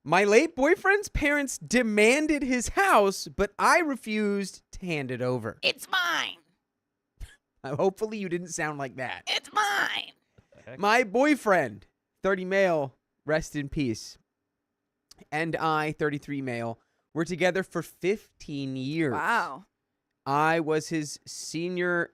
My late boyfriend's parents demanded his house, but I refused to hand it over. It's mine. Hopefully you didn't sound like that. It's mine. My boyfriend, 30 male, rest in peace, and I, 33 male, were together for 15 years. Wow. I was his senior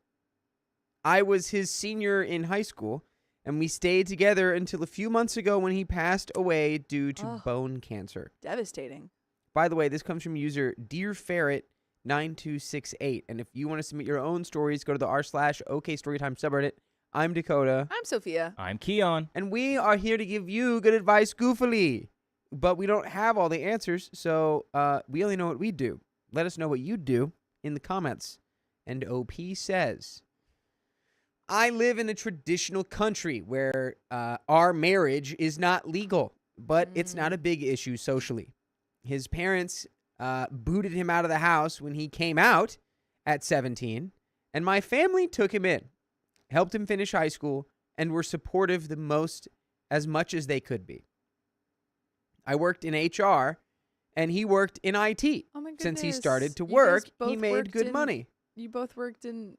in high school, and we stayed together until a few months ago when he passed away due to bone cancer. Devastating. By the way, this comes from user DearFerret9268. And if you want to submit your own stories, go to the r/OK Storytime subreddit. I'm Dakota. I'm Sophia. I'm Keon. And we are here to give you good advice goofily. But we don't have all the answers, so we only know what we do. Let us know what you do in the comments. And OP says, I live in a traditional country where our marriage is not legal, but it's not a big issue socially. His parents booted him out of the house when he came out at 17, and my family took him in, helped him finish high school, and were supportive as much as they could be. I worked in HR, and he worked in IT. Oh my goodness. Since he started to You work, guys both he made worked good money. You both worked in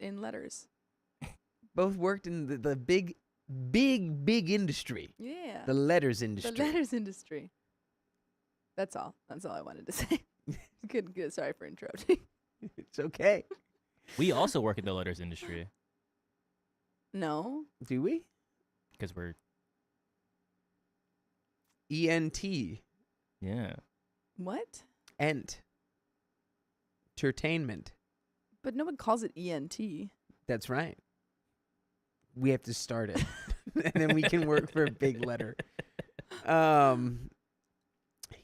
letters. Both worked in the big industry. Yeah. The letters industry. The letters industry. That's all. That's all I wanted to say. Good. Sorry for interrupting. It's okay. We also work in the letters industry No. Do we? because we're ENT. yeah. What? Ent. Entertainment. But no one calls it ENT. That's right. We have to start it. And then we can work for a big letter.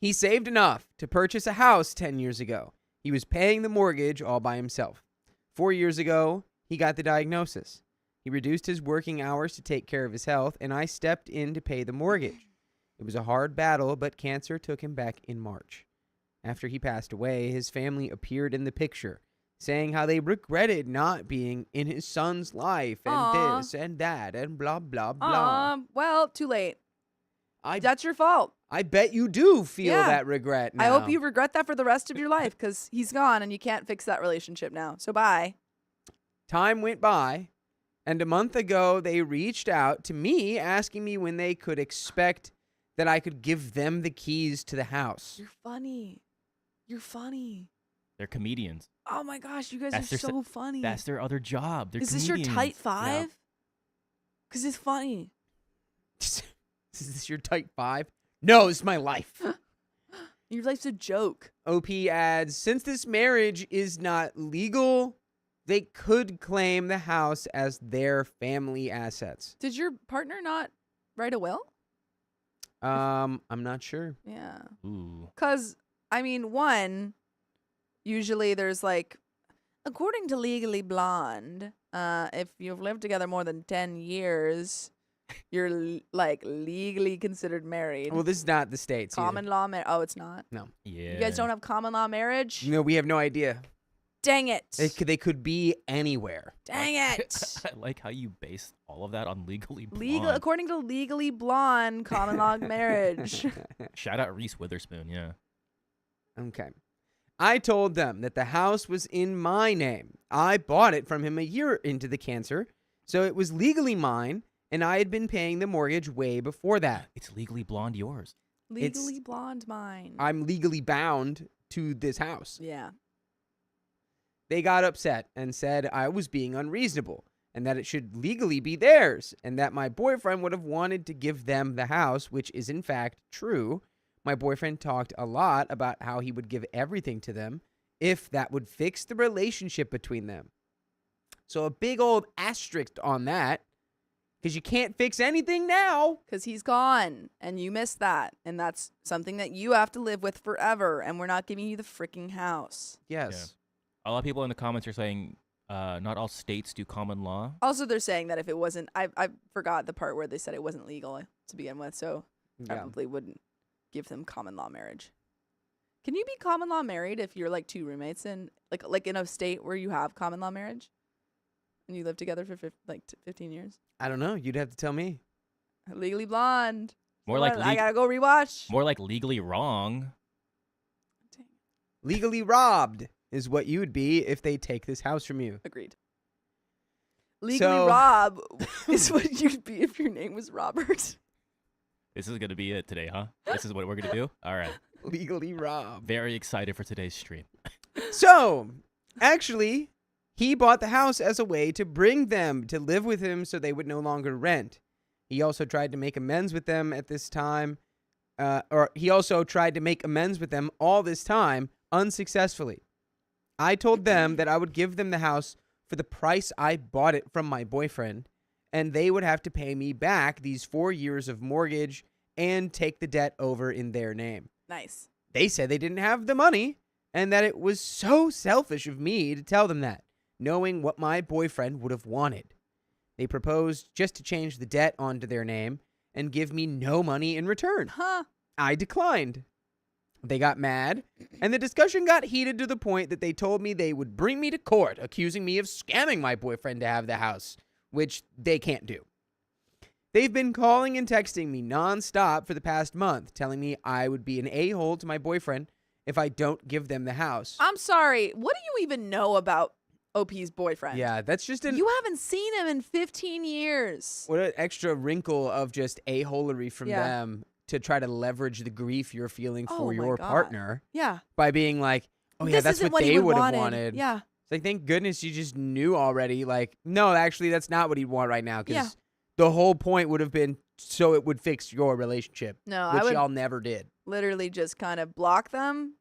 He saved enough to purchase a house 10 years ago. He was paying the mortgage all by himself. 4 years ago, he got the diagnosis. He reduced his working hours to take care of his health, and I stepped in to pay the mortgage. It was a hard battle, but cancer took him back in March. After he passed away, his family appeared in the picture, saying how they regretted not being in his son's life and Aw. this and that and blah, blah, blah. Well, too late. I That's your fault. bet you do feel Yeah. that regret now. I hope you regret that for the rest of your life because he's gone and you can't fix that relationship now. So bye. Time went by, and a month ago they reached out to me asking me when they could expect that I could give them the keys to the house. You're funny. You're funny. They're comedians. Oh my gosh, you guys That's are their so funny. That's their other job. They're Is this your comedians. tight five? Because it's funny. Is this your type 5? No, it's my life. Your life's a joke. OP adds, since this marriage is not legal, they could claim the house as their family assets. Did your partner not write a will? I'm not sure. Yeah. Ooh. Because, I mean, one, usually there's like, according to Legally Blonde, if you've lived together more than 10 years, you're like legally considered married. Well, this is not the States. Common law marriage. Oh, it's not. No. Yeah. You guys don't have common law marriage? No, we have no idea. Dang it. They could be anywhere. Dang it. I like how you base all of that on Legally Blonde. According to Legally Blonde, common law marriage. Shout out Reese Witherspoon. Yeah. Okay. I told them that the house was in my name. I bought it from him a year into the cancer, so it was legally mine, and I had been paying the mortgage way before that. It's Legally Blonde yours. Legally Blonde mine. I'm legally bound to this house. Yeah. They got upset and said I was being unreasonable and that it should legally be theirs and that my boyfriend would have wanted to give them the house, which is in fact true. My boyfriend talked a lot about how he would give everything to them if that would fix the relationship between them. So a big old asterisk on that, because you can't fix anything now. Because he's gone and you missed that. And that's something that you have to live with forever. And we're not giving you the freaking house. Yes. A lot of people in the comments are saying not all states do common law. Also, they're saying that if it wasn't, I forgot the part where they said it wasn't legal to begin with. So probably wouldn't give them common law marriage. Can you be common law married if you're like two roommates in like in a state where you have common law marriage and you live together for 15 years? I don't know. You'd have to tell me. Legally Blonde. More like I gotta go rewatch. more like legally wrong. Legally robbed is what you would be if they take this house from you. Agreed. Legally So- rob is what you'd be if your name was Robert. This is gonna be it today, huh? This is what we're gonna do. All right. Legally robbed. Very excited for today's stream. So, actually, he bought the house as a way to bring them to live with him so they would no longer rent. He also tried to make amends with them at this time, or he also tried to make amends with them all this time unsuccessfully. I told them that I would give them the house for the price I bought it from my boyfriend, and they would have to pay me back these 4 years of mortgage and take the debt over in their name. Nice. They said they didn't have the money and that it was so selfish of me to tell them that, knowing what my boyfriend would have wanted. They proposed just to change the debt onto their name and give me no money in return. Huh. I declined. They got mad, and the discussion got heated to the point that they told me they would bring me to court, accusing me of scamming my boyfriend to have the house, which they can't do. They've been calling and texting me nonstop for the past month, telling me I would be an a-hole to my boyfriend if I don't give them the house. I'm sorry. What do you even know about OP's boyfriend? Yeah, that's just You haven't seen him in 15 years. what an extra wrinkle of just a-holery from Yeah. them to try to leverage the grief you're feeling Oh for my your God. partner Yeah. by being like, oh yeah, This that's isn't what he they would have wanted. wanted. Yeah. It's like, thank goodness you just knew already. Like, no, actually, that's not what he'd want right now. Because Yeah. the whole point would have been so it would fix your relationship, No, I which would y'all never did. literally just kind of block them.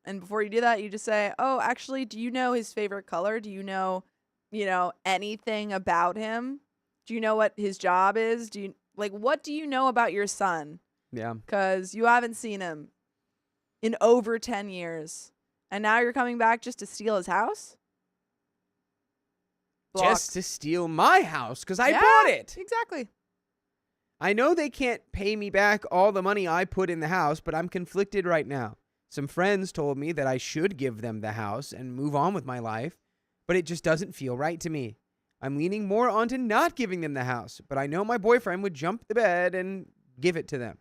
And before you do that, you just say, oh, actually, do you know his favorite color? Do you know, anything about him? Do you know what his job is? What do you know about your son? Yeah. Because you haven't seen him in over 10 years. And now you're coming back just to steal his house? Just to steal my house because I Yeah. bought it. Exactly. I know they can't pay me back all the money I put in the house, but I'm conflicted right now. Some friends told me that I should give them the house and move on with my life, but it just doesn't feel right to me. I'm leaning more onto not giving them the house, but I know my boyfriend would jump the bed and give it to them.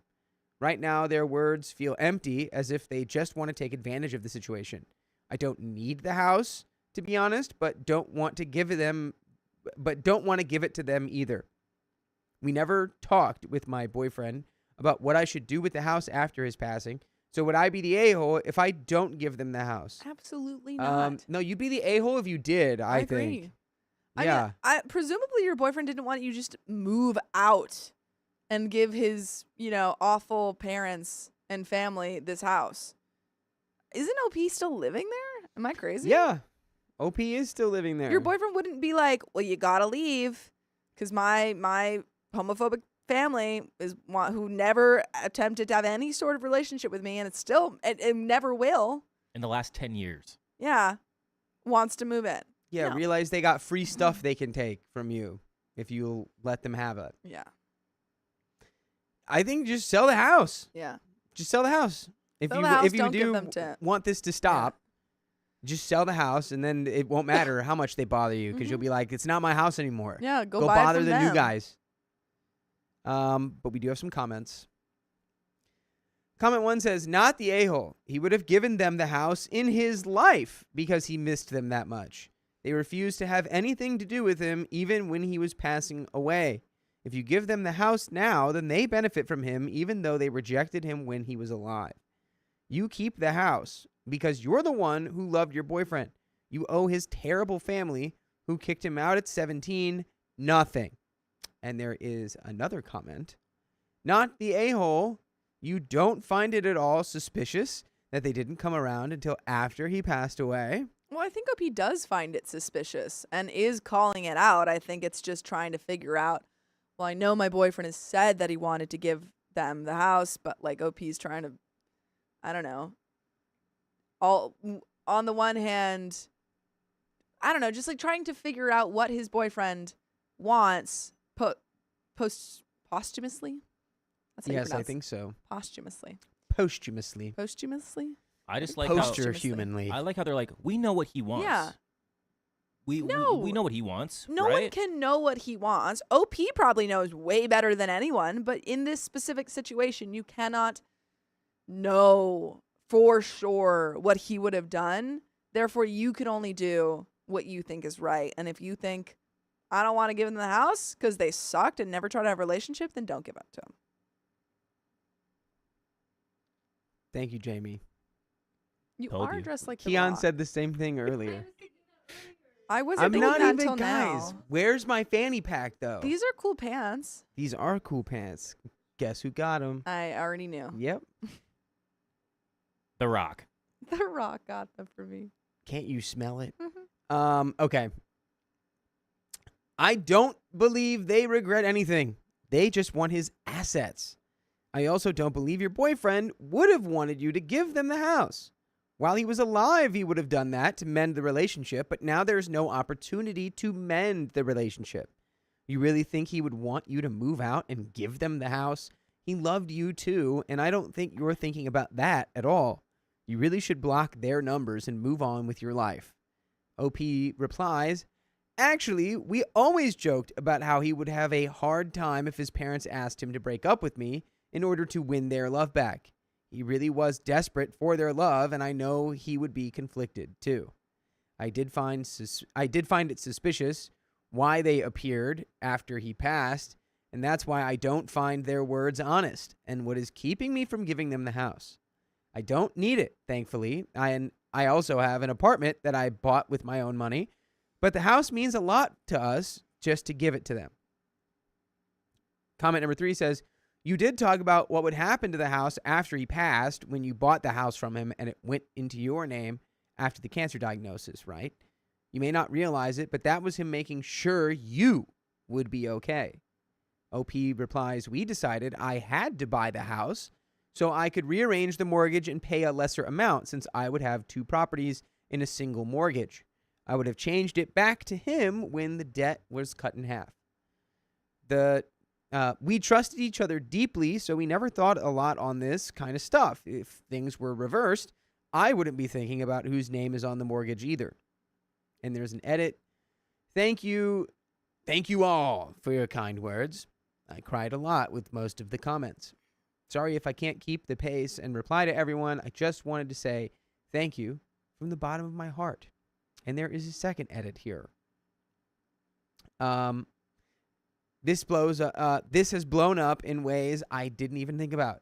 Right now, their words feel empty, as if they just want to take advantage of the situation. I don't need the house, to be honest, but don't want to give it to them either. We never talked with my boyfriend about what I should do with the house after his passing. So would I be the a-hole if I don't give them the house? Absolutely not. No, you'd be the a-hole if you did, I think. agree. Yeah. I mean, presumably your boyfriend didn't want you just move out and give his, awful parents and family this house. Isn't OP still living there? Am I crazy? Yeah. OP is still living there. Your boyfriend wouldn't be like, well, you gotta leave because my homophobic family is one who never attempted to have any sort of relationship with me, and it never will. In the last 10 years. Yeah, wants to move in. Yeah, No. realize they got free stuff they can take from you if you let them have it. Yeah, I think just sell the house. yeah. Just sell the house. If Sell you the house, if you don't give do them to- want this to stop, just sell the house, and then it won't matter how much they bother you because you'll be like, it's not my house anymore. Yeah, go buy bother it from the new them. guys. But we do have some comments. Comment 1 says, not the a-hole. He would have given them the house in his life because he missed them that much. They refused to have anything to do with him even when he was passing away. If you give them the house now, then they benefit from him even though they rejected him when he was alive. You keep the house because you're the one who loved your boyfriend. You owe his terrible family who kicked him out at 17 nothing. And there is another comment. Not the a-hole. You don't find it at all suspicious that they didn't come around until after he passed away? Well, I think OP does find it suspicious and is calling it out. I think it's just trying to figure out, well, I know my boyfriend has said that he wanted to give them the house, but OP's trying to, I don't know. On the one hand, I don't know, just trying to figure out what his boyfriend wants posthumously. That's how you Yes, I pronounce think so. posthumously. Posthumously. Posthumously? I just like Poster Posthumously. humanly. I like how they're like, we know what he wants. Yeah. we No. know what he wants. No right? one can know what he wants. OP probably knows way better than anyone, but in this specific situation, you cannot know for sure what he would have done. Therefore, you can only do what you think is right. And if you think, I don't want to give them the house because they sucked and never tried to have a relationship, then don't give up to them. Thank you, Jamie. You Told are you. dressed like The Keon Rock. said the same thing earlier. I wasn't I'm thinking not that even, until guys. now. Where's my fanny pack, though? These are cool pants. These are cool pants. Guess who got them? I already knew. Yep. The Rock. The Rock got them for me. Can't you smell it? Mhm. Okay. I don't believe they regret anything. They just want his assets. I also don't believe your boyfriend would have wanted you to give them the house. While he was alive, he would have done that to mend the relationship, but now there's no opportunity to mend the relationship. You really think he would want you to move out and give them the house? He loved you too, and I don't think you're thinking about that at all. You really should block their numbers and move on with your life. OP replies, actually, we always joked about how he would have a hard time if his parents asked him to break up with me in order to win their love back. He really was desperate for their love, and I know he would be conflicted too. I did find it suspicious why they appeared after he passed, and that's why I don't find their words honest and what is keeping me from giving them the house. I don't need it, thankfully. I also have an apartment that I bought with my own money, but the house means a lot to us just to give it to them. Comment number 3 says, you did talk about what would happen to the house after he passed when you bought the house from him and it went into your name after the cancer diagnosis, right? You may not realize it, but that was him making sure you would be okay. OP replies, we decided I had to buy the house so I could rearrange the mortgage and pay a lesser amount since I would have 2 properties in a single mortgage. I would have changed it back to him when the debt was cut in half. We trusted each other deeply, so we never thought a lot on this kind of stuff. If things were reversed, I wouldn't be thinking about whose name is on the mortgage either. And there's an edit. Thank you all for your kind words. I cried a lot with most of the comments. Sorry if I can't keep the pace and reply to everyone. I just wanted to say thank you from the bottom of my heart. And there is a second edit here. This has blown up in ways I didn't even think about.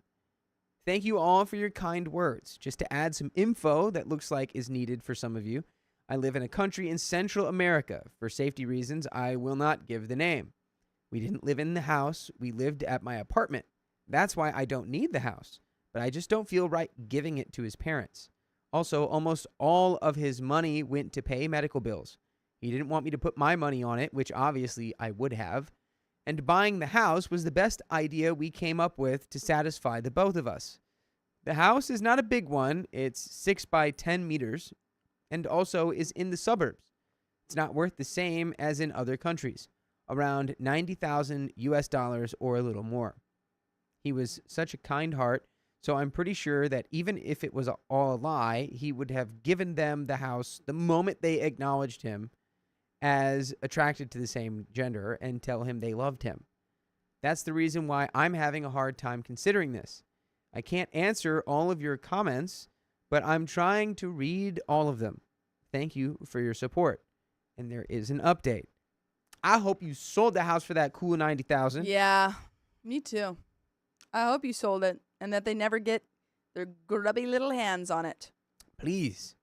Thank you all for your kind words. Just to add some info that looks like is needed for some of you, I live in a country in Central America. For safety reasons, I will not give the name. We didn't live in the house. We lived at my apartment. That's why I don't need the house, but I just don't feel right giving it to his parents. Also, almost all of his money went to pay medical bills. He didn't want me to put my money on it, which obviously I would have. And buying the house was the best idea we came up with to satisfy the both of us. The house is not a big one. It's 6 by 10 meters and also is in the suburbs. It's not worth the same as in other countries, around $90,000 US or a little more. He was such a kind heart, so I'm pretty sure that even if it was all a lie, he would have given them the house the moment they acknowledged him as attracted to the same gender and tell him they loved him. That's the reason why I'm having a hard time considering this. I can't answer all of your comments, but I'm trying to read all of them. Thank you for your support. And there is an update. I hope you sold the house for that cool $90,000. Yeah, me too. I hope you sold it and that they never get their grubby little hands on it. Please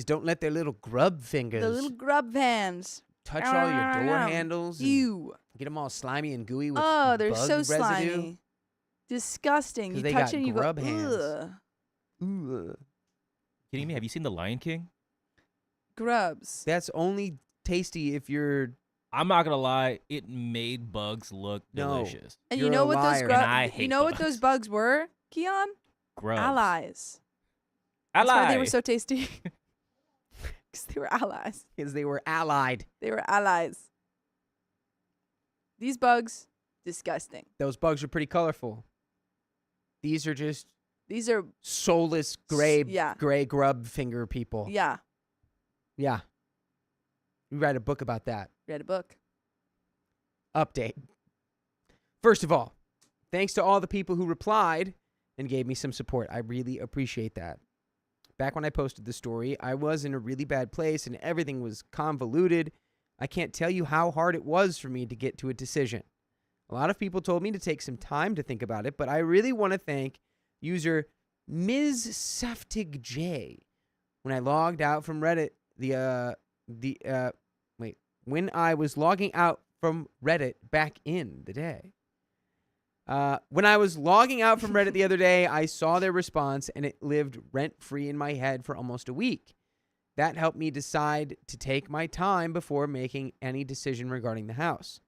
don't let their little grub fingers The little grub hands. touch all your door handles. And Ew. get them all slimy and gooey with Oh, they're bug so residue. slimy. Disgusting. 'Cause You they touch got it and you grub go, hands. ugh. Ugh. Kidding me? Have you seen The Lion King? Grubs. That's only tasty if you're. I'm not gonna lie, it made bugs look No. delicious. And You're you know a what those liar. And I grubs? You hate know what those bugs were, Keon? Grubs. Allies. Ally. That's why they were so tasty. Because they were allies. Because they were allied. They were allies. These bugs, disgusting. Those bugs are pretty colorful. These are just These are, soulless gray yeah. gray grub finger people. yeah. Yeah. write a book about that. Read a book. Update. First of all, thanks to all the people who replied and gave me some support. I really appreciate that. Back when I posted the story, I was in a really bad place and everything was convoluted. I can't tell you how hard it was for me to get to a decision. A lot of people told me to take some time to think about it, but I really want to thank user Ms. Saftig J. When I logged out from Reddit, when I was logging out from Reddit back in the day. When I was logging out from Reddit the other day, I saw their response and it lived rent-free in my head for almost a week. That helped me decide to take my time before making any decision regarding the house.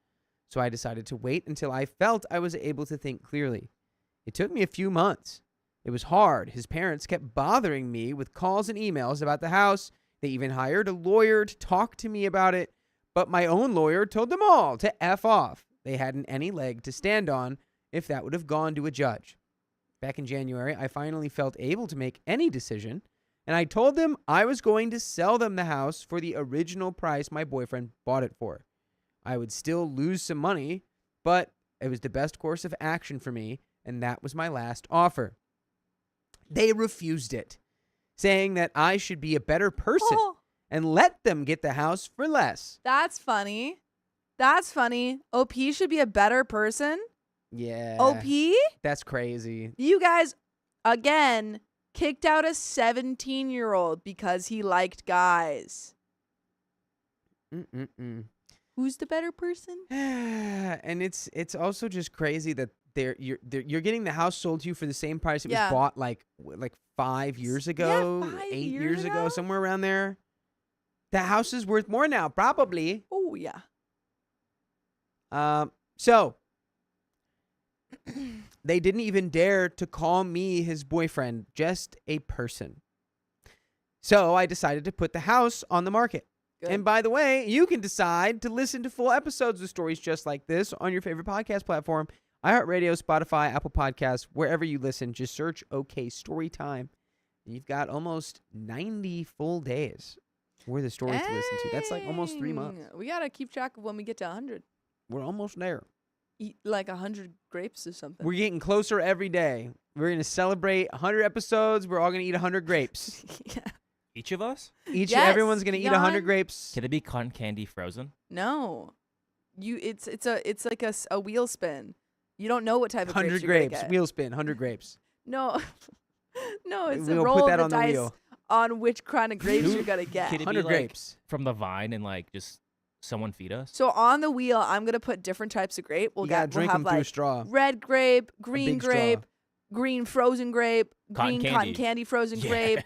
So I decided to wait until I felt I was able to think clearly. It took me a few months. It was hard. His parents kept bothering me with calls and emails about the house. They even hired a lawyer to talk to me about it. But my own lawyer told them all to F off. They hadn't any leg to stand on if that would have gone to a judge. Back in January, I finally felt able to make any decision, and I told them I was going to sell them the house for the original price my boyfriend bought it for. I would still lose some money, but it was the best course of action for me, and that was my last offer. They refused it, saying that I should be a better person and let them get the house for less. That's funny. That's funny. OP should be a better person. Yeah. OP? That's crazy. You guys, again, kicked out a 17-year-old because he liked guys. Who's the better person? And it's also just crazy that you're getting the house sold to you for the same price it was bought like 5 years ago, 8 years ago, somewhere around there. The house is worth more now, probably. Oh yeah. So they didn't even dare to call me his boyfriend, just a person. So I decided to put the house on the market. Good. And by the way, you can decide to listen to full episodes of stories just like this on your favorite podcast platform, iHeartRadio, Spotify, Apple Podcasts, wherever you listen. Just search OK Storytime. And you've got almost 90 full days worth of stories to listen to. That's like almost 3 months. We got to keep track of when we get to 100. We're almost there. Eat like 100 grapes or something. We're getting closer every day. We're going to celebrate 100 episodes. We're all going to eat 100 grapes. Yeah. Each of us? Everyone's going to eat 100 grapes. Can it be cotton candy frozen? No. It's like a wheel spin. You don't know what type of grapes 100 you're gonna grapes. get. Wheel spin, 100 grapes. No. No, it's a We'll roll put that of on the the dice wheel. on which kind of grapes you're going to get. Can it 100 be like grapes. from the vine and like just someone feed us? So on the wheel, I'm going to put different types of grape. You got to drink we'll have them through a like straw. red grape, green big straw. grape, green frozen grape, Cotton green cotton candy frozen Yeah. grape,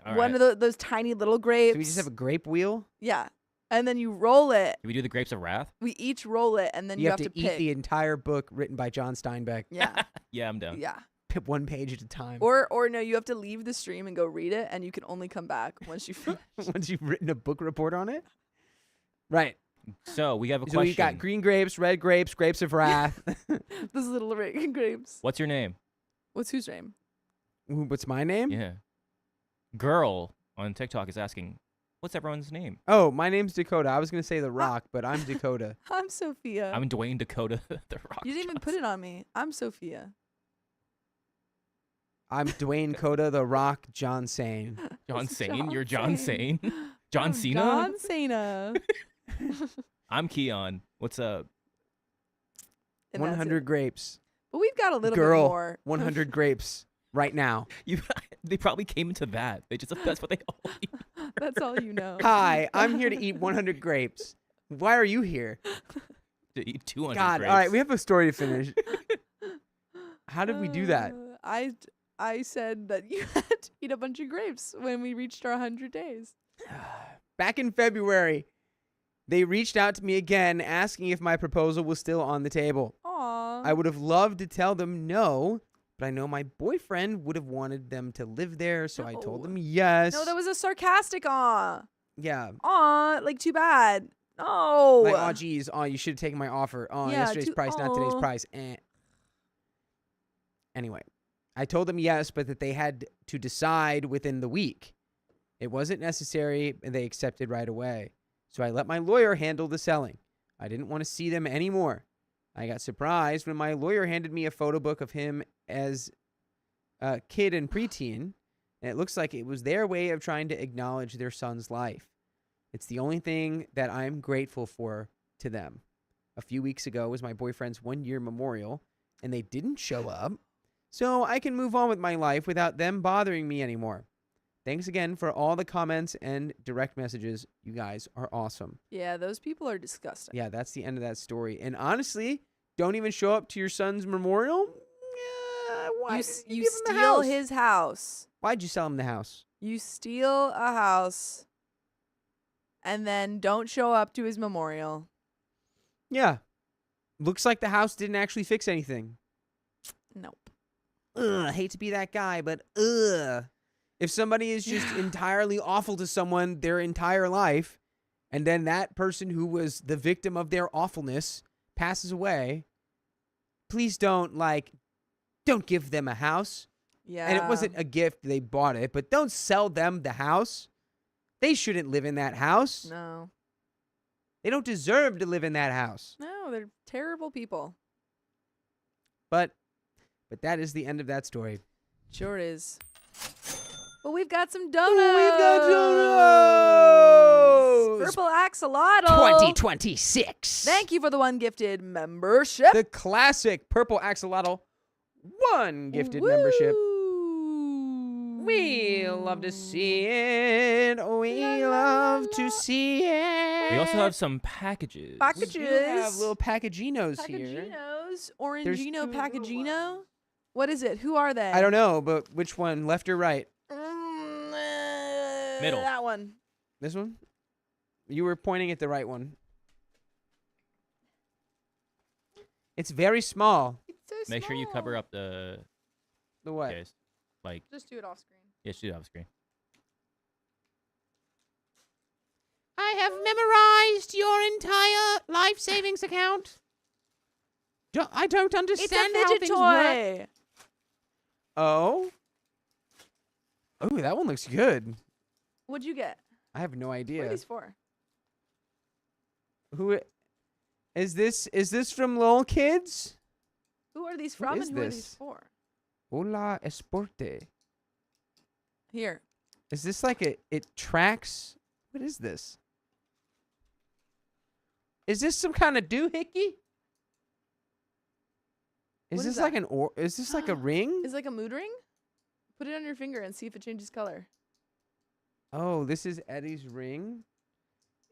All one right. of those tiny little grapes. So we just have a grape wheel? Yeah. And then you roll it. Do we do the grapes of wrath? We each roll it, and then You you have to eat pick. the entire book written by John Steinbeck. Yeah. Yeah, I'm down. Yeah. Pick one page at a time. Or no, you have to leave the stream and go read it, and you can only come back once you finish. Once you've written a book report on it? Right. So we have a So question. we got green grapes, red grapes, grapes of wrath. Those little grapes. What's your name? What's whose name? Ooh, what's my name? Yeah. Girl on TikTok is asking, what's everyone's name? Oh, my name's Dakota. I was going to say The Rock, but I'm Dakota. I'm Sophia. I'm Dwayne Dakota the Rock. You didn't even put it on me. I'm Sophia. I'm Dwayne Coda, The Rock, John Sane. John It's Sane? John You're John Sane. Sane? John I'm Cena? John Cena. I'm Keon. What's up? And that's 100 it. grapes. But we've got a little Girl, bit more. 100 grapes right now. They probably came into that. That's what they all eat. That's all you know. Hi, I'm here to eat 100 grapes. Why are you here? To eat 200 God, grapes. all right, we have a story to finish. How did we do that? I said that you had to eat a bunch of grapes when we reached our 100 days. Back in February, they reached out to me again asking if my proposal was still on the table. Aw. I would have loved to tell them no, but I know my boyfriend would have wanted them to live there, so I told No. them yes. No, that was a sarcastic aw. Yeah. Aw, like too bad. No. Like, oh, geez. Oh, you should have taken my offer. Oh, Yeah, yesterday's price, not today's aw. price. Anyway, I told them yes, but that they had to decide within the week. It wasn't necessary, and they accepted right away. so I let my lawyer handle the selling. I didn't want to see them anymore. I got surprised when my lawyer handed me a photo book of him as a kid and preteen, and it looks like it was their way of trying to acknowledge their son's life. It's the only thing that I'm grateful for to them. A few weeks ago was my boyfriend's 1-year memorial, and they didn't show up, so I can move on with my life without them bothering me anymore. Thanks again for all the comments and direct messages. You guys are awesome. Yeah, those people are disgusting. Yeah, that's the end of that story. And honestly, don't even show up to your son's memorial. Yeah, why You, did you give him the steal house? his house. Why'd you sell him the house? You steal a house and then don't show up to his memorial. Yeah. Looks like the house didn't actually fix anything. Nope. Ugh, I hate to be that guy, but ugh. If somebody is just entirely awful to someone their entire life, and then that person who was the victim of their awfulness passes away, please don't give them a house. Yeah. And it wasn't a gift, they bought it, but don't sell them the house. They shouldn't live in that house. No. They don't deserve to live in that house. No, they're terrible people. But that is the end of that story. Sure is. But we've got some donuts. We've got donuts! Purple axolotl. 2026. Thank you for the one gifted membership. The classic Purple Axolotl 1 gifted membership. Woo. We love to see it. We love to see it. We also have some packages. We do have little packaginos here. Packaginos. Orangino two little Packagino. What is it? Who are they? I don't know, but which one, left or right? Middle. That one. This one? You were pointing at the right one. It's very small. It's so Make sure you small. cover up the The what? case. Like, Just do it off screen. yeah, shoot off screen. I have memorized your entire life savings account. I don't understand It's a how fidget things work. toy. Oh. Oh, that one looks good. What'd you get? I have no What are idea. these for? Who is this? Is this from Lol Kids? Who are these What from is and who are this? these for? Hola Esporte. Here. Is this like it tracks? What is this? Is this some kind of doohickey? Is What this is like that? is this like a ring? Is it like a mood ring? Put it on your finger and see if it changes color. Oh, this is Eddie's ring.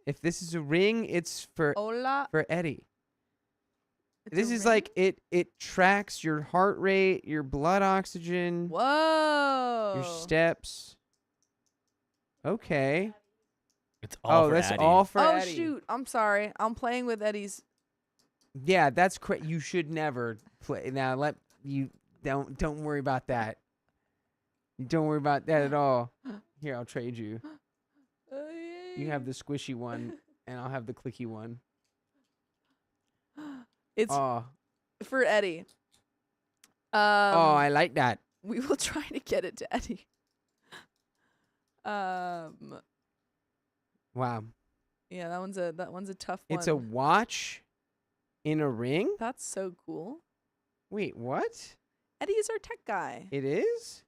If this is a ring, it's for Hola. Eddie. It's This a is ring? like it tracks your heart rate, your blood oxygen, Whoa. your steps. Okay. It's all Oh, for that's Addie. all for Oh Eddie. shoot! I'm sorry. I'm playing with Eddie's. Yeah, that's you should never play. Now don't worry about that. Don't worry about that at all. Here, I'll trade you. You have the squishy one, and I'll have the clicky one. It's Oh, for Eddie. I like that. We will try to get it to Eddie. Wow. Yeah, that one's a tough one. It's a watch in a ring? That's so cool. Wait, what? Eddie is our tech guy. It is?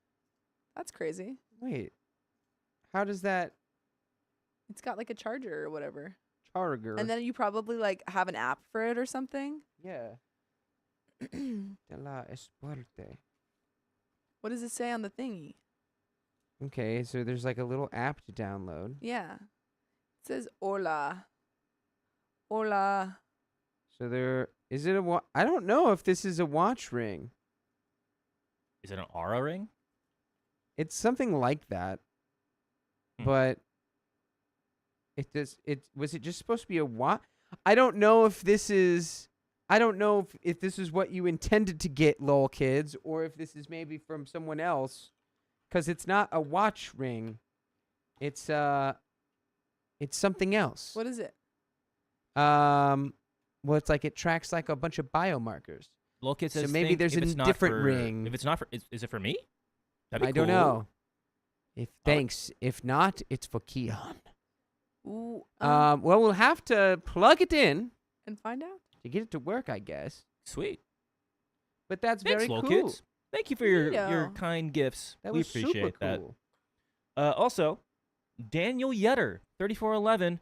That's crazy. Wait. How does that It's got like a charger or whatever. charger? And then you probably like have an app for it or something. Yeah. De la Esporte. What does it say on the thingy? Okay, so there's like a little app to download. Yeah. It says hola. Hola. So there is it a I don't know if this is a watch ring. Is it an aura ring? It's something like that. Hmm. But was it just supposed to be a watch? I don't know if this is if this is what you intended to get, lol kids, or if this is maybe from someone else, cuz it's not a watch ring. It's something else. What is it? Well, it's like it tracks like a bunch of biomarkers. Look, it So says maybe think there's if a it's not different for- ring. If it's not for, is it for me? That'd be I don't cool. know. I like- Thanks. If not, it's for Keon. Ooh. Well, we'll have to plug it in And find out. to get it to work, I guess. Sweet. But that's Thanks, very little cool. kids. Thank you for your Neato. kind gifts. That we was appreciate super that. cool. Also, Daniel Yetter, 3411.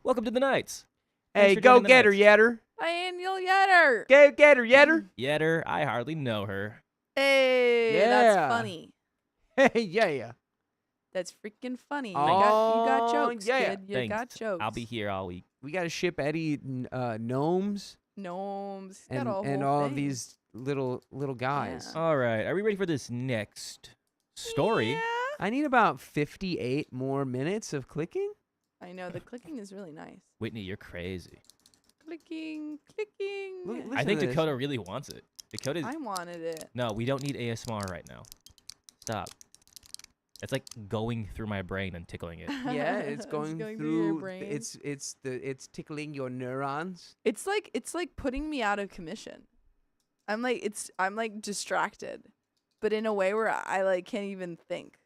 Welcome to the Knights. Hey, Thanks for go joining the get her, Knights. Yetter. Daniel Yetter. Go get her, Yetter. Yetter, I hardly know her. Hey, Yeah. that's funny. Hey, yeah. That's freaking funny. Oh, You got jokes, yeah. kid. You Thanks. got jokes. I'll be here all week. We got to ship Eddie gnomes Gnomes. He's and, got a and whole all thing. of these little guys. Yeah. All right, are we ready for this next story? Yeah. I need about 58 more minutes of clicking. I know. The clicking is really nice. Whitney, you're crazy. Clicking. Look- Clicking. listen I think to this. Dakota really wants it. Dakota's I wanted it. No, we don't need ASMR right now. Stop. It's like going through my brain and tickling it. Yeah, it's going, your through. brain. It's tickling your neurons. It's like putting me out of commission. I'm like distracted, but in a way where I like can't even think.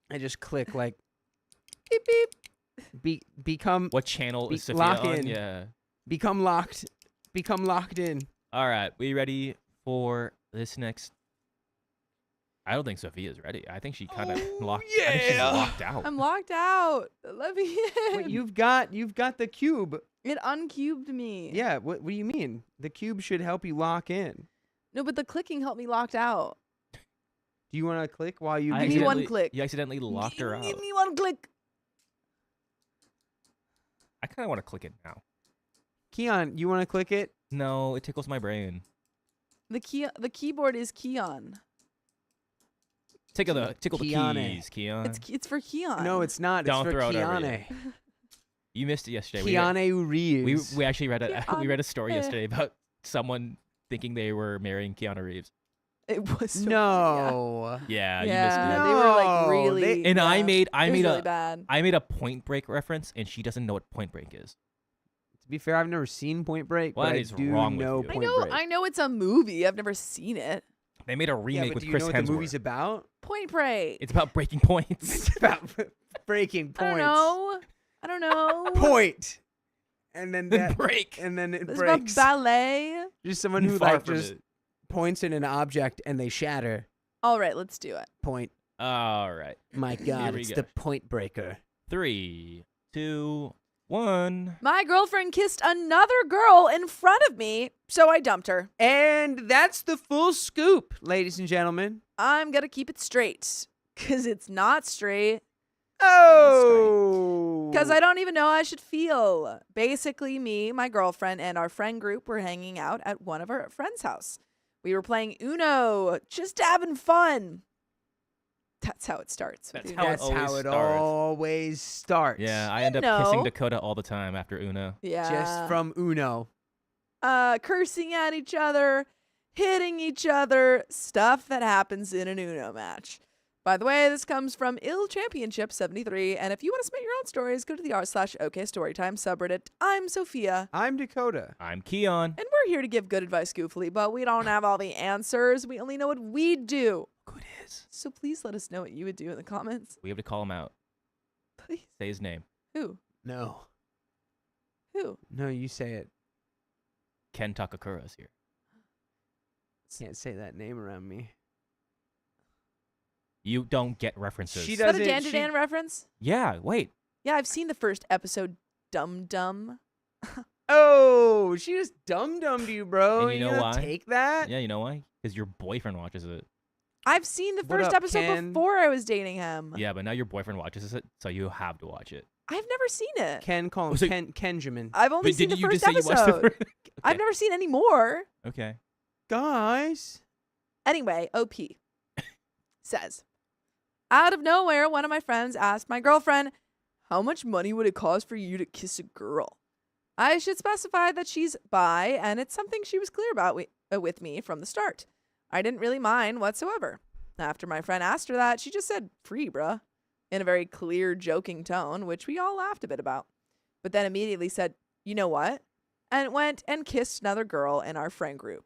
I just click like Beep beep. become What channel is Sophia lock on? in. Yeah. become locked in. All right, we ready for this next? I don't think Sophia's ready. I think she kind of Oh, locked. I think she's yeah. locked out. I'm locked out. Let me in. Wait, you've got the cube. It uncubed me. Yeah. What do you mean? The cube should help you lock in. No, but the clicking helped me locked out. Do you want to click while you? I Give me one accidentally- click. You accidentally locked her out. Give me one click. I kind of want to click it now. Keon, you want to click it? No, it tickles my brain. The keyboard is Keon. Tickle the Keane. keys, Keon. It's for Keon. No, it's not. It's Don't for throw it over Keanu. You missed it yesterday. Keanu Reeves. We actually read we read a story Keanu. yesterday about someone thinking they were marrying Keanu Reeves. It was so No. Yeah, Yeah, you missed it. they were like No, really. they- And yeah, I made it was a really bad. I made a Point Break reference, and she doesn't know what Point Break is. To be fair, I've never seen Point Break, What but I is do wrong with know you? Point Break. I know it's a movie. I've never seen it. They made a Yeah, remake but with do you Chris know what Hemsworth. the movie's about? Point Break. It's about breaking points. It's about breaking points. I don't know. Point. And then Then that break. and then it It's breaks. about ballet. Just someone who Far like from just it. points at an object and they shatter. All right, let's do it. Point. All right. My God, we it's go. the point breaker. 3, 2, 1. My girlfriend kissed another girl in front of me, so I dumped her. And that's the full scoop, ladies and gentlemen. I'm gonna keep it straight, cause it's not straight. Oh. Because I don't even know how I should feel. Basically, me, my girlfriend, and our friend group were hanging out at one of our friends' house. We were playing Uno, just having fun. That's how it starts. with That's Uno. how it That's always how it starts. always starts. Yeah, I end up No. kissing Dakota all the time after Uno. Yeah. Just from Uno. Cursing at each other, hitting each other, stuff that happens in an Uno match. By the way, this comes from Ill Championship 73, and if you want to submit your own stories, go to the r/OKStorytime subreddit. I'm Sophia, I'm Dakota. I'm Keon. and we're here to give good advice goofily, but we don't have all the answers. We only know what we do. Good is. So please let us know what you would do in the comments. We have to call him out. Please. Say his name. Who? No. Who? No, you say it. Ken Takakura's here. Can't say that name around me. You don't get references. She Is that a doesn't- Dan she- Dan reference? Yeah, wait. Yeah, I've seen the first episode, Dum Dum. Oh, she just dum-dummed you, bro. And you know don't why? Take that? Yeah, you know why? Because your boyfriend watches it. I've seen the What first up, episode Ken? before I was dating him. Yeah, but now your boyfriend watches it, so you have to watch it. I've never seen it. Ken, call him Was it- Kenjamin. I've only But seen the didn't you first just say you watched the episode. first? I've Okay. never seen any more. Okay. Guys. Anyway, OP says, out of nowhere, one of my friends asked my girlfriend, how much money would it cost for you to kiss a girl? I should specify that she's bi, and it's something she was clear about with me from the start. I didn't really mind whatsoever. After my friend asked her that, she just said, free, bruh, in a very clear, joking tone, which we all laughed a bit about. But then immediately said, you know what? And went and kissed another girl in our friend group.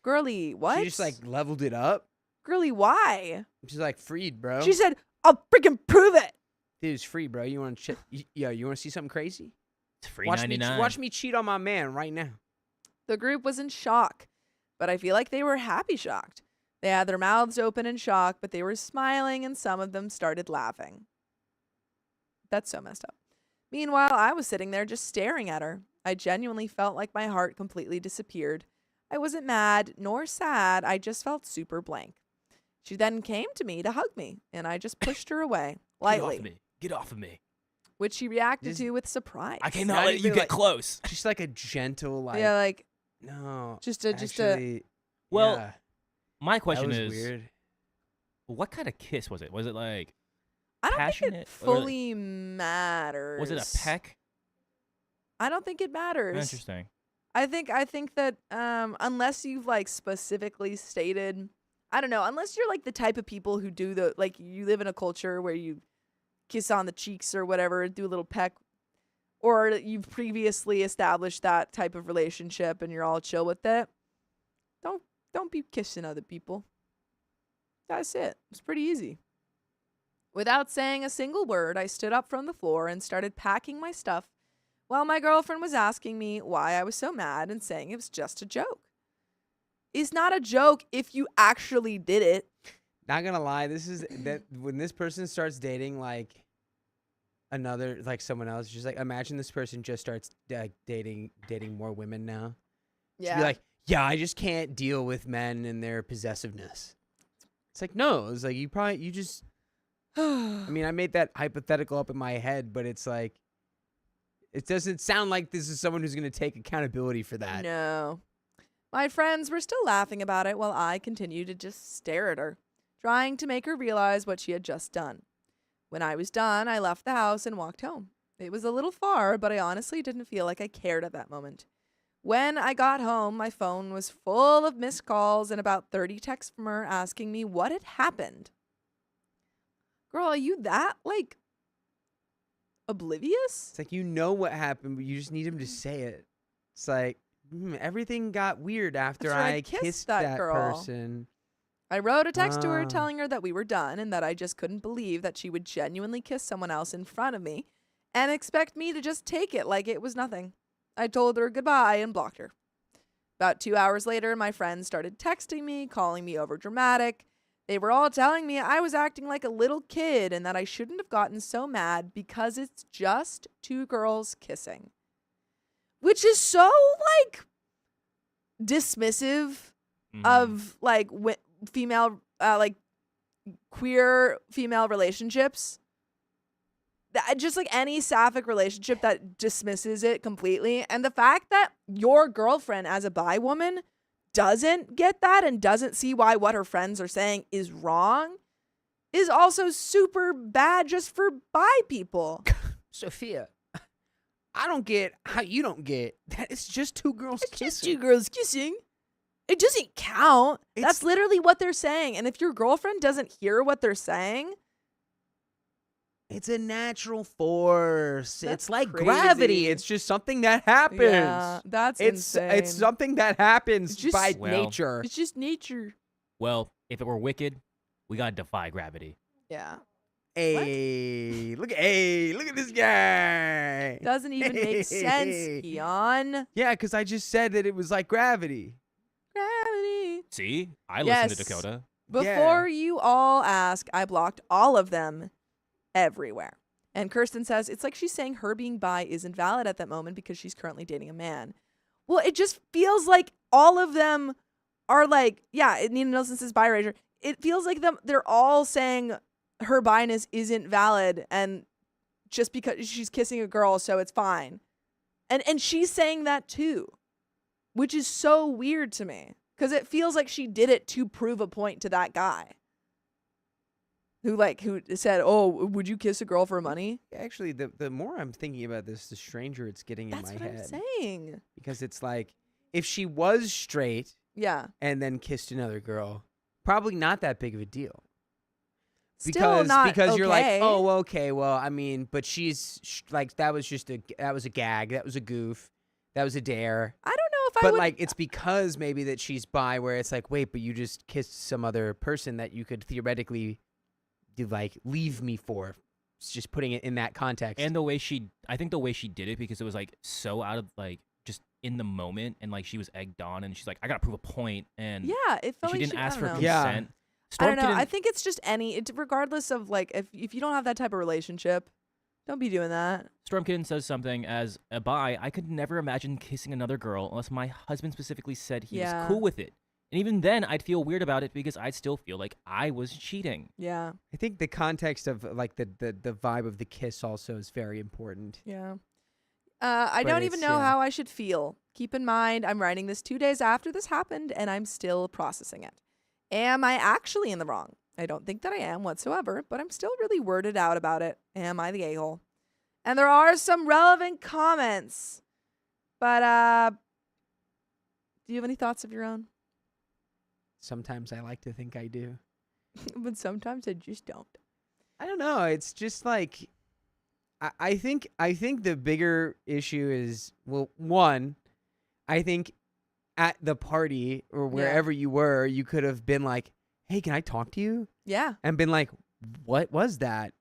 Girly, what? She just like leveled it up. Girly, why? She's like, freed, bro. She said, I'll freaking prove it. Dude, it's free, bro. You want to you want to see something crazy? It's free Watch 99. me watch me cheat on my man right now. The group was in shock, but I feel like they were happy shocked. They had their mouths open in shock, but they were smiling, and some of them started laughing. That's so messed up. Meanwhile, I was sitting there just staring at her. I genuinely felt like my heart completely disappeared. I wasn't mad nor sad. I just felt super blank. She then came to me to hug me, and I just pushed her away lightly, Get off of me. which she reacted Just- to with surprise. I Not cannot let you even get like- close. Just like a gentle like. Yeah, like No. just actually, Well, yeah, My that question was is, weird. what kind of kiss was it? Was it like, I don't think passionate it or fully matters. was it a peck? I don't think it matters. Interesting. I think that unless you've like specifically stated, I don't know, unless you're like the type of people who do the like you live in a culture where you kiss on the cheeks or whatever, do a little peck, or you've previously established that type of relationship and you're all chill with it. Don't be kissing other people. That's it. It's pretty easy. Without saying a single word, I stood up from the floor and started packing my stuff while my girlfriend was asking me why I was so mad and saying it was just a joke. It's not a joke if you actually did it. Not gonna lie, this is that when this person starts dating like another like someone else, just like imagine this person just starts dating more women now. Just be like, yeah, I just can't deal with men and their possessiveness. It's like no, it's like you just. I mean, I made that hypothetical up in my head, but it's like it doesn't sound like this is someone who's gonna take accountability for that. No. My friends were still laughing about it while I continued to just stare at her, trying to make her realize what she had just done. When I was done, I left the house and walked home. It was a little far, but I honestly didn't feel like I cared at that moment. When I got home, my phone was full of missed calls and about 30 texts from her asking me what had happened. Girl, are you that, like, oblivious? It's like you know what happened, but you just need him to say it. It's like everything got weird after I kissed that girl. person. I wrote a text to her Ah. telling her that we were done and that I just couldn't believe that she would genuinely kiss someone else in front of me and expect me to just take it like it was nothing. I told her goodbye and blocked her. About 2 hours later, my friends started texting me, calling me overdramatic. They were all telling me I was acting like a little kid and that I shouldn't have gotten so mad because it's just two girls kissing. Which is so, like, dismissive of, like, female, like, queer female relationships. Just like any sapphic relationship that dismisses it completely. And the fact that your girlfriend as a bi woman doesn't get that and doesn't see why what her friends are saying is wrong is also super bad just for bi people. Sophia, I don't get how you don't get that. It's just two girls It's kissing. just two girls kissing. It doesn't count. That's literally what they're saying. And if your girlfriend doesn't hear what they're saying, It's a natural force. That's it's like crazy. gravity. It's just something that happens. yeah, that's It's insane. something that happens It's just- by Well, nature. It's just nature. Well, if it were wicked, we gotta defy gravity. Yeah. Hey, look at this guy. Doesn't even make sense, Keon. Yeah, because I just said that it was like gravity. Gravity. See, I listened to Yes. Dakota. Before you all ask, I blocked all of them everywhere. And Kirsten says it's like she's saying her being bi isn't valid at that moment because she's currently dating a man. Well, it just feels like all of them are like, yeah, Nina Nelson says biracial. It feels like they're all saying her bi-ness isn't valid and just because she's kissing a girl, so it's fine. And she's saying that too, which is so weird to me because it feels like she did it to prove a point to that guy. Who said, "Oh, would you kiss a girl for money?" Actually, the more I'm thinking about this, the stranger it's getting That's in my what head. I'm saying. Because it's like, if she was straight Yeah. and then kissed another girl, probably not that big of a deal. Still not because you're like, okay. oh, okay, well, I mean, but she's like, that was a gag, that was a goof, that was a dare. I don't know if I But would. like, it's because maybe that she's bi, where it's like, wait, but you just kissed some other person that you could theoretically, like, leave me for. just putting it in that context. And I think the way she did it, because it was like so out of like just in the moment, and like she was egged on, and she's like, I gotta prove a point, and Yeah, it felt she like didn't ask I for don't know. consent. I don't know. Storm I think it's just regardless of like if you don't have that type of relationship, don't be doing that. Stormkitten says something as a bi, I could never imagine kissing another girl unless my husband specifically said he was cool with it. And even then, I'd feel weird about it because I'd still feel like I was cheating. Yeah. I think the context of like the vibe of the kiss also is very important. Yeah. I But don't even it's- know yeah. how I should feel. Keep in mind, I'm writing this 2 days after this happened, and I'm still processing it. Am I actually in the wrong? I don't think that I am whatsoever, but I'm still really worded out about it. Am I the a-hole? And there are some relevant comments. But do you have any thoughts of your own? Sometimes I like to think I do. But sometimes I just don't. I don't know. It's just like I think the bigger issue is, well, one, I think at the party or wherever you were, you could have been like, "Hey, can I talk to you?" Yeah. And been like, "What was that?"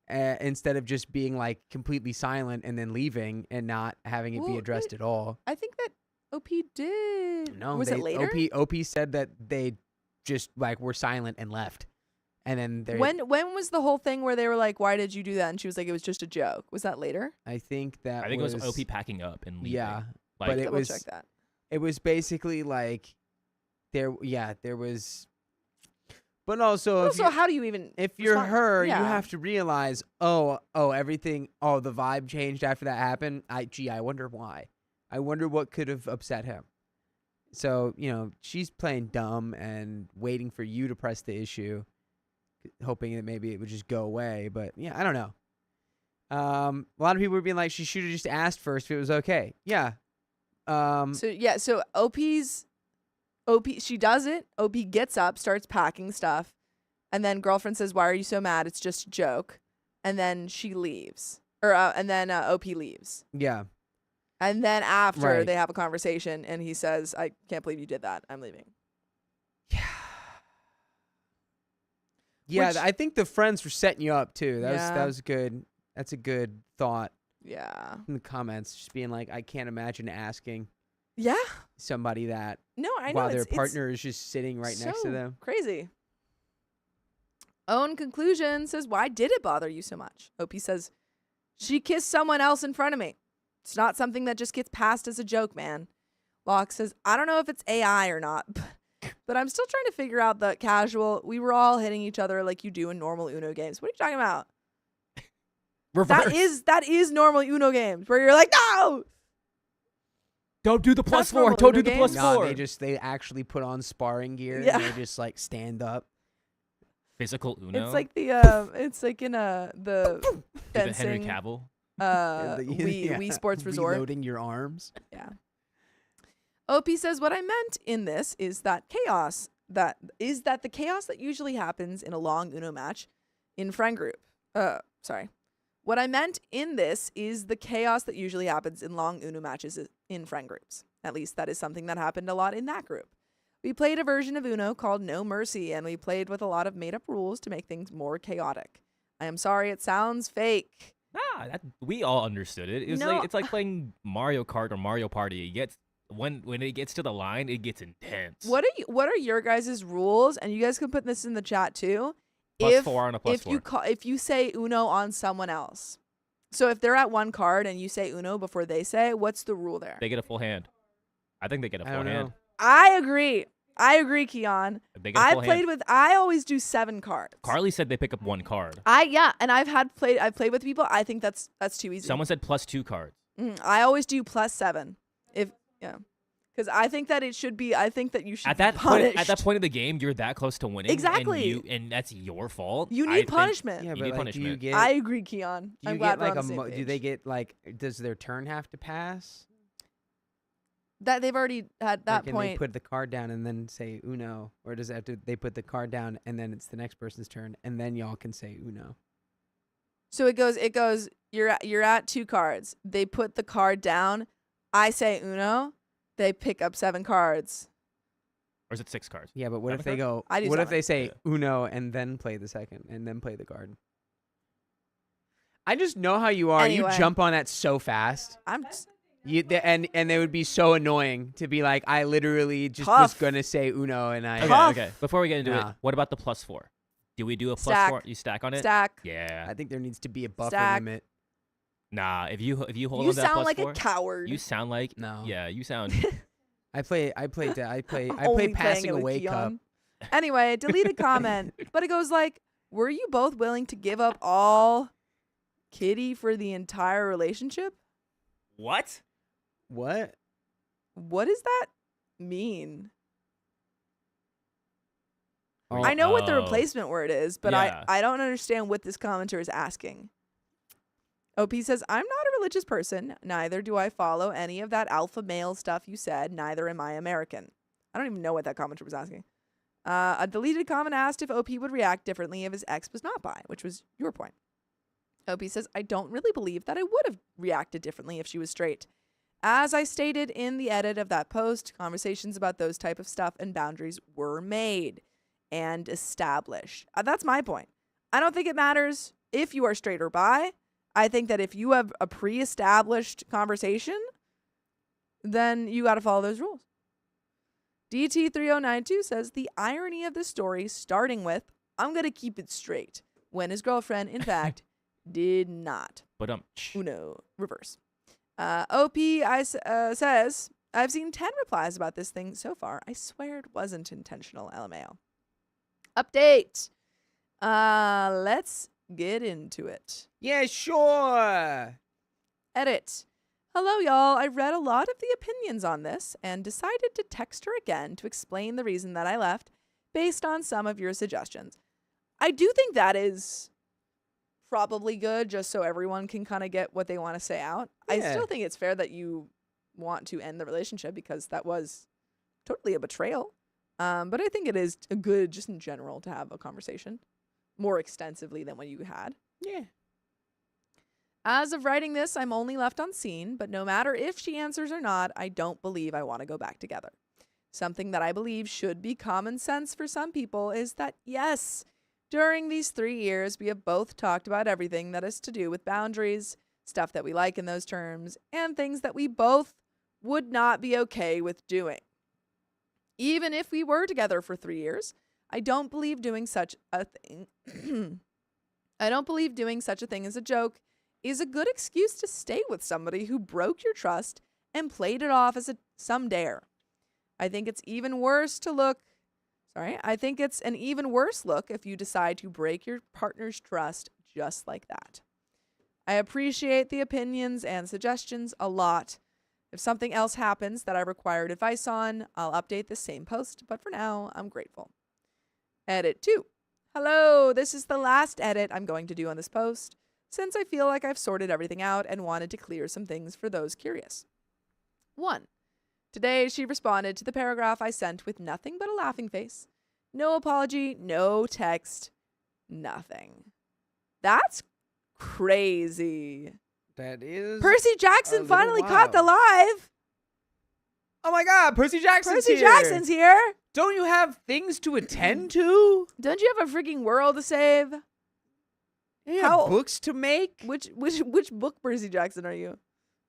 Instead of just being like completely silent and then leaving and not having it be Well, addressed at all. I think that OP did. No, Was it later? OP said that they just like were silent and left. And then they When was the whole thing where they were like, "Why did you do that?" And she was like, "It was just a joke." Was that later? I think that I think it was OP packing up and leaving. Yeah. Like, But it Double was check that. it was basically like there was, but also Also, how do you even? if you're respond? her, Yeah. you have to realize, oh, everything, the vibe changed after that happened. I wonder why. I wonder what could have upset him. So, she's playing dumb and waiting for you to press the issue, hoping that maybe it would just go away. But yeah, I don't know. A lot of people were being like, she should have just asked first if it was okay. Yeah. So OP, she does it. OP gets up, starts packing stuff, and then girlfriend says, "Why are you so mad? It's just a joke." And then she leaves, and then OP leaves. Yeah. And then after Right. they have a conversation, and he says, "I can't believe you did that. I'm leaving." Yeah, Which- I think the friends were setting you up too. That Yeah. was good. That's a good thought Yeah. in the comments, just being like, I can't imagine asking Yeah. somebody that No, I know. while their it's partner is just sitting right next to so them. Crazy. Own conclusion says, "Why did it bother you so much?" OP says, "She kissed someone else in front of me. It's not something that just gets passed as a joke, man." Locke says, "I don't know if it's AI or not, but I'm still trying to figure out the casual. We were all hitting each other like you do in normal Uno games." What are you talking about? reverse. That is normal Uno games where you're like, "No!" Don't do the plus That's 4. normal Don't do Uno the plus games. No, 4. they actually put on sparring gear Yeah. and they just like stand up. Physical Uno. It's like it's like in the Do the Henry fencing Cavill. Wii Sports Resort. Reloading your arms. Yeah. OP says, "What I meant in this is that the chaos that usually happens in a long Uno match in friend group. Sorry. What I meant in this is the chaos that usually happens in long Uno matches in friend groups. At least that is something that happened a lot in that group. We played a version of Uno called No Mercy, and we played with a lot of made-up rules to make things more chaotic. I am sorry it sounds fake." We all understood it. No. It's like playing Mario Kart or Mario Party. It gets when it gets to the line, it gets intense. What are your guys' rules? And you guys can put this in the chat too. Plus 4 on a plus 4. If you say Uno on someone else, so if they're at one card and you say Uno before they say, what's the rule there? They get a full hand. I think they get a I full don't hand. know. I agree, Keon. They get a full hand. I always do 7 cards. Carly said they pick up 1 card. And I've played with people. I think that's too easy. Someone said plus 2 cards. I always do plus 7. Because I think that you should be punished. At that point of the game, you're that close to winning. Exactly. And that's your fault. You I need think punishment. Yeah, You but need like, punishment. I agree, Keon. do I'm you glad get we're like on the same do page. they get like, does their turn have to pass? That they've already had Or that can point. they put the card down and then say Uno? Or does it have to, they put the card down and then it's the next person's turn and then y'all can say Uno? So it goes, you're at 2 cards. They put the card down. I say Uno. They pick up 7 cards. Or is it 6 cards? Yeah, but what Seven if they cards? go, I do what if 7. they say Yeah. Uno and then play the second and then play the card? I just know how you are. Anyway. You jump on that so fast. I'm just And they would be so annoying to be like, I literally just was Tough. gonna say Uno, and I. Okay, Tough. okay. Before we get into Nah. it, what about the +4? Do we do a Stack. +4? You stack on it? stack. Yeah. I think there needs to be a buffer Stack. limit. Nah. If you hold You on to that sound like a +4, coward. you sound like No. Yeah. You sound. I'm play only passing playing it with away cup. Keon. Anyway, deleted comment. But it goes like, were you both willing to give up all kitty for the entire relationship? What? What? What does that mean? Oh, I know what the Oh. replacement word is, but Yeah. I don't understand what this commenter is asking. OP says, I'm not a religious person. Neither do I follow any of that alpha male stuff you said. Neither am I American. I don't even know what that commenter was asking. A deleted comment asked if OP would react differently if his ex was not bi, which was your point. OP says, I don't really believe that I would have reacted differently if she was straight. As I stated in the edit of that post, conversations about those type of stuff and boundaries were made and established. That's my point. I don't think it matters if you are straight or bi. I think that if you have a pre-established conversation, then you got to follow those rules. DT3092 says, the irony of the story starting with, I'm going to keep it straight, when his girlfriend, in fact, did not. But Uno, reverse. says, I've seen 10 replies about this thing so far. I swear it wasn't intentional, LMAO. Update. Let's get into it. Yeah, sure. Edit. Hello, y'all. I read a lot of the opinions on this and decided to text her again to explain the reason that I left based on some of your suggestions. I do think that is probably good just so everyone can kind of get what they want to say out. I Yeah. still think it's fair that you want to end the relationship because that was totally a betrayal. But I think it is good just in general to have a conversation more extensively than what you had. Yeah. As of writing this, I'm only left on scene, but no matter if she answers or not, I don't believe I want to go back together. Something that I believe should be common sense for some people is that, yes, during these 3 years, we have both talked about everything that has to do with boundaries, stuff that we like in those terms, and things that we both would not be okay with doing. Even if we were together for 3 years, I don't believe doing such a thing. I don't believe doing such a thing as a joke is a good excuse to stay with somebody who broke your trust and played it off as some dare. I think it's an even worse look if you decide to break your partner's trust just like that. I appreciate the opinions and suggestions a lot. If something else happens that I required advice on, I'll update the same post, but for now, I'm grateful. Edit 2. Hello, this is the last edit I'm going to do on this post, since I feel like I've sorted everything out and wanted to clear some things for those curious. 1. Today, she responded to the paragraph I sent with nothing but a laughing face. No apology, no text, nothing. That's crazy. That is. Percy Jackson finally caught the live. Oh my God, Percy Jackson's here. Jackson's here. Don't you have things to attend to? Don't you have a freaking world to save? You How- have books to make? Which book Percy Jackson are you?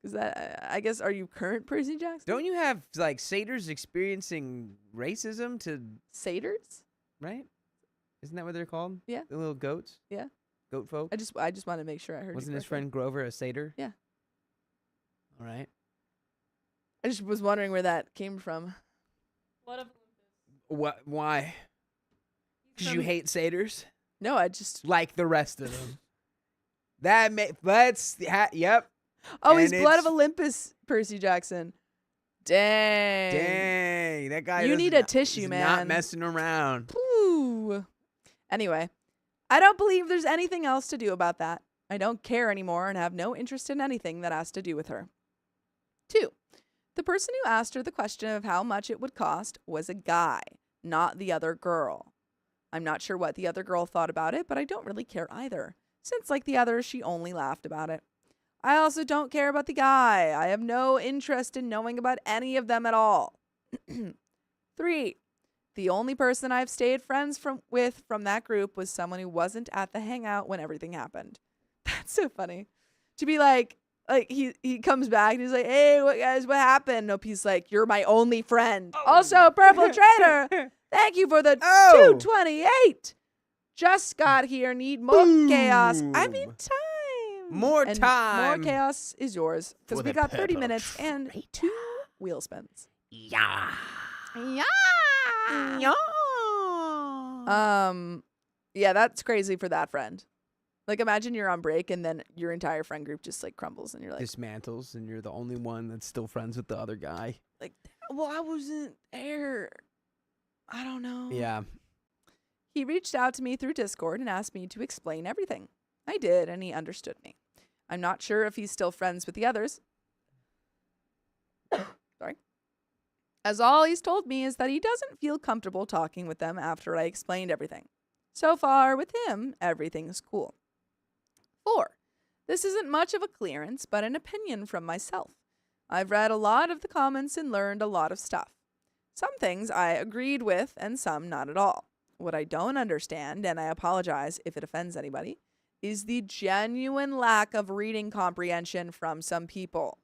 Because I guess, are you current Percy Jackson? Don't you have like satyrs experiencing racism to Satyrs? right? Isn't that what they're called? Yeah. The little goats. Yeah. Goat folk. I just want to make sure I heard. Wasn't you his correctly. friend Grover a satyr? Yeah. All right. I just was wondering where that came from. What? Why? Because you hate satyrs, No, I just. like the rest of them. Yep. Oh, he's And Blood of it's- Olympus, Percy Jackson. Dang. Dang, that guy. You need a tissue, he's man. Not messing around. Ooh. Anyway, I don't believe there's anything else to do about that. I don't care anymore and have no interest in anything that has to do with her. 2. The person who asked her the question of how much it would cost was a guy, not the other girl. I'm not sure what the other girl thought about it, but I don't really care either, since like the others, she only laughed about it. I also don't care about the guy. I have no interest in knowing about any of them at all. 3. The only person I've stayed friends with from that group was someone who wasn't at the hangout when everything happened. That's so funny. To be like he comes back and he's like, hey, what happened? OP's like, you're my only friend. Oh. Also, Purple Trader, thank you for the 228. Just got here. Need more chaos. I Boom. mean time. More And time. More chaos is yours because For we the got 30 Purple minutes and 2 wheel spins. Yeah. Yeah. Yeah. Yeah, that's crazy for that friend. Like, imagine you're on break and then your entire friend group just like crumbles and you're like, Dismantles, and you're the only one that's still friends with the other guy. like, well, I wasn't there. I don't know. Yeah. He reached out to me through Discord and asked me to explain everything. I did, and he understood me. I'm not sure if he's still friends with the others. Sorry. As all he's told me is that he doesn't feel comfortable talking with them after I explained everything. So far, with him, everything's cool. 4. This isn't much of a clearance, but an opinion from myself. I've read a lot of the comments and learned a lot of stuff. Some things I agreed with and some not at all. What I don't understand, and I apologize if it offends anybody, is the genuine lack of reading comprehension from some people.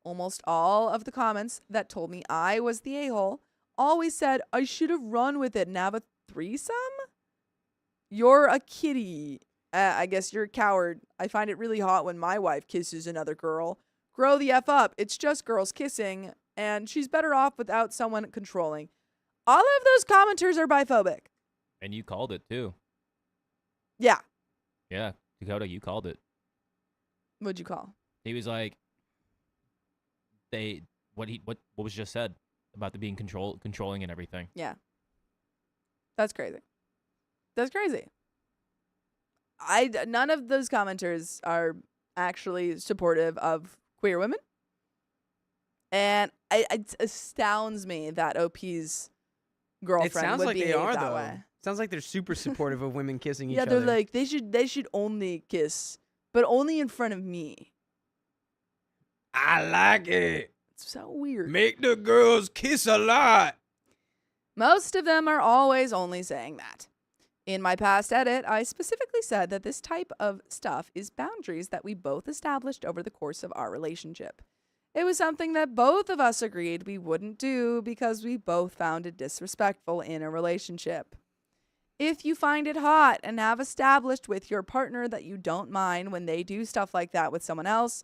Almost all of the comments that told me I was the a-hole always said I should have run with it and have a threesome? You're a kitty. I guess you're a coward. I find it really hot when my wife kisses another girl. Grow the F up. It's just girls kissing, and she's better off without someone controlling. All of those commenters are biphobic. And you called it too. Yeah. Yeah, Dakota, you called it. What'd you call? He was like, what was just said about the being controlling and everything. Yeah. That's crazy. That's crazy. None of those commenters are actually supportive of queer women. And it astounds me that OP's girlfriend It sounds would like they behave are, that though. way. Sounds like they're super supportive of women kissing each Yeah, other. they're like, they should only kiss, but only in front of me. I like it. It's so weird. Make the girls kiss a lot. Most of them are always only saying that. In my past edit, I specifically said that this type of stuff is boundaries that we both established over the course of our relationship. It was something that both of us agreed we wouldn't do because we both found it disrespectful in a relationship. If you find it hot and have established with your partner that you don't mind when they do stuff like that with someone else,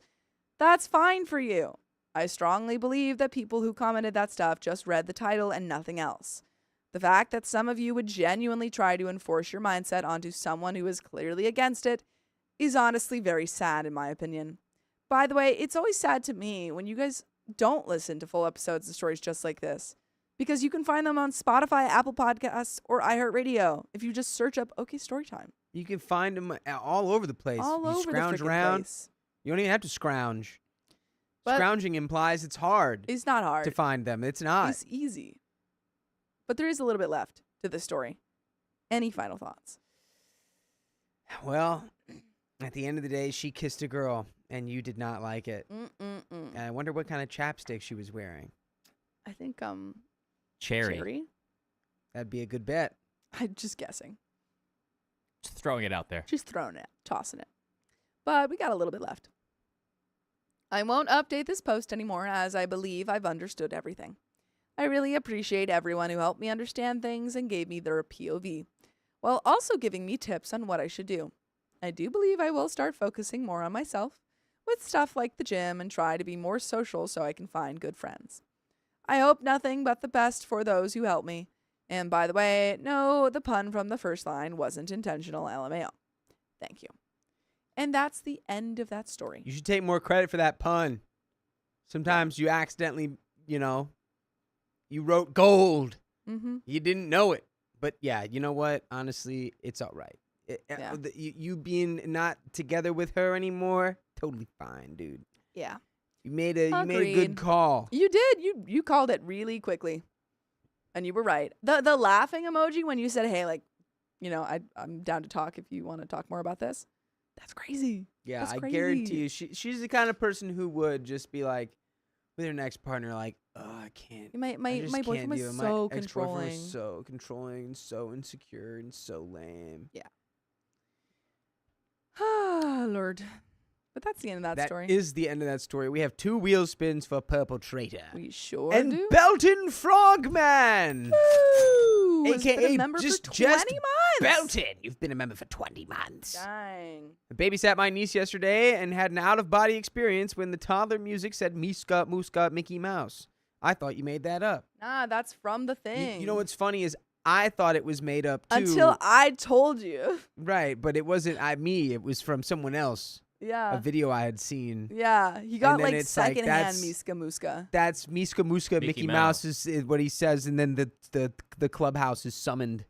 that's fine for you. I strongly believe that people who commented that stuff just read the title and nothing else. The fact that some of you would genuinely try to enforce your mindset onto someone who is clearly against it is honestly very sad in my opinion. By the way, it's always sad to me when you guys don't listen to full episodes of stories just like this, because you can find them on Spotify, Apple Podcasts, or iHeartRadio if you just search up OK Storytime. You can find them all over the place. All you over scrounge the freaking around. place. You don't even have to scrounge. But Scrounging implies it's hard it's not hard. to find them. It's not. It's easy. But there is a little bit left to this story. Any final thoughts? Well, at the end of the day, she kissed a girl, and you did not like it. And I wonder what kind of chapstick she was wearing. I think Cherry. That'd be a good bet. I'm just guessing. Just throwing it out there. Just throwing it, tossing it. But we got a little bit left. I won't update this post anymore as I believe I've understood everything. I really appreciate everyone who helped me understand things and gave me their POV, while also giving me tips on what I should do. I do believe I will start focusing more on myself with stuff like the gym and try to be more social so I can find good friends. I hope nothing but the best for those who help me. And by the way, no, the pun from the first line wasn't intentional, LMAO. Thank you. And that's the end of that story. You should take more credit for that pun. Sometimes you accidentally, you wrote gold. Mm-hmm. You didn't know it. But yeah, you know what? Honestly, it's all right. Yeah. You being not together with her anymore, totally fine, dude. Yeah. You made a Agreed. good call. You did. You called it really quickly. And you were right. The laughing emoji when you said, hey, I'm down to talk if you want to talk more about this. That's crazy. Yeah, That's I crazy. guarantee you, she's the kind of person who would just be like, with her next partner, like, oh, I can't. My I just boyfriend can't was do it. so My ex-boyfriend controlling. was so controlling, and so insecure, and so lame. Yeah. Oh, Lord. But that's the end of that story. That is the end of that story. We have 2 wheel spins for Purple Traitor. We sure and do. Belton Frogman. Woo! Has been AKA a member just for 20 months. Belton. You've been a member for 20 months. Dang. I babysat my niece yesterday and had an out-of-body experience when the toddler music said Miska, Muska, Mickey Mouse. I thought you made that up. Nah, that's from the thing. You know what's funny is I thought it was made up too. Until I told you. Right, but it wasn't me. It was from someone else. Yeah. A video I had seen. Yeah. He got And then like it's like, secondhand that's- Miska Muska. That's Miska, Muska, Mickey Mouse is what he says, and then the clubhouse is summoned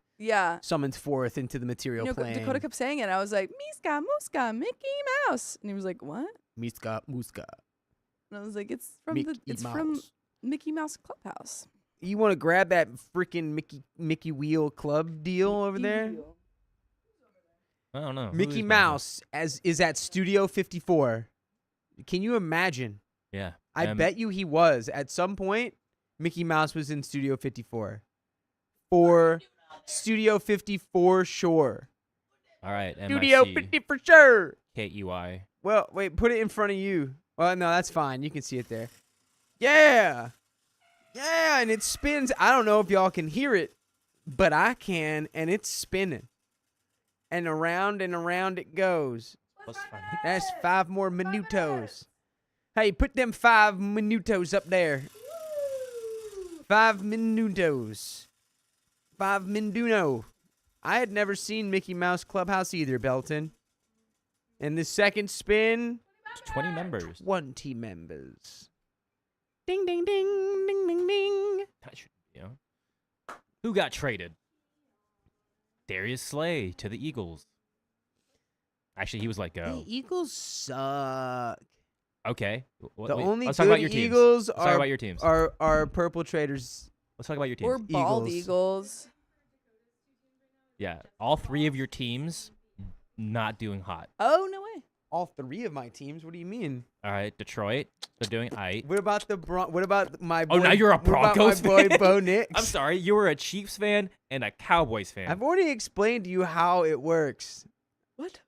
forth into the material plane. Dakota kept saying it. I was like, Miska Muska, Mickey Mouse. And he was like, what? Miska, Muska. And I was like, it's from Mickey Mouse. from Mickey Mouse Clubhouse. You want to grab that freaking Mickey Wheel Club deal over there? I don't know. Mickey Mouse is at Studio 54. Can you imagine? Yeah. I bet you he was. At some point, Mickey Mouse was in Studio 54. For Studio 54 sure. All right. Studio 50 for sure. KEY. Well, wait, put it in front of you. Well, no, that's fine. You can see it there. Yeah. Yeah, and it spins. I don't know if y'all can hear it, but I can, and it's spinning. And around it goes. That's 5 more minutos. Hey, put them 5 minutos up there. 5 minutos. 5 minuno. I had never seen Mickey Mouse Clubhouse either, Belton. And the second spin, 20 members. 20 members. Ding, ding, ding, ding, ding, ding. That should, Who got traded? Darius Slay to the Eagles. Actually, he was let go. The Eagles suck. Okay. The only let's talk about your good teams. Eagles Let's talk about your teams. are Purple Traders. Let's talk about your teams. Or bald Eagles. Yeah, all 3 of your teams not doing hot. Oh, no way. All 3 of my teams? What do you mean? All right, Detroit, they're doing aight. What about what about my boy? Oh, now you're a Broncos what about my boy fan? Bo Nix? I'm sorry, you were a Chiefs fan and a Cowboys fan. I've already explained to you how it works. What?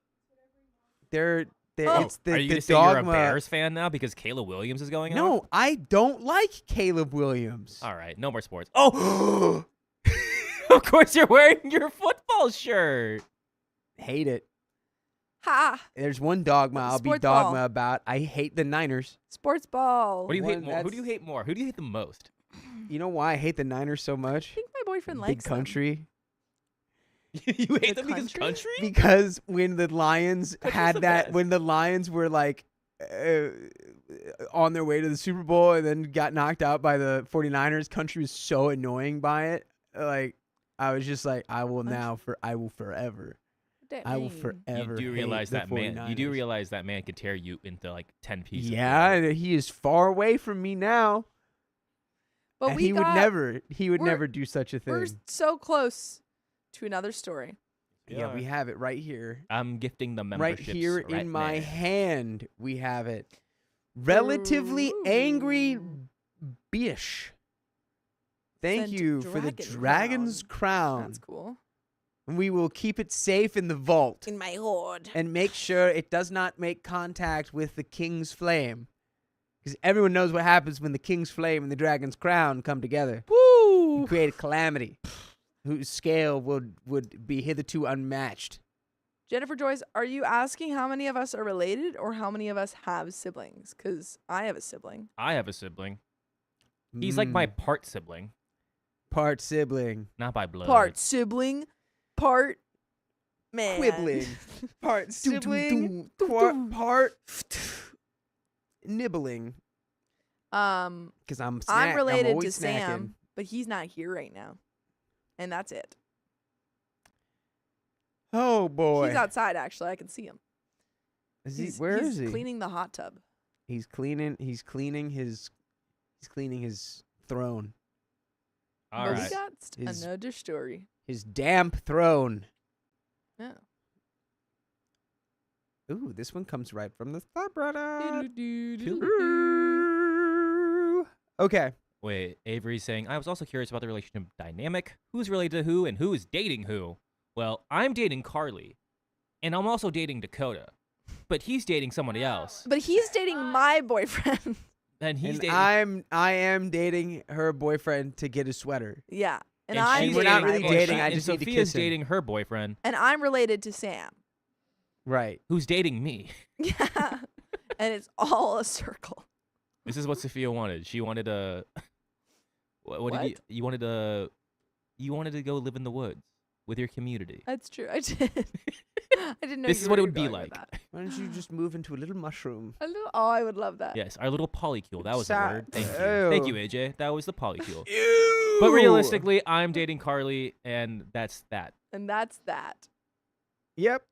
It's the Are you the gonna say you're a dogma. Bears fan now because Caleb Williams is going on? No, I don't like Caleb Williams. All right, no more sports. Oh, of course you're wearing your football shirt. Hate it. Ha! There's one dogma I'll be Sports dogma ball. about. I hate the Niners. Sports ball. What do you hate One more? Who that's- do you hate more? Who do you hate the most? You know why I hate the Niners so I much? think my boyfriend Big likes them. country. You hate The them because country? country? Because when the Lions Country's had the that, best. when the Lions were like on their way to the Super Bowl and then got knocked out by the 49ers, country was so annoying by it. Like, I was just like, I will forever. I will forever. You do hate realize the that man. You do 49ers. realize that man could tear you into like 10 pieces. Yeah, and he is far away from me now. But And we he would got, never we're- do such a We're thing. so close to another story. Yeah, we have it right here. I'm gifting the Right memberships here right in my there. hand, we have it. Relatively angry Ooh. bish. Thank Sent you for the dragon dragon's crown. That's cool. And we will keep it safe in the vault In my hoard. and make sure it does not make contact with the king's flame. Because everyone knows what happens when the king's flame and the dragon's crown come together. Woo! You create a calamity whose scale would be hitherto unmatched. Jennifer Joyce, are you asking how many of us are related or how many of us have siblings? Because I have a sibling. I have a sibling. He's like my Mm, part sibling, part sibling. not by blood. Part sibling, part man. Quibbling. Part Doo, doo, sibling. doo, doo, doo. Part nibbling. Because I'm related to always snacking. Sam, but he's not here right now. And that's it. Oh boy. He's outside, actually. I can see him. Where is he's he? cleaning the hot tub. He's cleaning his throne. All but right. we got His- another story. His damp throne. Yeah. Ooh, this one comes right from the subreddit. Okay. Wait, Avery's saying, I was also curious about the relationship dynamic. Who's related to who and who is dating who? Well, I'm dating Carly, and I'm also dating Dakota. But he's dating somebody else. But he's dating my boyfriend. And he's And dating. I am dating her boyfriend to get his sweater. Yeah. And and I'm she's we're not dating really my dating, boyfriend. I just need to Sophia's kiss him. dating her boyfriend, And I'm related to Sam. Right. who's dating me. Yeah. And it's all a circle. This is what Sophia wanted. She wanted a. What did you wanted a? You wanted to go live in the woods with your community. That's true. I did. I didn't know. This you is what were it would be going with like. that. Why don't you just move into a little mushroom? Oh, I would love that. Yes, our little polycule. That was the Sa- word. Thank you. Ew. Thank you, AJ. That was the polycule. Ew. But realistically, I'm dating Carly, and that's that. And that's that. Yep.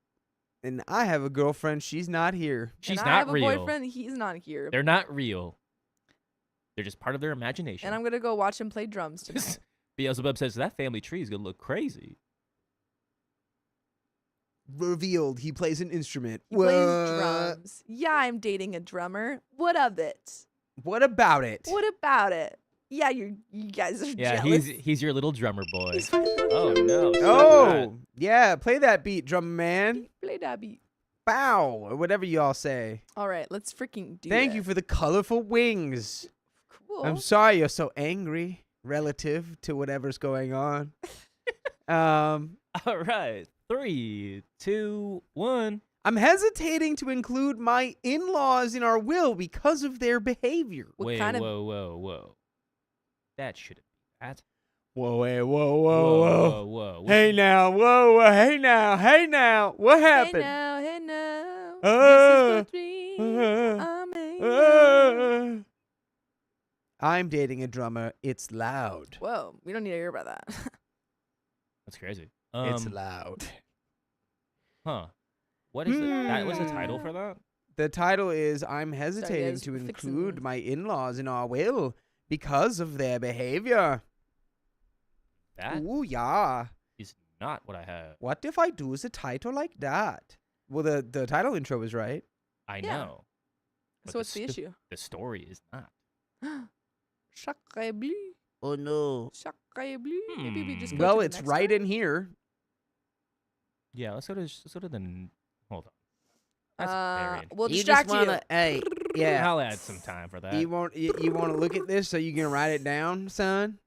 And I have a girlfriend. She's not here. She's and I not have a real. boyfriend. He's not here. They're not real. They're just part of their imagination. And I'm gonna go watch him play drums tonight. Beelzebub says that family tree is gonna look crazy. Revealed. He plays an instrument. He plays drums. Yeah, I'm dating a drummer. What of it? What about it? What about it? Yeah, you guys are Yeah, jealous. he's your little drummer boy. He's my little Oh drummer. no! Oh, yeah. Play that beat, drum man. Play that beat. Bow, or whatever you all say. All right, let's freaking do Thank it. you for the colorful wings. Cool. I'm sorry you're so angry relative to whatever's going on. All right, 3, 2, 1. I'm hesitating to include my in-laws in our will because of their behavior. What Wait, kind of- whoa! That shouldn't be that. Whoa, hey, Whoa! Hey now, whoa, hey now, what happened? Hey now. Uh, This is the dream I made. I'm dating a drummer. It's loud. Whoa, we don't need to hear about that. That's crazy. It's loud. Huh? What is it? That was the title for that? The title is I'm hesitating guys, to fixing- include my in-laws in our will because of their behavior. That Ooh, yeah. is not what I have. What if I do a title like that? Well, the title intro is right. I Yeah. know. but So what's the issue? The story is not. Sacre bleu. Oh, no. Sacre bleu. Maybe we just go Well, to the it's next right one? in here. Yeah, let's go to the. Hold on. That's very. We'll You distract just wanna, hey, yeah. I'll add some time for that. You want to look at this so you can write it down, son?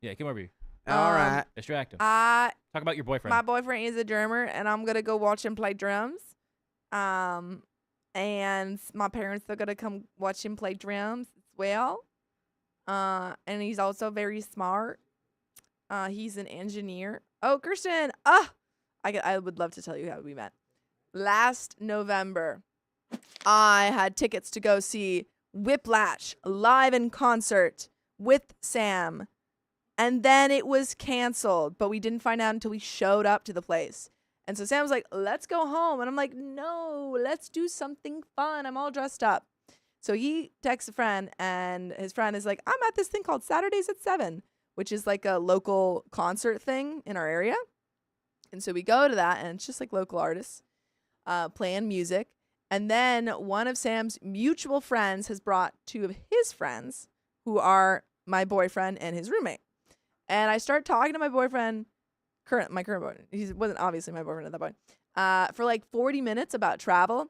Yeah, come over here. All right. Distract him. I Talk about your boyfriend. My boyfriend is a drummer, and I'm gonna go watch him play drums. And my parents are gonna come watch him play drums as well. And he's also very smart. He's an engineer. Oh, Kirsten! I would love to tell you how we met. Last November, I had tickets to go see Whiplash live in concert with Sam. And then it was canceled, but we didn't find out until we showed up to the place. And so Sam was like, let's go home. And I'm like, no, let's do something fun. I'm all dressed up. So he texts a friend, and his friend is like, I'm at this thing called Saturdays at 7, which is like a local concert thing in our area. And so we go to that, and it's just like local artists playing music. And then one of Sam's mutual friends has brought 2 of his friends, who are my boyfriend and his roommate. And I start talking to my boyfriend, my current boyfriend. He wasn't obviously my boyfriend at that point. For like 40 minutes about travel.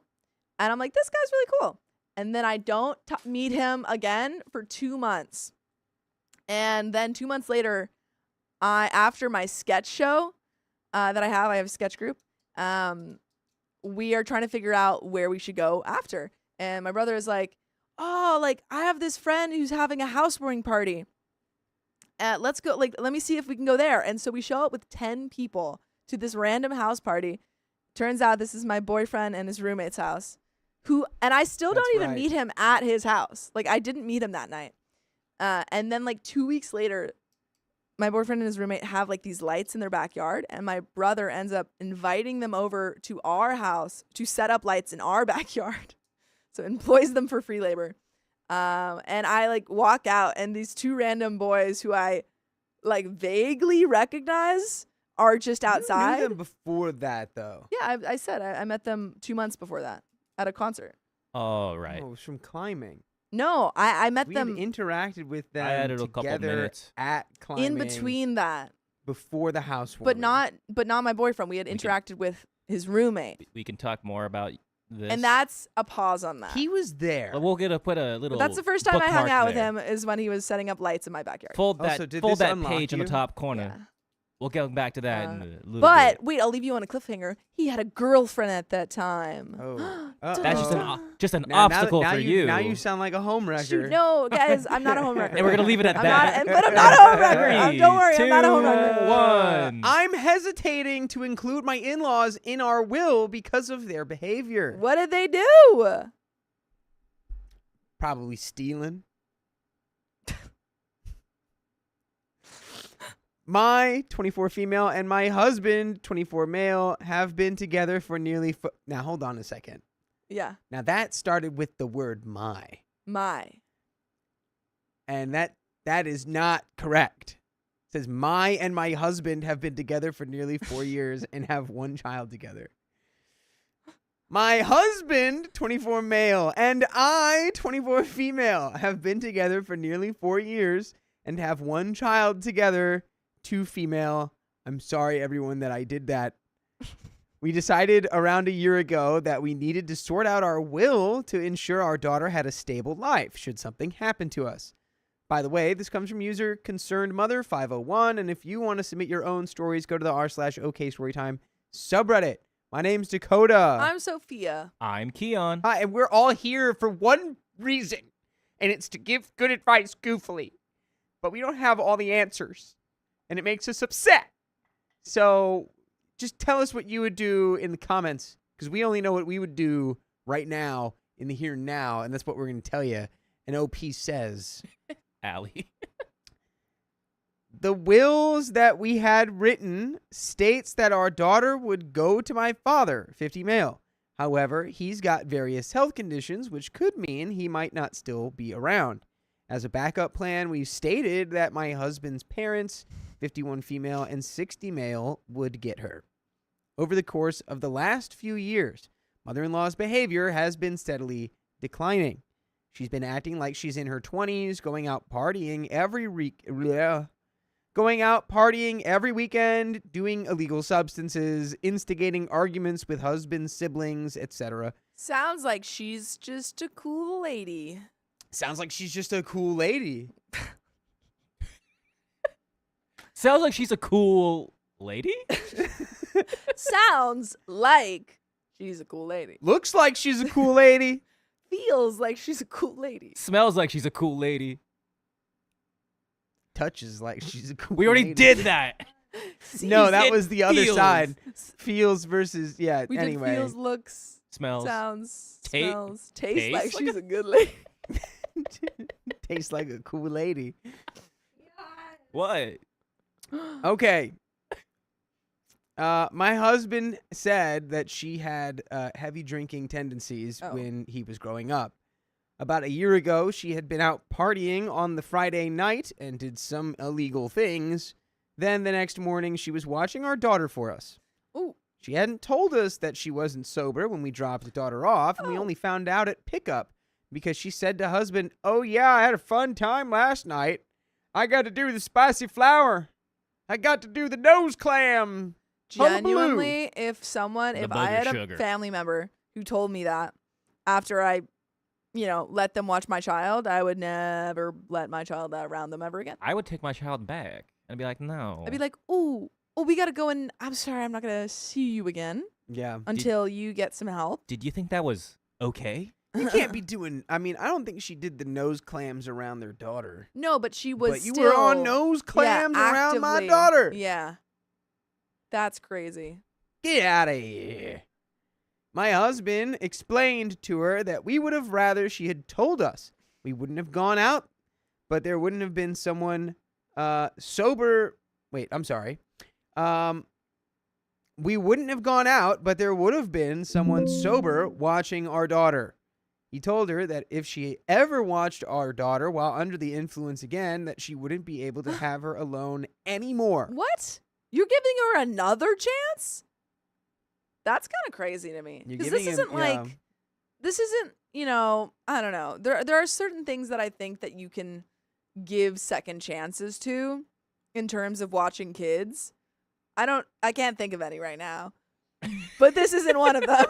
And I'm like, this guy's really cool. And then I don't meet him again for 2 months. And then 2 months later, after my sketch show that I have a sketch group. We are trying to figure out where we should go after. And my brother is like, oh, like I have this friend who's having a housewarming party. Let's go. Like, let me see if we can go there. And so we show up with 10 people to this random house party. Turns out this is my boyfriend and his roommate's house. And I still That's don't even right. meet him at his house. Like, I didn't meet him that night. And then like 2 weeks later, my boyfriend and his roommate have like these lights in their backyard, and my brother ends up inviting them over to our house to set up lights in our backyard. So employs them for free labor. And I like walk out, and these 2 random boys who I like vaguely recognize are just outside. You knew them before that, though. Yeah, I said I met them 2 months before that at a concert. Oh, right. Oh, it was from climbing. No, I met We them had interacted with them I added a couple together minutes. at climbing in between that, before the house but not my boyfriend. We had We interacted with his roommate. We can talk more about this. And that's a pause on that. He was there. We'll put a little. But that's the first time I hung bookmark out with there. him is when he was setting up lights in my backyard. Fold Also, did fold this that unlock page in the you? top corner. Yeah. We'll get back to that in a little But bit. wait, I'll leave you on a cliffhanger. He had a girlfriend at that time. Oh. That's just an Now obstacle that, for you. Now you sound like a homewrecker. Shoot, no, guys, I'm not a homewrecker. And we're gonna leave it at I'm that. Not, but I'm not a homewrecker. Don't worry, I'm not a Two, homewrecker. one. I'm hesitating to include my in-laws in our will because of their behavior. What did they do? Probably stealing. My 24 female and my husband 24 male have been together for nearly now hold on a second. Yeah, Now that started with the word my. And that is not correct. It says my and my husband have been together for nearly 4 years and have one child together. My husband, 24 male, and I, 24 female, have been together for nearly 4 years and have one child together, 2 female. I'm sorry, everyone, that I did that. We decided around a year ago that we needed to sort out our will to ensure our daughter had a stable life should something happen to us. By the way, this comes from user Concerned Mother 501, and if you want to submit your own stories, go to the r/OK Storytime subreddit. My name's Dakota. I'm Sophia. I'm Keon. Hi, and we're all here for one reason, and it's to give good advice goofily. But we don't have all the answers, and it makes us upset. So just tell us what you would do in the comments, because we only know what we would do right now in the here and now, and that's what we're going to tell you. And OP says, Allie. the wills that we had written states that our daughter would go to my father, 50 male. However, he's got various health conditions, which could mean he might not still be around. As a backup plan, we've stated that my husband's parents, 51 female and 60 male, would get her. Over the course of the last few years, mother-in-law's behavior has been steadily declining. She's been acting like she's in her 20s, going out partying every weekend, doing illegal substances, instigating arguments with husbands, siblings, etc. Sounds like she's just a cool lady. Sounds like she's just a cool lady. Sounds like she's a cool lady. Sounds like she's a cool lady. Looks like she's a cool lady. Feels like she's a cool lady. Smells like she's a cool lady. Touches like she's a cool We already lady. did that. No, that It was the other feels. side. Feels versus, yeah, We anyway. did feels, looks, Smells. sounds, Ta- smells, tastes like tastes she's a good lady. Tastes like a cool lady. What? Okay. My husband said that she had heavy drinking tendencies when he was growing up. About a year ago, she had been out partying on the Friday night and did some illegal things. Then the next morning, she was watching our daughter for us. Ooh. She hadn't told us that she wasn't sober when we dropped the daughter off, and we only found out at pickup because she said to husband, "Oh yeah, I had a fun time last night. I got to do the spicy flour. I got to do the nose clam." Genuinely, if I had a sugar. family member who told me that after I, let them watch my child, I would never let my child around them ever again. I would take my child back and be like, no. I'd be like, oh, we got to go and I'm sorry, I'm not going to see you again Yeah. until you get some help. Did you think that was okay? You can't be doing, I don't think she did the nose clams around their daughter. No, but she was But you still, were on nose clams around my actively. daughter. Yeah. That's crazy. Get out of here. My husband explained to her that we would have rather she had told us. We wouldn't have gone out, but there wouldn't have been someone sober. Wait, I'm sorry. We wouldn't have gone out, but there would have been someone sober watching our daughter. He told her that if she ever watched our daughter while under the influence again, that she wouldn't be able to have her alone anymore. What? You're giving her another chance? That's kind of crazy to me. You're Because this giving isn't him- yeah. this isn't, I don't know. There are certain things that I think that you can give second chances to in terms of watching kids. I can't think of any right now. But this isn't one of them.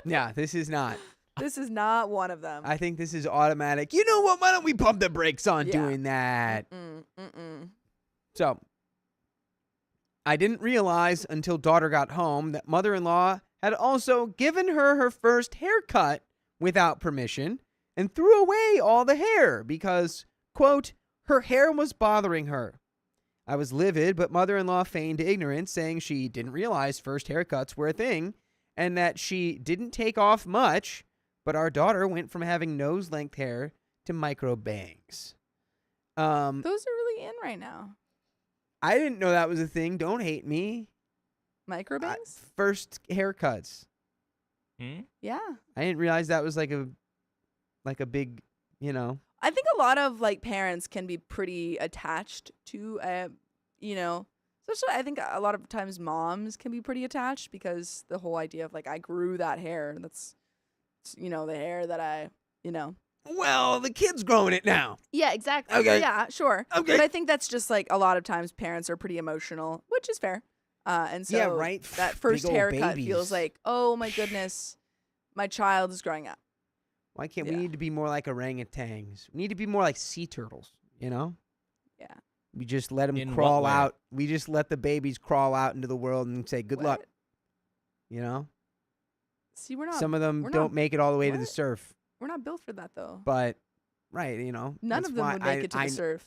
Yeah, this is not. This is not one of them. I think this is automatic. You know what? Why don't we pump the brakes on Yeah. doing that? Mm-mm. So, I didn't realize until daughter got home that mother-in-law had also given her first haircut without permission and threw away all the hair because, quote, her hair was bothering her. I was livid, but mother-in-law feigned ignorance, saying she didn't realize first haircuts were a thing and that she didn't take off much, but our daughter went from having nose-length hair to micro bangs. Those are really in right now. I didn't know that was a thing. Don't hate me. Microbangs? First haircuts. Yeah. I didn't realize that was like a big, you know. I think a lot of like parents can be pretty attached to, especially I think a lot of times moms can be pretty attached because the whole idea of like, I grew that hair. That's, the hair that I. Well, the kid's growing it now. Yeah, exactly. Okay. Yeah, sure. Okay. But I think that's just like a lot of times parents are pretty emotional, which is fair. And so Yeah, right. that first Big ol' haircut babies. feels like, oh my goodness, my child is growing up. Why can't we Yeah. need to be more like orangutans? We need to be more like sea turtles, you know? Yeah. We just let them In what crawl way? out. We just let the babies crawl out into the world and say good luck, What? you know? See, we're not. Some of them we're don't not- make it all the way to the what? surf, We're not built for that though. but right, you know. None that's of them why would make it to the surf.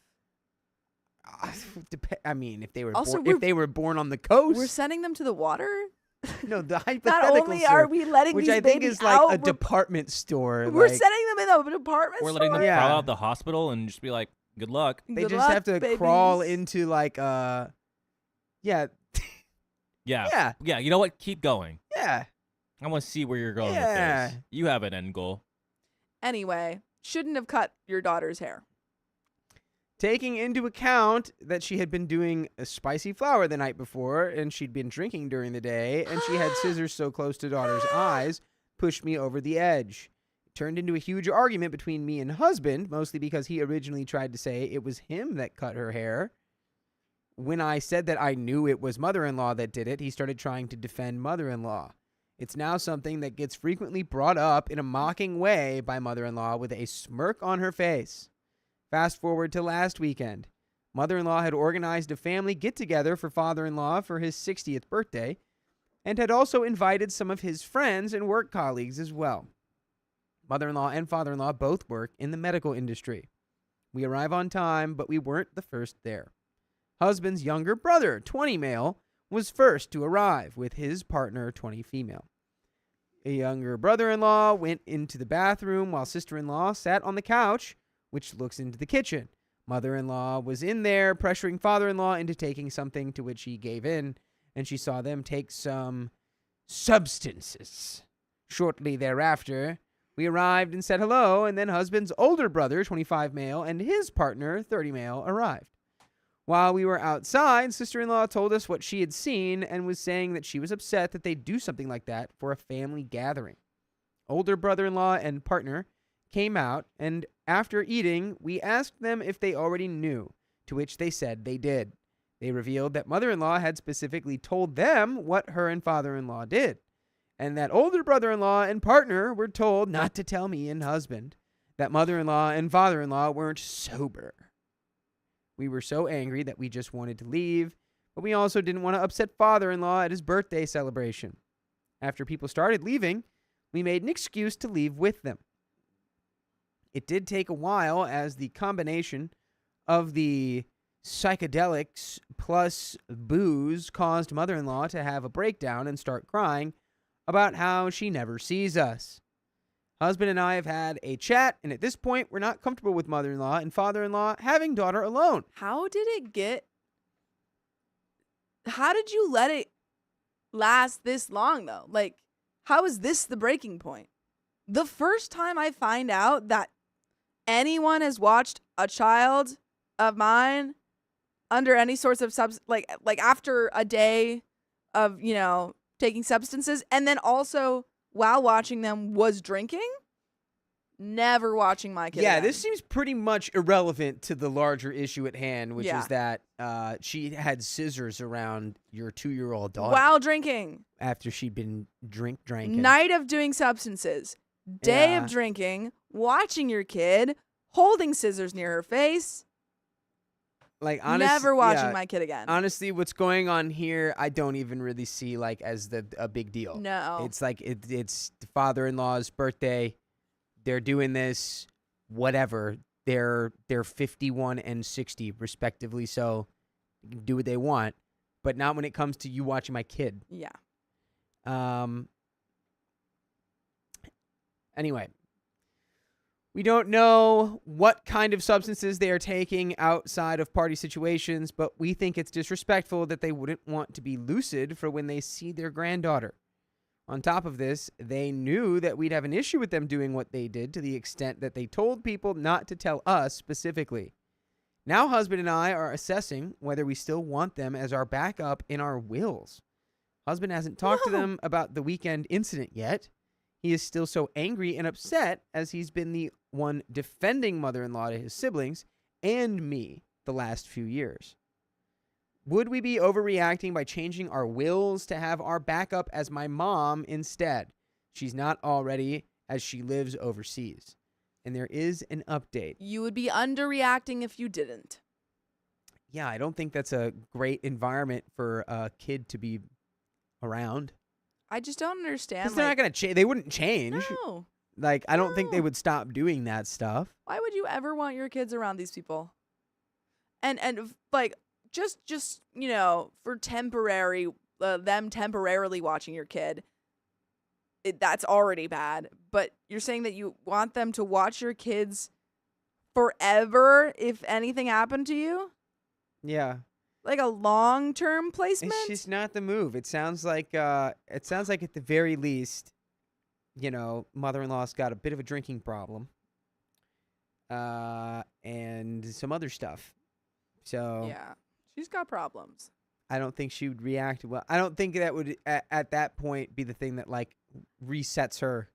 I mean, if they were Also, if they were born on the coast, We're sending them to the water. no, the Not hypothetical only are surf, we letting which these I think babies is like out, a department store. we're like, sending them in a department We're store. letting them Yeah. crawl out the hospital and just be like, good luck. they Good just luck, have to crawl babies. into like yeah, Yeah. yeah, Yeah, you know what? Keep going. yeah. I want to see where you're going Yeah. with this. You have an end goal. Anyway, shouldn't have cut your daughter's hair. Taking into account that she had been doing a spicy flour the night before and she'd been drinking during the day and she had scissors so close to daughter's eyes, pushed me over the edge. It turned into a huge argument between me and husband, mostly because he originally tried to say it was him that cut her hair. When I said that I knew it was mother-in-law that did it, he started trying to defend mother-in-law. It's now something that gets frequently brought up in a mocking way by mother-in-law with a smirk on her face. Fast forward to last weekend. Mother-in-law had organized a family get-together for father-in-law for his 60th birthday and had also invited some of his friends and work colleagues as well. Mother-in-law and father-in-law both work in the medical industry. We arrive on time, but we weren't the first there. Husband's younger brother, 20 male, was first to arrive with his partner, 20 female. A younger brother-in-law went into the bathroom while sister-in-law sat on the couch, which looks into the kitchen. Mother-in-law was in there pressuring father-in-law into taking something, to which he gave in, and she saw them take some substances. Shortly thereafter, we arrived and said hello, and then husband's older brother, 25 male, and his partner, 30 male, arrived. While we were outside, sister-in-law told us what she had seen and was saying that she was upset that they do something like that for a family gathering. Older brother-in-law and partner came out, and after eating, we asked them if they already knew, to which they said they did. They revealed that mother-in-law had specifically told them what her and father-in-law did, and that older brother-in-law and partner were told not to tell me and husband that mother-in-law and father-in-law weren't sober. We were so angry that we just wanted to leave, but we also didn't want to upset father-in-law at his birthday celebration. After people started leaving, we made an excuse to leave with them. It did take a while, as the combination of the psychedelics plus booze caused mother-in-law to have a breakdown and start crying about how she never sees us. Husband and I have had a chat, and at this point, we're not comfortable with mother-in-law and father-in-law having daughter alone. How did you let it last this long, though? Like, how is this the breaking point? The first time I find out that anyone has watched a child of mine under any sorts of like after a day of, taking substances, and then also while watching them was drinking, Never watching my kid. Yeah, again. this seems pretty much irrelevant to the larger issue at hand, which Yeah. is that she had scissors around your 2-year-old daughter While drinking. after she'd been drinking. Night of doing substances. Day Yeah. of drinking. Watching your kid. Holding scissors near her face. Like Never watching my kid again. Honestly, what's going on here, I don't even really see like as a big deal. No. It's like it's the father-in-law's birthday. They're doing this, whatever. They're 51 and 60 respectively, so they can do what they want, but not when it comes to you watching my kid. Yeah. Anyway, we don't know what kind of substances they are taking outside of party situations, but we think it's disrespectful that they wouldn't want to be lucid for when they see their granddaughter. On top of this, they knew that we'd have an issue with them doing what they did to the extent that they told people not to tell us specifically. Now husband and I are assessing whether we still want them as our backup in our wills. Husband hasn't talked to them about the weekend incident yet. He is still so angry and upset as he's been the one defending mother-in-law to his siblings and me the last few years. Would we be overreacting by changing our wills to have our backup as my mom instead? She's not already, as she lives overseas. And there is an update. You would be underreacting if you didn't. Yeah, I don't think that's a great environment for a kid to be around. I just don't understand. Because they're not going to change. They wouldn't change. No. Like, I don't think they No. would stop doing that stuff. Why would you ever want your kids around these people? And like just for temporary them temporarily watching your kid. That's already bad. But you're saying that you want them to watch your kids forever if anything happened to you? Yeah. Like a long-term placement? It's just not the move. It sounds like at the very least, mother-in-law's got a bit of a drinking problem. And some other stuff. So Yeah. She's got problems. I don't think she would react well. I don't think that would at that point be the thing that like resets her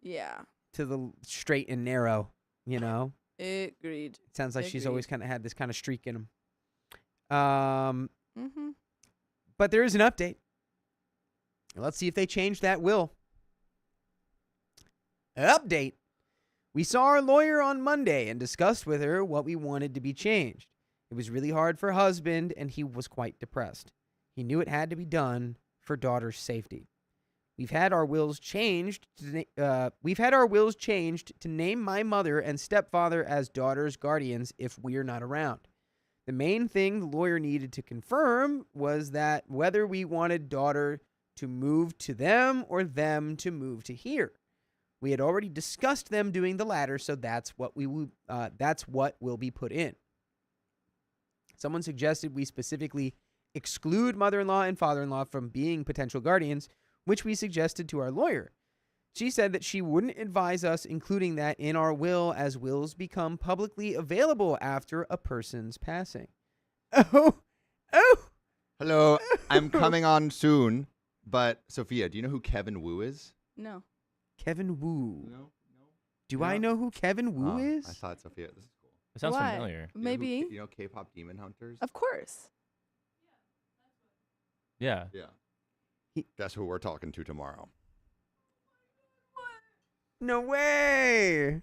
Yeah. to the straight and narrow, Agreed. It sounds like she's Agreed. always kind of had this kind of streak in him. Mm-hmm. But there is an update. Let's see if they change that will. Update. We saw our lawyer on Monday and discussed with her what we wanted to be changed. It was really hard for husband, and he was quite depressed. He knew it had to be done for daughter's safety. We've had our wills changed to name my mother and stepfather as daughter's guardians if we're not around. The main thing the lawyer needed to confirm was that whether we wanted daughter to move to them or them to move to here. We had already discussed them doing the latter, so that's what will be put in. Someone suggested we specifically exclude mother-in-law and father-in-law from being potential guardians, which we suggested to our lawyer. She said that she wouldn't advise us including that in our will, as wills become publicly available after a person's passing. Oh. Hello, I'm coming on soon. But Sophia, do you know who Kevin Wu is? No. Kevin Wu. No. Do I know who Kevin Wu Oh, is? I thought Sophia. This is cool. It sounds What? familiar. Maybe. You know K-pop Demon Hunters? Of course. Yeah. Yeah. Guess who we're talking to tomorrow? No way.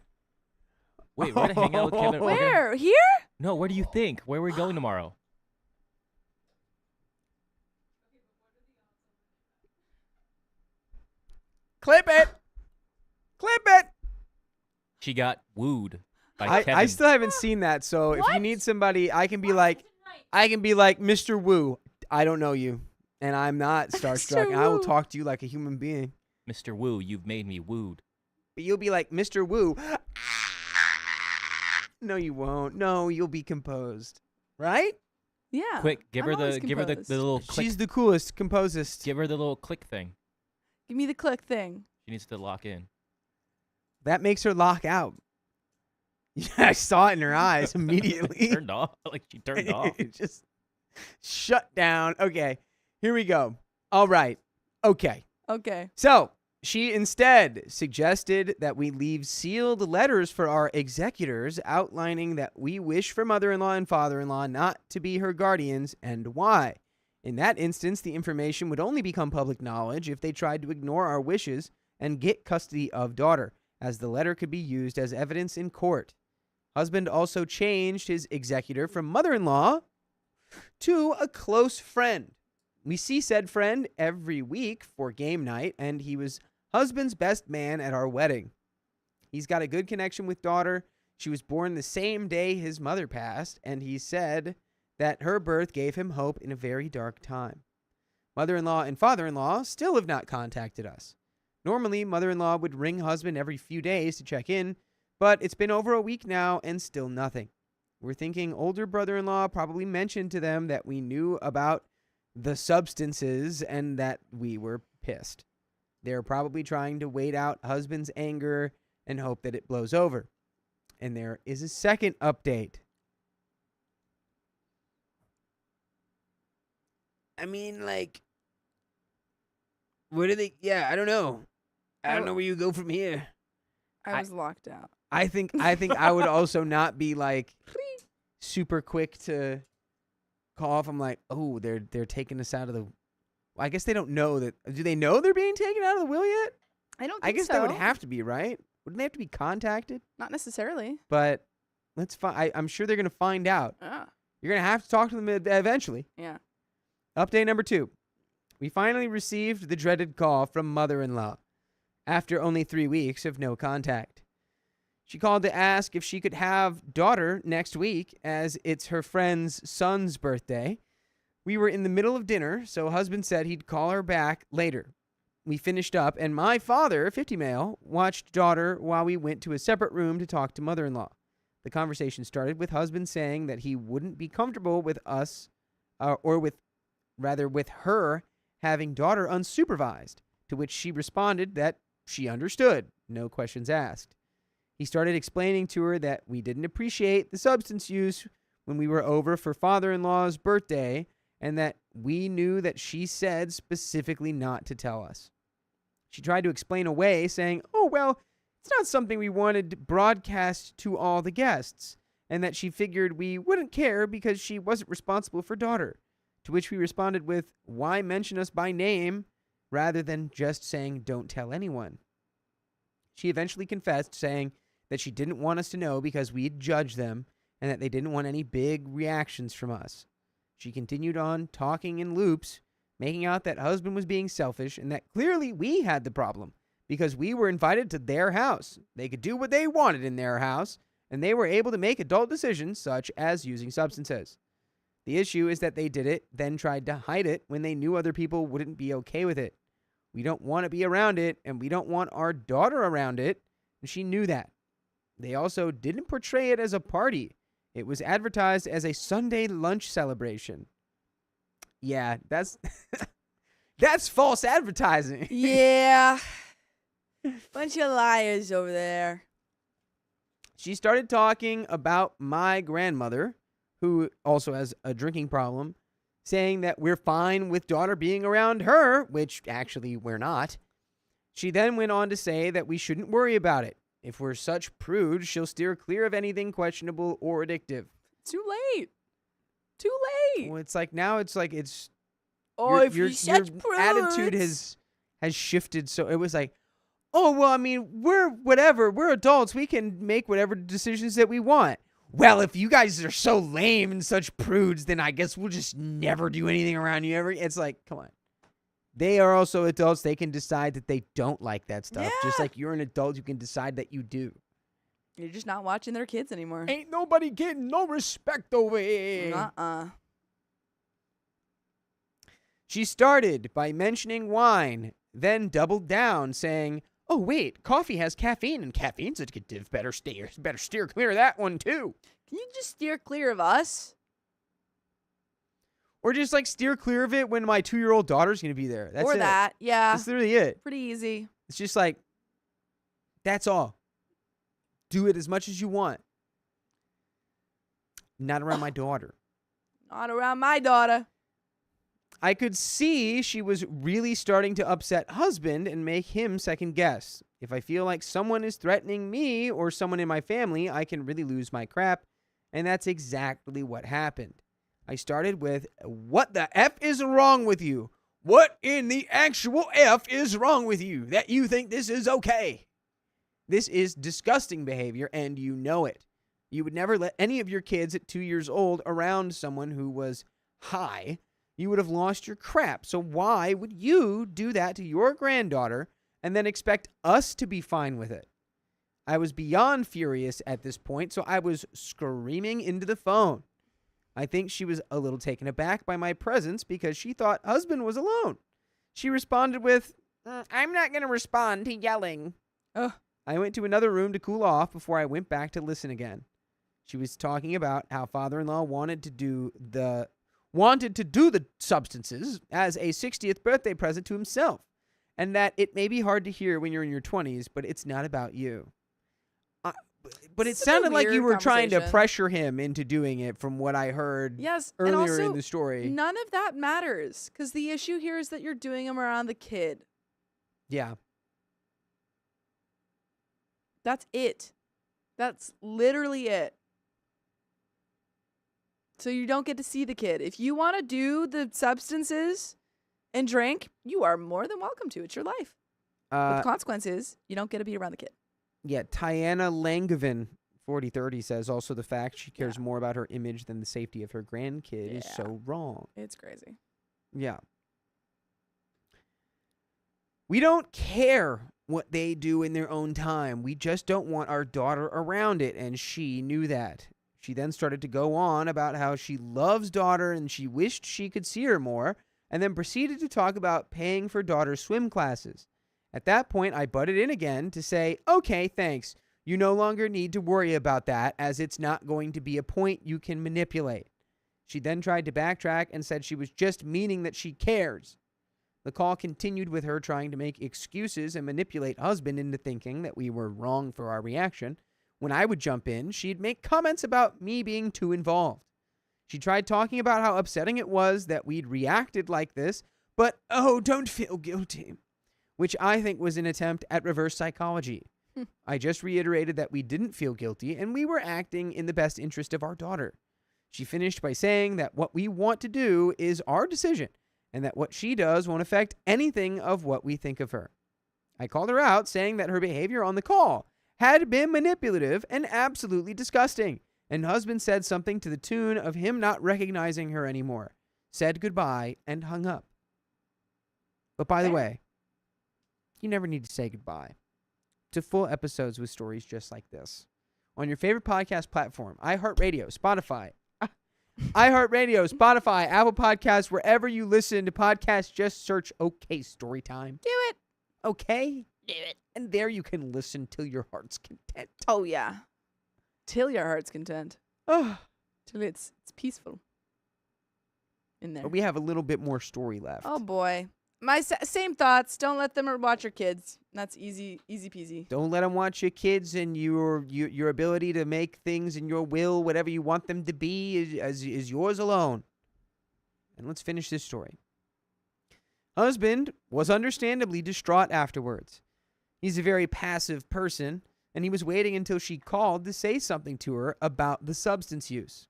Wait, we're gonna hang out with Kevin. Where? Here? No, where do you think? Where are we going tomorrow? Clip it. Clip it. She got wooed by Kevin. I still haven't seen that, so if you What? need somebody, I can be like, Mr. Wu, I don't know you, and I'm not starstruck, and I will Wu. talk to you like a human being. Mr. Woo, you've made me wooed. But you'll be like, Mr. Wu. No, you won't. No, you'll be composed. Right? Yeah. Quick, give I'm her always the composed. little click. She's the coolest, composest. Give her the little click thing. Give me the click thing. She needs to lock in. That makes her lock out. Yeah, I saw it in her eyes immediately. Turned off. Like she turned off. It just shut down. Okay, here we go. All right. Okay. Okay. So, She instead suggested that we leave sealed letters for our executors outlining that we wish for mother-in-law and father-in-law not to be her guardians and why. In that instance, the information would only become public knowledge if they tried to ignore our wishes and get custody of daughter, as the letter could be used as evidence in court. Husband also changed his executor from mother-in-law to a close friend. We see said friend every week for game night, and he was husband's best man at our wedding. He's got a good connection with daughter. She was born the same day his mother passed, and he said that her birth gave him hope in a very dark time. Mother-in-law and father-in-law still have not contacted us. Normally, mother-in-law would ring husband every few days to check in, but it's been over a week now and still nothing. We're thinking older brother-in-law probably mentioned to them that we knew about the substances and that we were pissed. They're probably trying to wait out husband's anger and hope that it blows over. And there is a second update. I mean, like, what do they? Yeah, I don't know. I don't know where you go from here. I was locked out. I think I would also not be like super quick to call off. I'm like, oh, they're taking us out of the. Well, I guess they don't know that. Do they know they're being taken out of the will yet? I don't. I think guess so. that would have to be, right. Wouldn't they have to be contacted? Not necessarily. But let's find. I'm sure they're gonna find out. You're gonna have to talk to them eventually. Yeah. Update number 2. We finally received the dreaded call from mother-in-law after only 3 weeks of no contact. She called to ask if she could have daughter next week as it's her friend's son's birthday. We were in the middle of dinner, so husband said he'd call her back later. We finished up, and my father, 50 male, watched daughter while we went to a separate room to talk to mother-in-law. The conversation started with husband saying that he wouldn't be comfortable with us, with her having daughter unsupervised, to which she responded that she understood, no questions asked. He started explaining to her that we didn't appreciate the substance use when we were over for father-in-law's birthday, and that we knew that she said specifically not to tell us. She tried to explain away, saying, oh, well, it's not something we wanted to broadcast to all the guests, and that she figured we wouldn't care because she wasn't responsible for daughter. To which we responded with, why mention us by name rather than just saying don't tell anyone? She eventually confessed, saying that she didn't want us to know because we'd judge them and that they didn't want any big reactions from us. She continued on talking in loops, making out that husband was being selfish and that clearly we had the problem because we were invited to their house. They could do what they wanted in their house and they were able to make adult decisions such as using substances. The issue is that they did it, then tried to hide it when they knew other people wouldn't be okay with it. We don't want to be around it, and we don't want our daughter around it, and she knew that. They also didn't portray it as a party. It was advertised as a Sunday lunch celebration. Yeah, that's that's false advertising. Yeah. Bunch of liars over there. She started talking about my grandmother, who also has a drinking problem, saying that we're fine with daughter being around her, which actually we're not. She then went on to say that we shouldn't worry about it. If we're such prudes, she'll steer clear of anything questionable or addictive. Too late. Too late. Well, it's like now it's like it's Oh, if you're such prudes. attitude has shifted. So it was like, oh, well, I mean, we're whatever. We're adults. We can make whatever decisions that we want. Well, if you guys are so lame and such prudes, then I guess we'll just never do anything around you ever. It's like, come on. They are also adults. They can decide that they don't like that stuff. Yeah. Just like you're an adult, you can decide that you do. You're just not watching their kids anymore. Ain't nobody getting no respect over here. She started by mentioning wine, then doubled down, saying, oh, wait, coffee has caffeine, and caffeine's addictive. Better steer clear of that one, too. Can you just steer clear of us? Or just, like, steer clear of it when my 2-year-old daughter's going to be there. That's or it. that, yeah. That's literally it. Pretty easy. It's just like, that's all. Do it as much as you want. Not around my daughter. Not around my daughter. I could see she was really starting to upset husband and make him second guess. If I feel like someone is threatening me or someone in my family, I can really lose my crap. And that's exactly what happened. I started with, what the F is wrong with you? What in the actual F is wrong with you that you think this is okay? This is disgusting behavior, and you know it. You would never let any of your kids at 2 years old around someone who was high. You would have lost your crap. So why would you do that to your granddaughter and then expect us to be fine with it? I was beyond furious at this point, so I was screaming into the phone. I think she was a little taken aback by my presence because she thought husband was alone. She responded with, I'm not going to respond to yelling. I went to another room to cool off before I went back to listen again. She was talking about how father-in-law wanted to do the substances as a 60th birthday present to himself, and that it may be hard to hear when you're in your 20s, but it's not about you. But it sounded like you were trying to pressure him into doing it from what I heard earlier in the story. None of that matters because the issue here is that you're doing them around the kid. Yeah. That's it. That's literally it. So you don't get to see the kid. If you want to do the substances and drink, you are more than welcome to. It's your life. But the consequence is you don't get to be around the kid. Yeah, Tiana Langevin, 4030, says also the fact she cares more about her image than the safety of her grandkid is so wrong. It's crazy. Yeah. We don't care what they do in their own time. We just don't want our daughter around it, and she knew that. She then started to go on about how she loves daughter and she wished she could see her more, and then proceeded to talk about paying for daughter's swim classes. At that point, I butted in again to say, okay, thanks. You no longer need to worry about that, as it's not going to be a point you can manipulate. She then tried to backtrack and said she was just meaning that she cares. The call continued with her trying to make excuses and manipulate husband into thinking that we were wrong for our reaction. When I would jump in, she'd make comments about me being too involved. She tried talking about how upsetting it was that we'd reacted like this, but, oh, don't feel guilty, which I think was an attempt at reverse psychology. I just reiterated that we didn't feel guilty and we were acting in the best interest of our daughter. She finished by saying that what we want to do is our decision and that what she does won't affect anything of what we think of her. I called her out, saying that her behavior on the call had been manipulative and absolutely disgusting, and husband said something to the tune of him not recognizing her anymore, said goodbye, and hung up. But by the way, you never need to say goodbye to full episodes with stories just like this on your favorite podcast platform, iHeartRadio, Spotify, Apple Podcasts, wherever you listen to podcasts. Just search OK Storytime. Do it. Okay? Do it. And there you can listen till your heart's content. Oh, yeah. Till your heart's content. Oh. Till it's peaceful in there. But we have a little bit more story left. Oh, boy. My same thoughts. Don't let them watch your kids. That's easy peasy. Don't let them watch your kids, and your ability to make things in your will, whatever you want them to be, is yours alone. And let's finish this story. Husband was understandably distraught afterwards. He's a very passive person, and he was waiting until she called to say something to her about the substance use.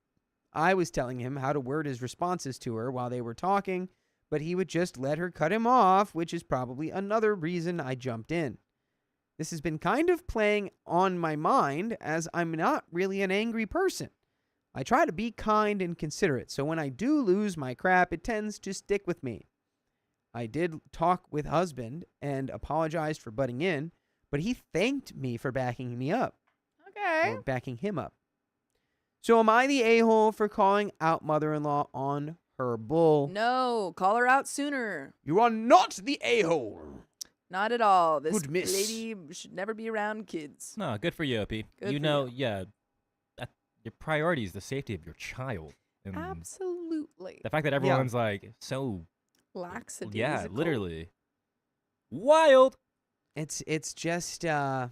I was telling him how to word his responses to her while they were talking, but he would just let her cut him off, which is probably another reason I jumped in. This has been kind of playing on my mind, as I'm not really an angry person. I try to be kind and considerate, so when I do lose my crap, it tends to stick with me. I did talk with husband and apologized for butting in, but he thanked me for backing me up. Okay. Or backing him up. So am I the a-hole for calling out mother-in-law on her bull? No, call her out sooner. You are not the a-hole. Not at all. This Good miss. lady should never be around kids. No, good for you, Opie. Good for you. Your priority is the safety of your child. And Absolutely. the fact that everyone's like so Laxity. yeah, literally wild. It's just it's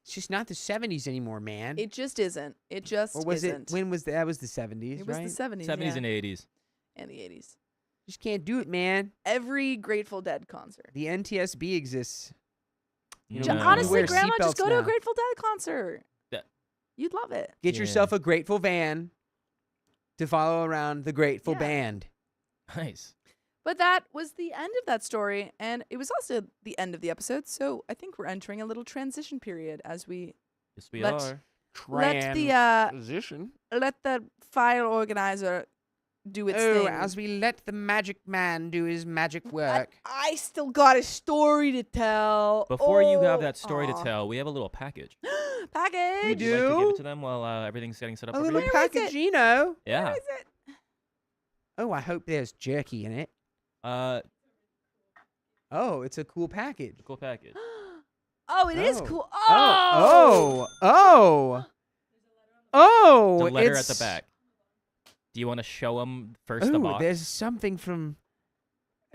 just not the 70s anymore, man. It just isn't. It just or was isn't. it? When was that? Was the 70s? It was right? the 70s. 70s yeah. and 80s. and the 80s. Just can't do it, man. Every Grateful Dead concert. The NTSB exists. You know, No. we Honestly, wear Grandma, just seatbelts go to a now. Grateful Dead concert. That- You'd love it. Get Yeah. yourself a Grateful van to follow around the Grateful Yeah. Band. Nice. But that was the end of that story, and it was also the end of the episode. So I think we're entering a little transition period as we Yes, we Let- are. let the Transition. let the file organizer do its Oh, thing. as we let the magic man do his magic But work. I still got a story to tell. Before you have that Oh, story to aw. tell, we have a little package. Package. We Would you like to give do? it to them while everything's getting set up A over little here? Where is it? packagino. Yeah. Where is it? Oh, I hope there's jerky in it. Oh, it's a cool package. Cool package. Oh, it is Oh. cool. Oh, oh, The letter at it's- the back. Do you want to show them first the Oh, box? there's something from.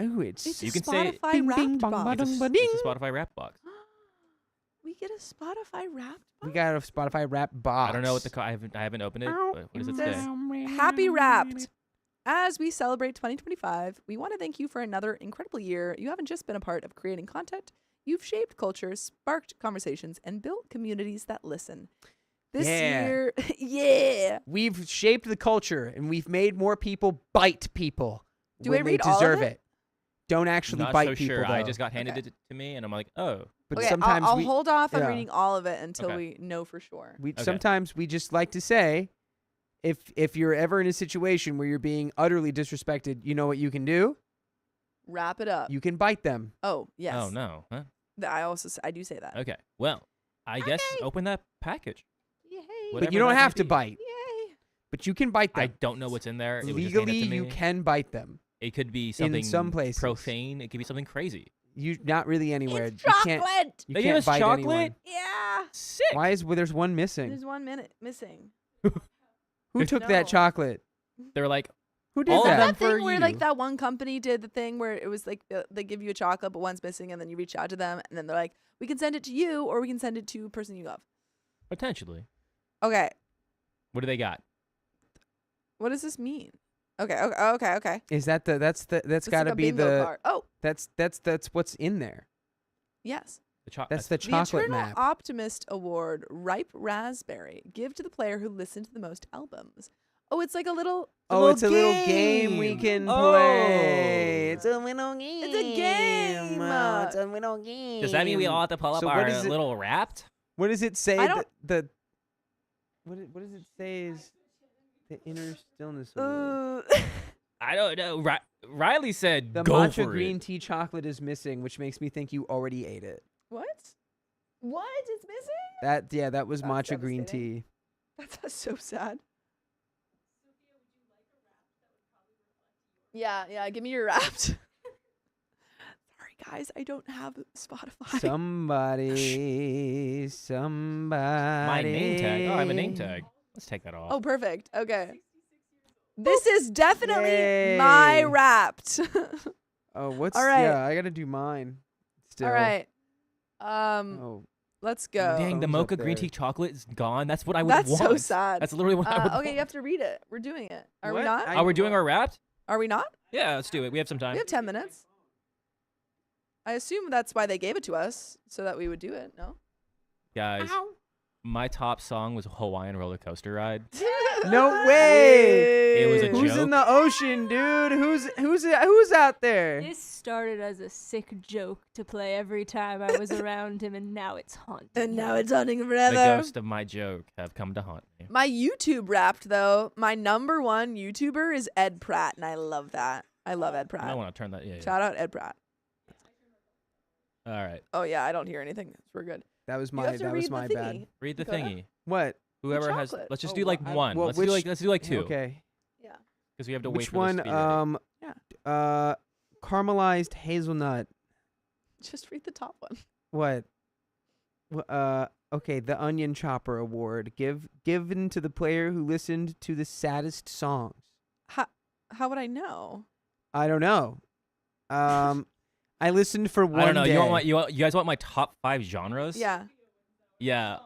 Oh, it's. It's You a can say Spotify Bing, wrapped bing, bong, box. ba-dum, It's a, ba-ding. it's a Spotify rap box. We get a Spotify wrapped We box? got a Spotify rap box. I don't know what I haven't opened it. But what does it say? Happy Wrapped. As we celebrate 2025, we want to thank you for another incredible year. You haven't just been a part of creating content, you've shaped cultures, sparked conversations, and built communities that listen. This Yeah. year, yeah. We've shaped the culture and we've made more people bite people. Do when I read they all of deserve it? Don't actually Not bite so people. sure. I though. just got handed Okay. it to me, and I'm like, oh. But Okay, sometimes I'll we, hold off on yeah. reading all of it until Okay. we know for sure. Okay. sometimes we just like to say, if you're ever in a situation where you're being utterly disrespected, you know what you can do? Wrap it up. You can bite them. Oh, yes. Oh no. Huh? I do say that. Okay. Well, I guess Okay. open that package. Yay. Whatever But you don't that have might to be. bite. Yay. But you can bite them. I don't know what's in there. It was just Legally, handed to you me. can bite them. It could be something some places. profane. It could be something crazy. You not really anywhere. It's you can't. chocolate. You They give can't us bite chocolate? anyone. Yeah. Sick. Why is there's one missing? There's 1 minute missing. Who took No. that chocolate? They were like, Who did All of that? them That thing for where you. like that one company did the thing where it was like they give you a chocolate but one's missing and then you reach out to them and then they're like, we can send it to you or we can send it to a person you love. potentially. Okay, What do they got? what does this mean? Okay. Is that that's It's got to like a be bingo the card. Oh, that's what's in there. yes. That's the The chocolate Eternal map. Optimist Award, Ripe Raspberry. Give to the player who listened to the most albums. Oh, it's like a little. Oh, it's a little game we can Oh. play. It's a little game. It's a game. Oh, it's a little game. Does that mean we all have to pull up So what our is it- little wrapped? What does it say? I don't- What does it say is the inner stillness award? I don't know. Riley said The go matcha for green it. tea chocolate is missing, which makes me think you already ate it. What? What? It's missing? That was That's matcha green devastating. tea. That's so sad. Yeah. Give me your wrapped. Sorry, guys. I don't have Spotify. Somebody. My name tag. Oh, I have a name tag. Let's take that off. Oh, perfect. Okay. This is definitely Yay. my wrapped. Oh, what's All right. Yeah, I gotta do mine. Still. All right. Oh, Let's go. Dang, the Thumbs up mocha green there. tea chocolate is gone. That's what I would That's want. so sad. That's literally what I would Okay, you want. have to read it. We're doing it. Are we What? not? I- Oh, we're doing our wrapped? Are we not? Yeah, let's do it. We have some time. We have 10 minutes. I assume that's why they gave it to us, so that we would do it. No? Guys, my top song was Hawaiian Roller Coaster Ride. No way. It was a Who's joke. in the ocean, dude? Who's out there? This started as a sick joke to play every time I was around him, and now it's haunting. And now him. it's hunting The forever. ghost of my joke have come to haunt me. My YouTube wrapped, though. My number one YouTuber is Ed Pratt, and I love that. I love Ed I Pratt. want to turn that. Yeah. Shout out Ed Pratt. All right. Oh, yeah, I don't hear anything. We're good. That was You my have to read the bad. thingy. Read the Dakota? thingy. What? Whoever has. chocolate. Let's just Oh, do like well, one. well, let's which- do like two. Okay. Yeah. Because we have to wait Which for one? the speed to Caramelized hazelnut. Just read the top one. What? Okay, the Onion Chopper Award, given to the player who listened to the saddest songs. How would I know? I don't know. I listened for one I don't know. day. You guys want my top 5 genres? Yeah. Yeah.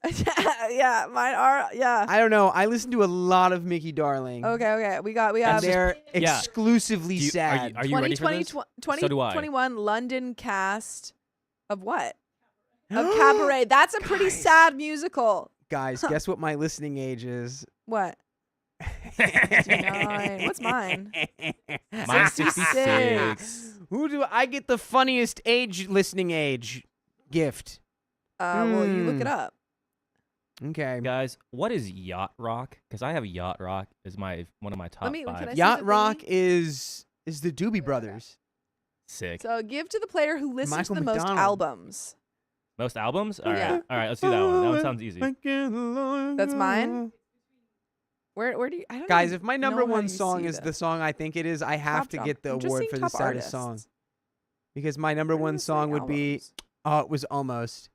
Yeah, mine are. Yeah. I don't know. I listen to a lot of Mickey Darling. Okay. We And have they're Yeah. exclusively Do you- sad. Are you ready for this? 20, So do I. 2021 London cast of what? Of Cabaret. That's a pretty sad musical. Guys, guess what my listening age is? What? 69. What's mine? Mine's 66. Who do I get the funniest listening age gift? Well, you look it up. Okay. Guys, what is yacht rock? Because I have yacht rock as one of my top Can 5. I see Yacht the Rock thingy? is the Doobie Brothers. Sick. So give to the player who listens Michael to the most McDonald. albums. Most albums? All right. Yeah. All right, let's do that one. That one sounds easy. That's mine? Where do you? I don't Guys, even if my know number how one you song see is this. the song I think it is, I have Top to drum. get the I'm just award seeing for the top saddest song. artists. Because my number Where one does it say song would be, albums? oh, it was almost.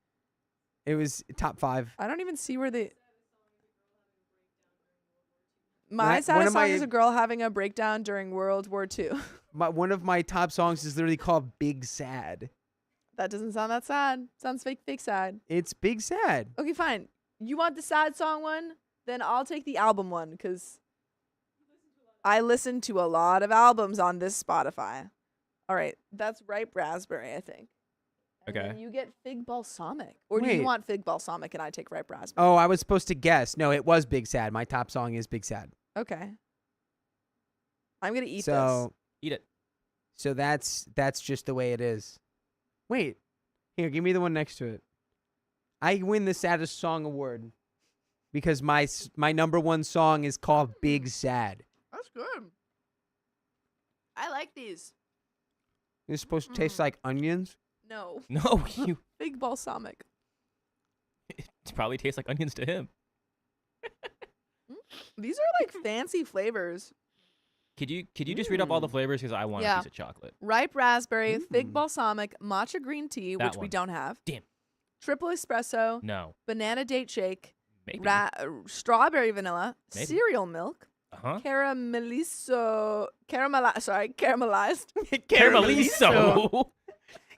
It was top 5. I don't even see where the. My- My one saddest of song my- is a girl having a breakdown during World War II. One of my top songs is literally called Big Sad. That doesn't sound that sad. Sounds fake sad. It's Big Sad. Okay, fine. You want the sad song one? Then I'll take the album one because I listen to a lot of albums on this Spotify. All right, that's Ripe Raspberry, I think. And Okay. then you get Fig Balsamic. Or do you Wait. want Fig Balsamic and I take Ripe Raspberry? Oh, I was supposed to guess. No, it was Big Sad. My top song is Big Sad. Okay. I'm going to eat So, Eat it. so that's just the way it is. Wait. Here, give me the one next to it. I win the saddest song award because my number one song is called Big Sad. this. That's good. I like these. It's supposed to taste like onions. No. No, you. Fig Balsamic. It probably tastes like onions to him. These are like fancy flavors. Could you just read up all the flavors because I want Yeah. a piece of chocolate. Ripe raspberry, fig Mm. balsamic, matcha green tea, That which we one. don't have. Damn. Triple espresso, No. banana date shake, Maybe. strawberry vanilla, Maybe. cereal milk, Uh-huh. caramelized Carameliso.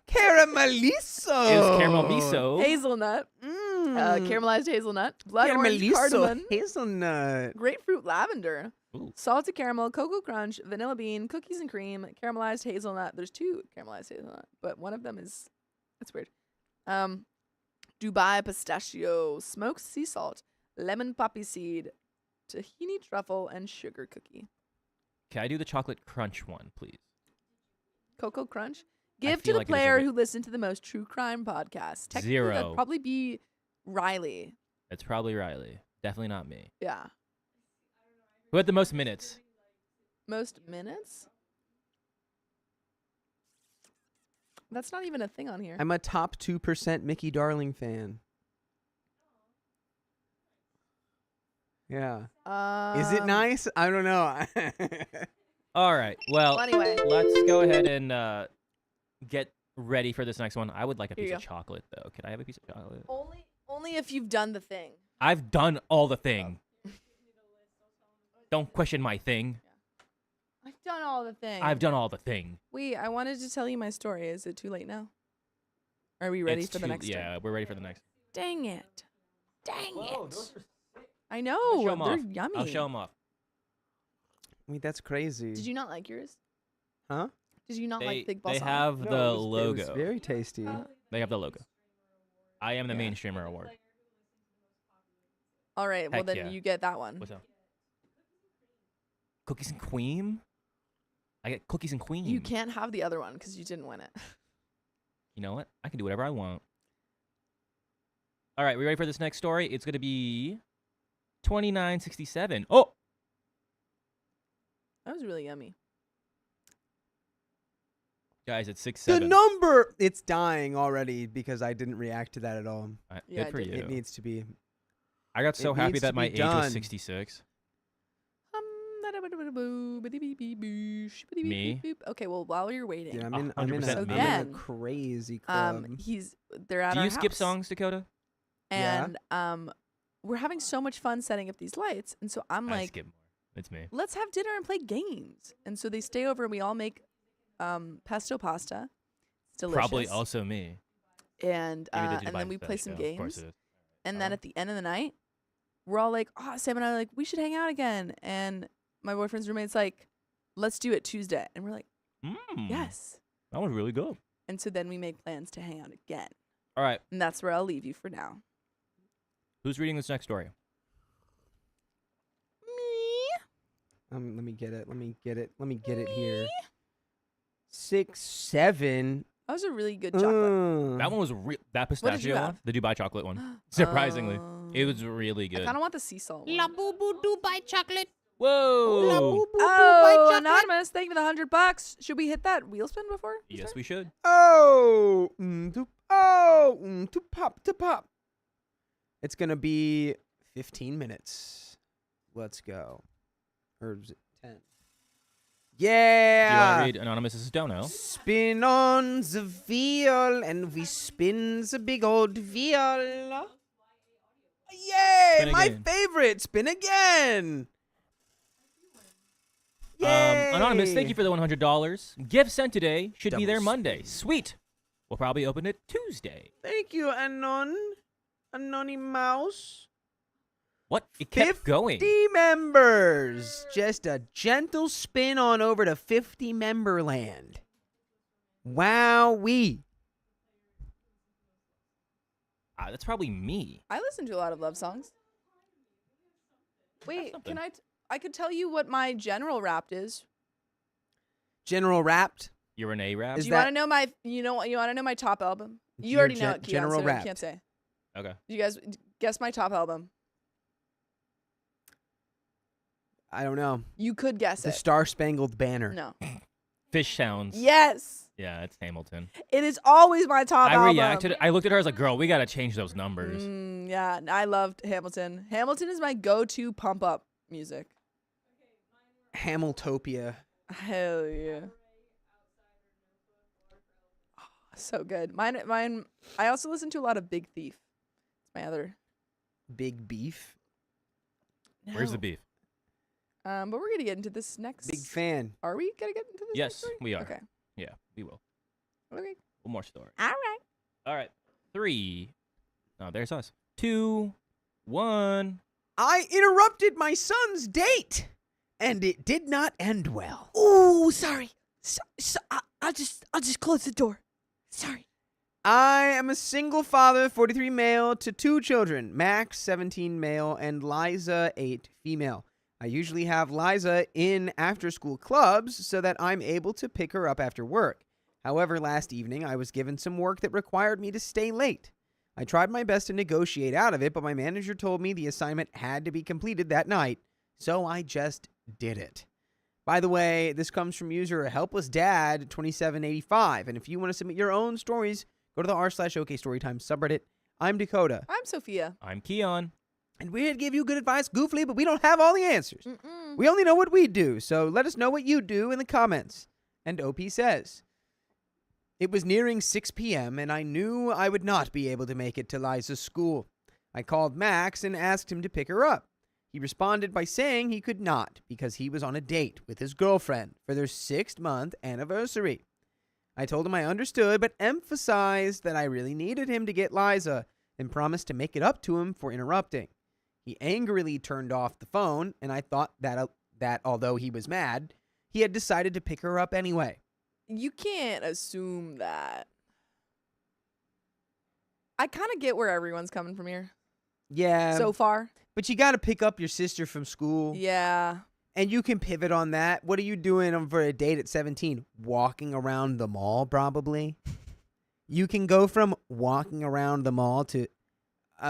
Carameliso. Is caramel miso. hazelnut, caramelized hazelnut, blood orange Carameliso cardamom, hazelnut. grapefruit lavender, Ooh. salted caramel, cocoa crunch, vanilla bean, cookies and cream, caramelized hazelnut. There's 2 caramelized hazelnut, but one of them is that's weird. Dubai pistachio, smoked sea salt, lemon poppy seed, tahini truffle, and sugar cookie. Can I do the chocolate crunch one, please? Cocoa crunch. I Give to feel the like it deserve player it. who listened to the most true crime podcasts. Technically, 0. that'd probably be Riley. It's probably Riley. Definitely not me. Yeah. Who had the most minutes? Most minutes? That's not even a thing on here. I'm a top 2% Mickey Darling fan. Yeah. Is it nice? I don't know. All right. Well, Well, anyway. let's go ahead and get ready for this next one. I would like a Here piece you of chocolate, though. Can I have a piece of chocolate? Only if you've done the thing. I've done all the thing. Don't question my thing. I've done all the things. I've done all the thing. Wait, I wanted to tell you my story. Is it too late now? Are we ready It's for the next Yeah, turn? we're ready for the next. Dang it. Dang it. Show I know. 'em They're off. yummy. I'll show them off. Wait, that's crazy. Did you not like yours? Huh? Did you not like Big They Balsamic? have No, the it was logo. very tasty. They have the logo. I am the Yeah. mainstreamer award. All right. Well, Heck then yeah. you get that one. What's up? Cookies and cream? I get cookies and cream. You can't have the other one because you didn't win it. You know what? I can do whatever I want. All right, we ready for this next story? It's going to be 2967. Oh! That was really yummy. Guys, it's 6-7. The number! It's dying already because I didn't react to that at all. Yeah, Good for I did. you. It needs to be. I got so it happy needs that to my be age was done. 66. Me. Okay, well, while you're waiting, Dude, I'm in a 100% me. I'm in a crazy club. they're at Do our you skip house. songs, Dakota? Yeah. And we're having so much fun setting up these lights, and so I'm I like, skip more. It's me. let's have dinner and play games. And so they stay over, and we all make pesto pasta. It's delicious. Probably also me. And Maybe they did and buy then we play pistachio. some Of course games. it is. And then at the end of the night, we're all like, oh, Sam and I are like, we should hang out again. And my boyfriend's roommate's like, let's do it Tuesday. And we're like, yes. That was really good. And so then we make plans to hang out again. All right. And that's where I'll leave you for now. Who's reading this next story? Me. Let me get it here. 6, 7. That was a really good chocolate. That one was that pistachio have? one, the Dubai chocolate one. Surprisingly, it was really good. I kind of want the sea salt one. La boo boo Dubai chocolate. Whoa! Oh, Anonymous, thank you for the $100. Should we hit that wheel spin before? Yes, we should. Oh, to pop. It's gonna be 15 minutes. Let's go. Or is it 10? Yeah. You want to read Anonymous's dono? Spin on the wheel, and we spin the big old wheel. Yay! Spin My again. favorite. Spin again. Yay! Anonymous, thank you for the $100. Gift sent today should be there Double Monday. Sweet. We'll probably open it Tuesday. Thank you, Anonymous. What? It kept going. 50 members. Just a gentle spin on over to 50 member land. Wowee. That's probably me. I listen to a lot of love songs. Wait, something. can I could tell you what my general wrapped is. General Wrapped. You're an A-rap? Is Do you that- want to know my you want to know my top album? You Your already know it, Keon, General so I Wrapped. can't say. Okay. You guys guess my top album. I don't know. You could guess The it. Star Spangled Banner. No. Fish sounds. Yes. Yeah, it's Hamilton. It is always my top I album. reacted. I looked at her. I was like, girl, we got to change those numbers. Yeah, I loved Hamilton. Hamilton is my go-to pump-up music. Hamiltopia. Hell yeah. Oh, so good. Mine. I also listen to a lot of Big Thief. It's my other. Big Beef. Where's the No. beef? But we're gonna get into this next. Big fan. Are we gonna get into this? Yes, next story? we are. Okay. Yeah, we will. Okay. One more story. All right. All right. 3. Oh, there's us. 2, 1. I interrupted my son's date, and it did not end well. Oh, sorry. I'll just close the door. Sorry. I am a single father, 43 male, to 2 children, Max, 17 male, and Liza, 8 female. I usually have Liza in after-school clubs so that I'm able to pick her up after work. However, last evening, I was given some work that required me to stay late. I tried my best to negotiate out of it, but my manager told me the assignment had to be completed that night, so I just did it. By the way, this comes from user Helpless Dad 2785, and if you want to submit your own stories, go to the r/OK Storytime subreddit. I'm Dakota, I'm Sophia. I'm Keon. and we're here to give you good advice goofily, but we don't have all the answers. Mm-mm. We only know what we do, so let us know what you do in the comments. And OP says, it was nearing 6 p.m., and I knew I would not be able to make it to Liza's school. I called Max and asked him to pick her up. He responded by saying he could not because he was on a date with his girlfriend for their 6th-month anniversary. I told him I understood, but emphasized that I really needed him to get Liza and promised to make it up to him for interrupting. He angrily turned off the phone, and I thought that although he was mad, he had decided to pick her up anyway. You can't assume that. I kind of get where everyone's coming from here Yeah, so far. but you got to pick up your sister from school, Yeah. and you can pivot on that. What are you doing for a date at 17? Walking around the mall, probably. You can go from walking around the mall to,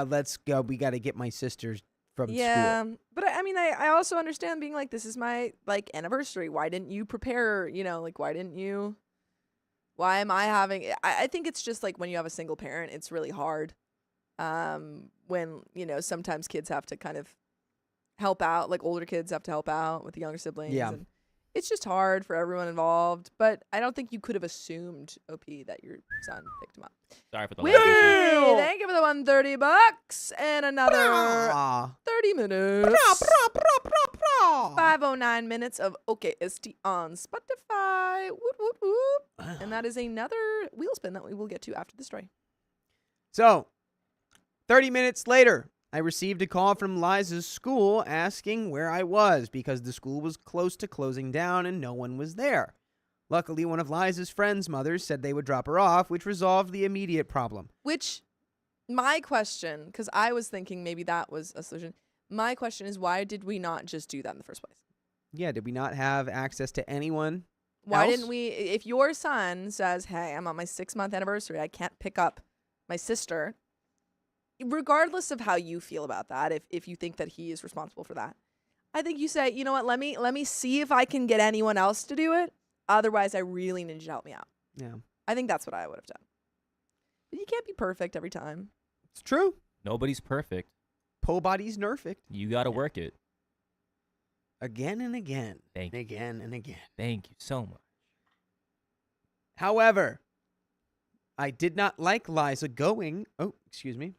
let's go, we got to get my sisters from Yeah. school. But I mean, I also understand being like, this is my like anniversary. Why didn't you prepare? Why didn't you? Why am I having? I think it's just like when you have a single parent, it's really hard. When sometimes kids have to kind of help out, like older kids have to help out with the younger siblings. Yeah. And it's just hard for everyone involved. But I don't think you could have assumed, OP, that your son picked him up. Sorry for the Whee! language. Thank you for the $130 and another Brah. 30 minutes. Brah, brah, brah, brah, brah. 509 minutes of OKST on Spotify. Whoop, whoop, whoop. And that is another wheel spin that we will get to after the story. So, 30 minutes later, I received a call from Liza's school asking where I was because the school was close to closing down and no one was there. Luckily, one of Liza's friends' mothers said they would drop her off, which resolved the immediate problem. Which, my question, because I was thinking maybe that was a solution. My question is, why did we not just do that in the first place? Yeah, did we not have access to anyone Why else? didn't we? If your son says, hey, I'm on my 6-month anniversary, I can't pick up my sister, regardless of how you feel about that, if you think that he is responsible for that, I think you say, you know what, let me see if I can get anyone else to do it. Otherwise, I really need you to help me out. Yeah. I think that's what I would have done. But you can't be perfect every time. It's true. Nobody's perfect. Po body's nerfect. You got to work it. Again and again. Thank and you. again and again. Thank you so much. However, I did not like Liza going. Oh, excuse me.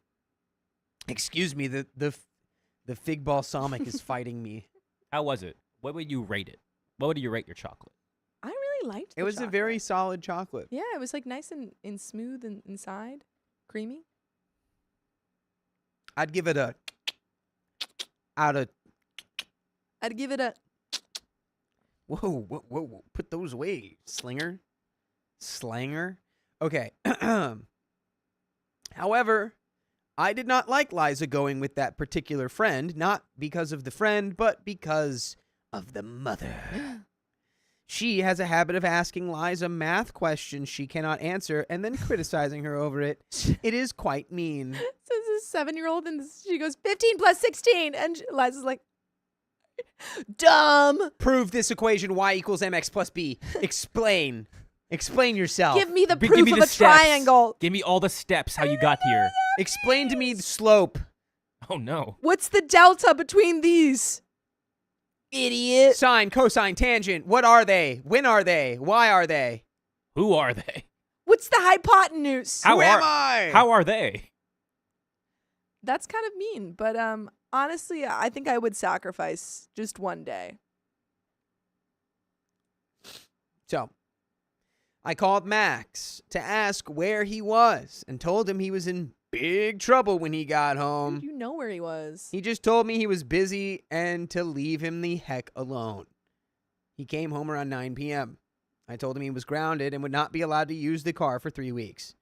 Excuse me. The fig balsamic is fighting me. How was it? What would you rate it? What would you rate your chocolate? I really liked It was a very chocolate. solid chocolate. Yeah, it was like nice and smooth and inside, creamy. I'd give it a out of. I'd give it a Whoa. Put those away, slanger. Okay. However, I did not like Liza going with that particular friend, not because of the friend, but because of the mother. She has a habit of asking Liza math questions she cannot answer and then criticizing her over it. It is quite mean. So this 7-year-old and she goes 15 plus 16 and Liza's like, dumb. Prove this equation y equals mx plus b. Explain. Explain yourself. Give me the Give proof me of the a steps. triangle. Give me all the steps how you got here. Explain to me the slope. Oh, no. What's the delta between these? Idiot. Sine, cosine, tangent. What are they? When are they? Why are they? Who are they? What's the hypotenuse? How Who are am I? How are they? That's kind of mean, but honestly, I think I would sacrifice just one day. So, I called Max to ask where he was and told him he was in big trouble when he got How home. did you know where he was? He just told me he was busy and to leave him the heck alone. He came home around 9 p.m. I told him he was grounded and would not be allowed to use the car for 3 weeks.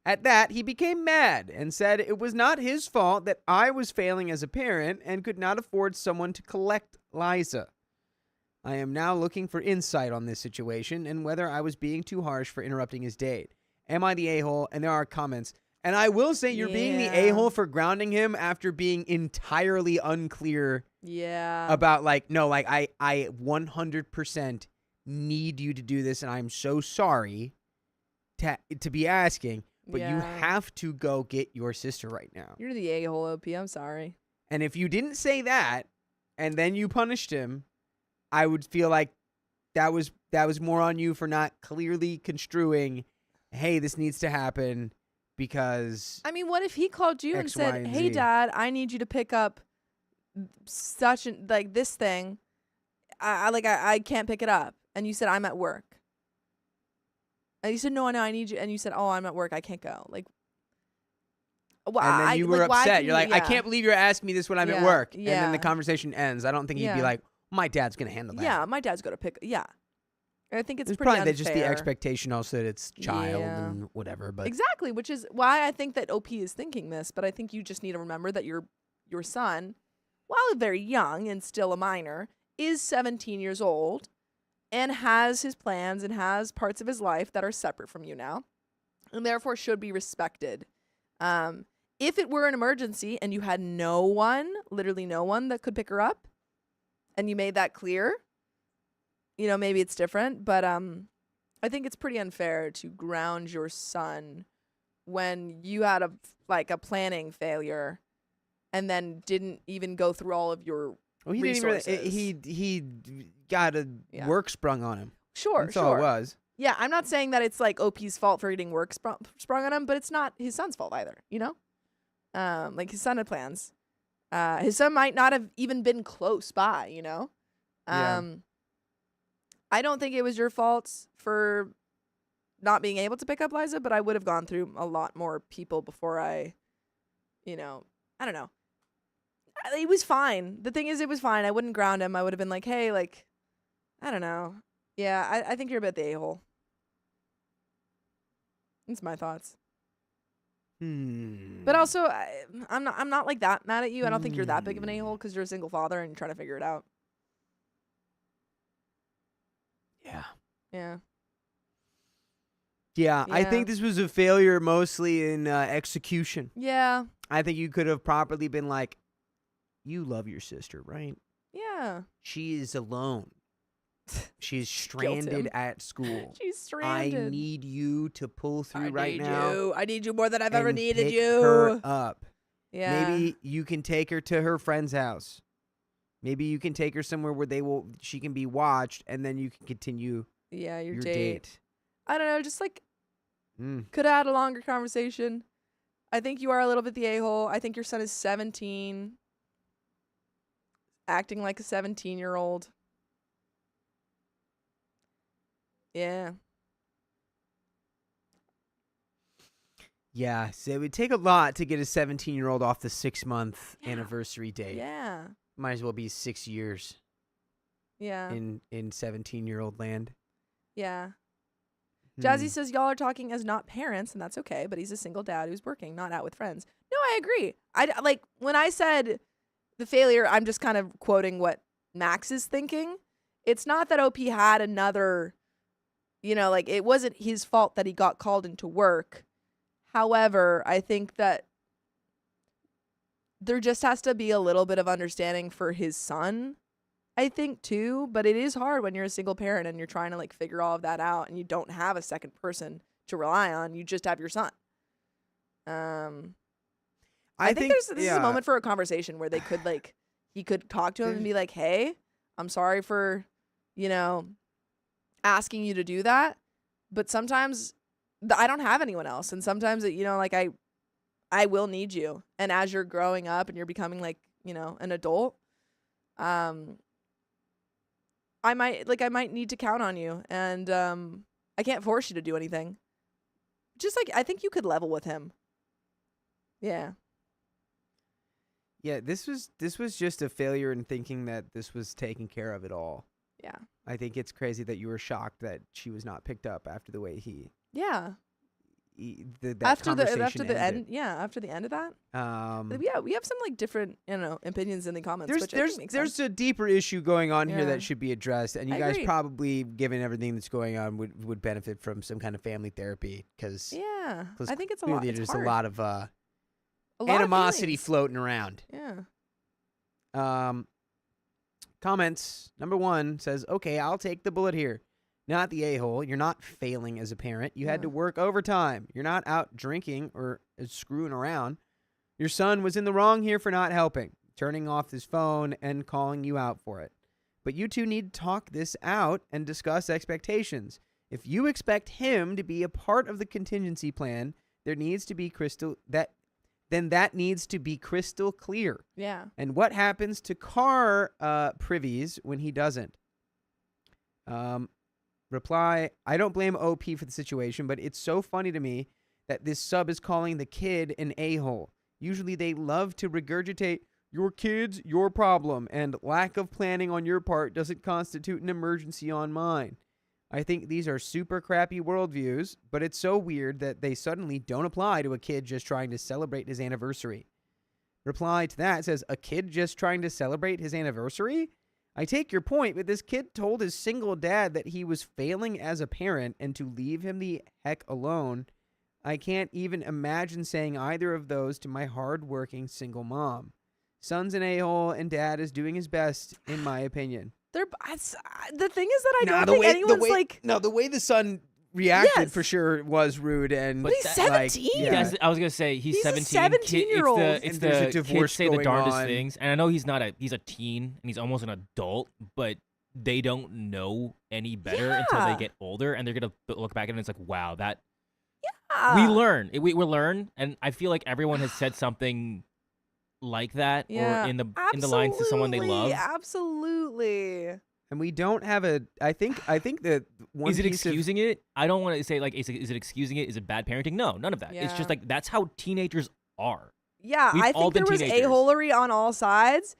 At that, he became mad and said it was not his fault that I was failing as a parent and could not afford someone to collect Liza. I am now looking for insight on this situation and whether I was being too harsh for interrupting his date. Am I the a-hole? And there are comments. And I will say you're being the Yeah. a-hole for grounding him after being entirely unclear Yeah. about I 100% need you to do this and I'm so sorry to be asking, but you Yeah. have to go get your sister right now. You're the a-hole, OP. I'm sorry. And if you didn't say that and then you punished him, I would feel like that was more on you for not clearly construing, hey, this needs to happen because I mean, what if he called you and X, Y, said, and "Hey, Z. Dad, I need you to pick up such an like this thing. I can't pick it up." And you said, "I'm at work." And you said, "No, I need you." And you said, "Oh, I'm at work. I can't go." Like, well, and then you were why upset. couldn't You're like, you- I yeah. can't believe you're asking me this when I'm at Yeah, work. And then the yeah. conversation ends. I don't think you'd be Yeah. like, my dad's going to handle that. Yeah, my dad's going to pick. Yeah. I think it's It's pretty probably unfair. just the expectation also that it's child Yeah. and whatever. But Exactly, which is why I think that OP is thinking this, but I think you just need to remember that your son, while very young and still a minor, is 17 years old and has his plans and has parts of his life that are separate from you now and therefore should be respected. If it were an emergency and you had no one, literally no one that could pick her up and you made that clear, maybe it's different, but I think it's pretty unfair to ground your son when you had a planning failure and then didn't even go through all of your well, he didn't resources. even. He got a Yeah. work sprung on him. Sure, That's sure. all it was. Yeah, I'm not saying that it's like OP's fault for getting work sprung on him, but it's not his son's fault either, Like his son had plans. His son might not have even been close by, Yeah. I don't think it was your fault for not being able to pick up Liza, but I would have gone through a lot more people before I I don't know. It was fine. The thing is, it was fine. I wouldn't ground him. I would have been like, hey, like, I don't know. Yeah, I think you're a bit the a-hole. That's my thoughts. But also, I'm not like that mad at you. I don't think you're that big of an a-hole because you're a single father and you're trying to figure it out. Yeah. Yeah. Yeah, I Yeah. think this was a failure mostly in execution. Yeah. I think you could have properly been like, you love your sister, right? Yeah. She is alone. She's him. stranded at school. She's stranded. I need you to pull through I right need now. you. I need you more than I've ever and needed pick you. her up. Yeah. Maybe you can take her to her friend's house. Maybe you can take her somewhere where she can be watched, and then you can continue Yeah, your your date. date. I don't know, just like Mm. could have had a longer conversation. I think you are a little bit the a-hole. I think your son is 17, acting like a 17-year-old. Yeah. Yeah, so it would take a lot to get a 17-year-old off the 6-month anniversary date. Yeah. Might as well be 6 years Yeah. in 17-year-old land. Yeah. Jazzy Hmm. says y'all are talking as not parents, and that's okay, but he's a single dad who's working, not out with friends. No, I agree. Like when I said the failure, I'm just kind of quoting what Max is thinking. It's not that OP had another, like it wasn't his fault that he got called into work. However, I think that there just has to be a little bit of understanding for his son, I think, too. But it is hard when you're a single parent and you're trying to like figure all of that out and you don't have a second person to rely on. You just have your son. I think this is a moment for a conversation where they could like, he could talk to him and be like, hey, I'm sorry for, asking you to do that. But sometimes I don't have anyone else. And sometimes, like I will need you. And as you're growing up and you're becoming like, an adult, I might need to count on you. And I can't force you to do anything. Just like, I think you could level with him. Yeah. Yeah, this was just a failure in thinking that this was taken care of at all. Yeah. I think it's crazy that you were shocked that she was not picked up after the way Yeah. that After the conversation end, ended. yeah. After the end of that, Um, yeah, we have some like different, opinions in the comments. Which I think makes there's sense. a deeper issue going on here Yeah. that should be addressed, and you I guys agree. probably, given everything that's going on, would benefit from some kind of family therapy because Yeah, I think it's a lot. clearly It's there's hard. a lot of A lot of animosity feelings. floating around. Yeah. Comments. Number 1 says, okay, I'll take the bullet here. Not the a-hole. You're not failing as a parent. You had Yeah. to work overtime. You're not out drinking or screwing around. Your son was in the wrong here for not helping, turning off his phone and calling you out for it. But you two need to talk this out and discuss expectations. If you expect him to be a part of the contingency plan, there needs to be that needs to be crystal clear. Yeah. And what happens to car privies when he doesn't? Reply, I don't blame OP for the situation, but it's so funny to me that this sub is calling the kid an a-hole. Usually they love to regurgitate, your kid's your problem, and lack of planning on your part doesn't constitute an emergency on mine. I think these are super crappy worldviews, but it's so weird that they suddenly don't apply to a kid just trying to celebrate his anniversary. Reply to that says, a kid just trying to celebrate his anniversary? I take your point, but this kid told his single dad that he was failing as a parent and to leave him the heck alone. I can't even imagine saying either of those to my hard-working single mom. Son's an a-hole and dad is doing his best, in my opinion. The thing is that I don't think anyone's like. No, the way the son reacted Yes. for sure was rude, and But he's like, 17. yeah. Yes, I was gonna say he's He's a 17. 17-year-old. It's And the there's a kids divorce say the going darndest on. things, and I know he's a teen and he's almost an adult, but they don't know any better until Yeah. they get older, and they're gonna look back at it and it's like, wow, that Yeah. we learn, we learn, and I feel like everyone has said something like that Yeah. or in the lines to someone they love. Absolutely. And we don't have a. I think that one. Is it piece of- excusing it? I don't want to say like is it excusing it? Is it bad parenting? No, none of that. It's Yeah. just like that's how teenagers are. Yeah, We've I all think there been was teenagers. a-holery on all sides,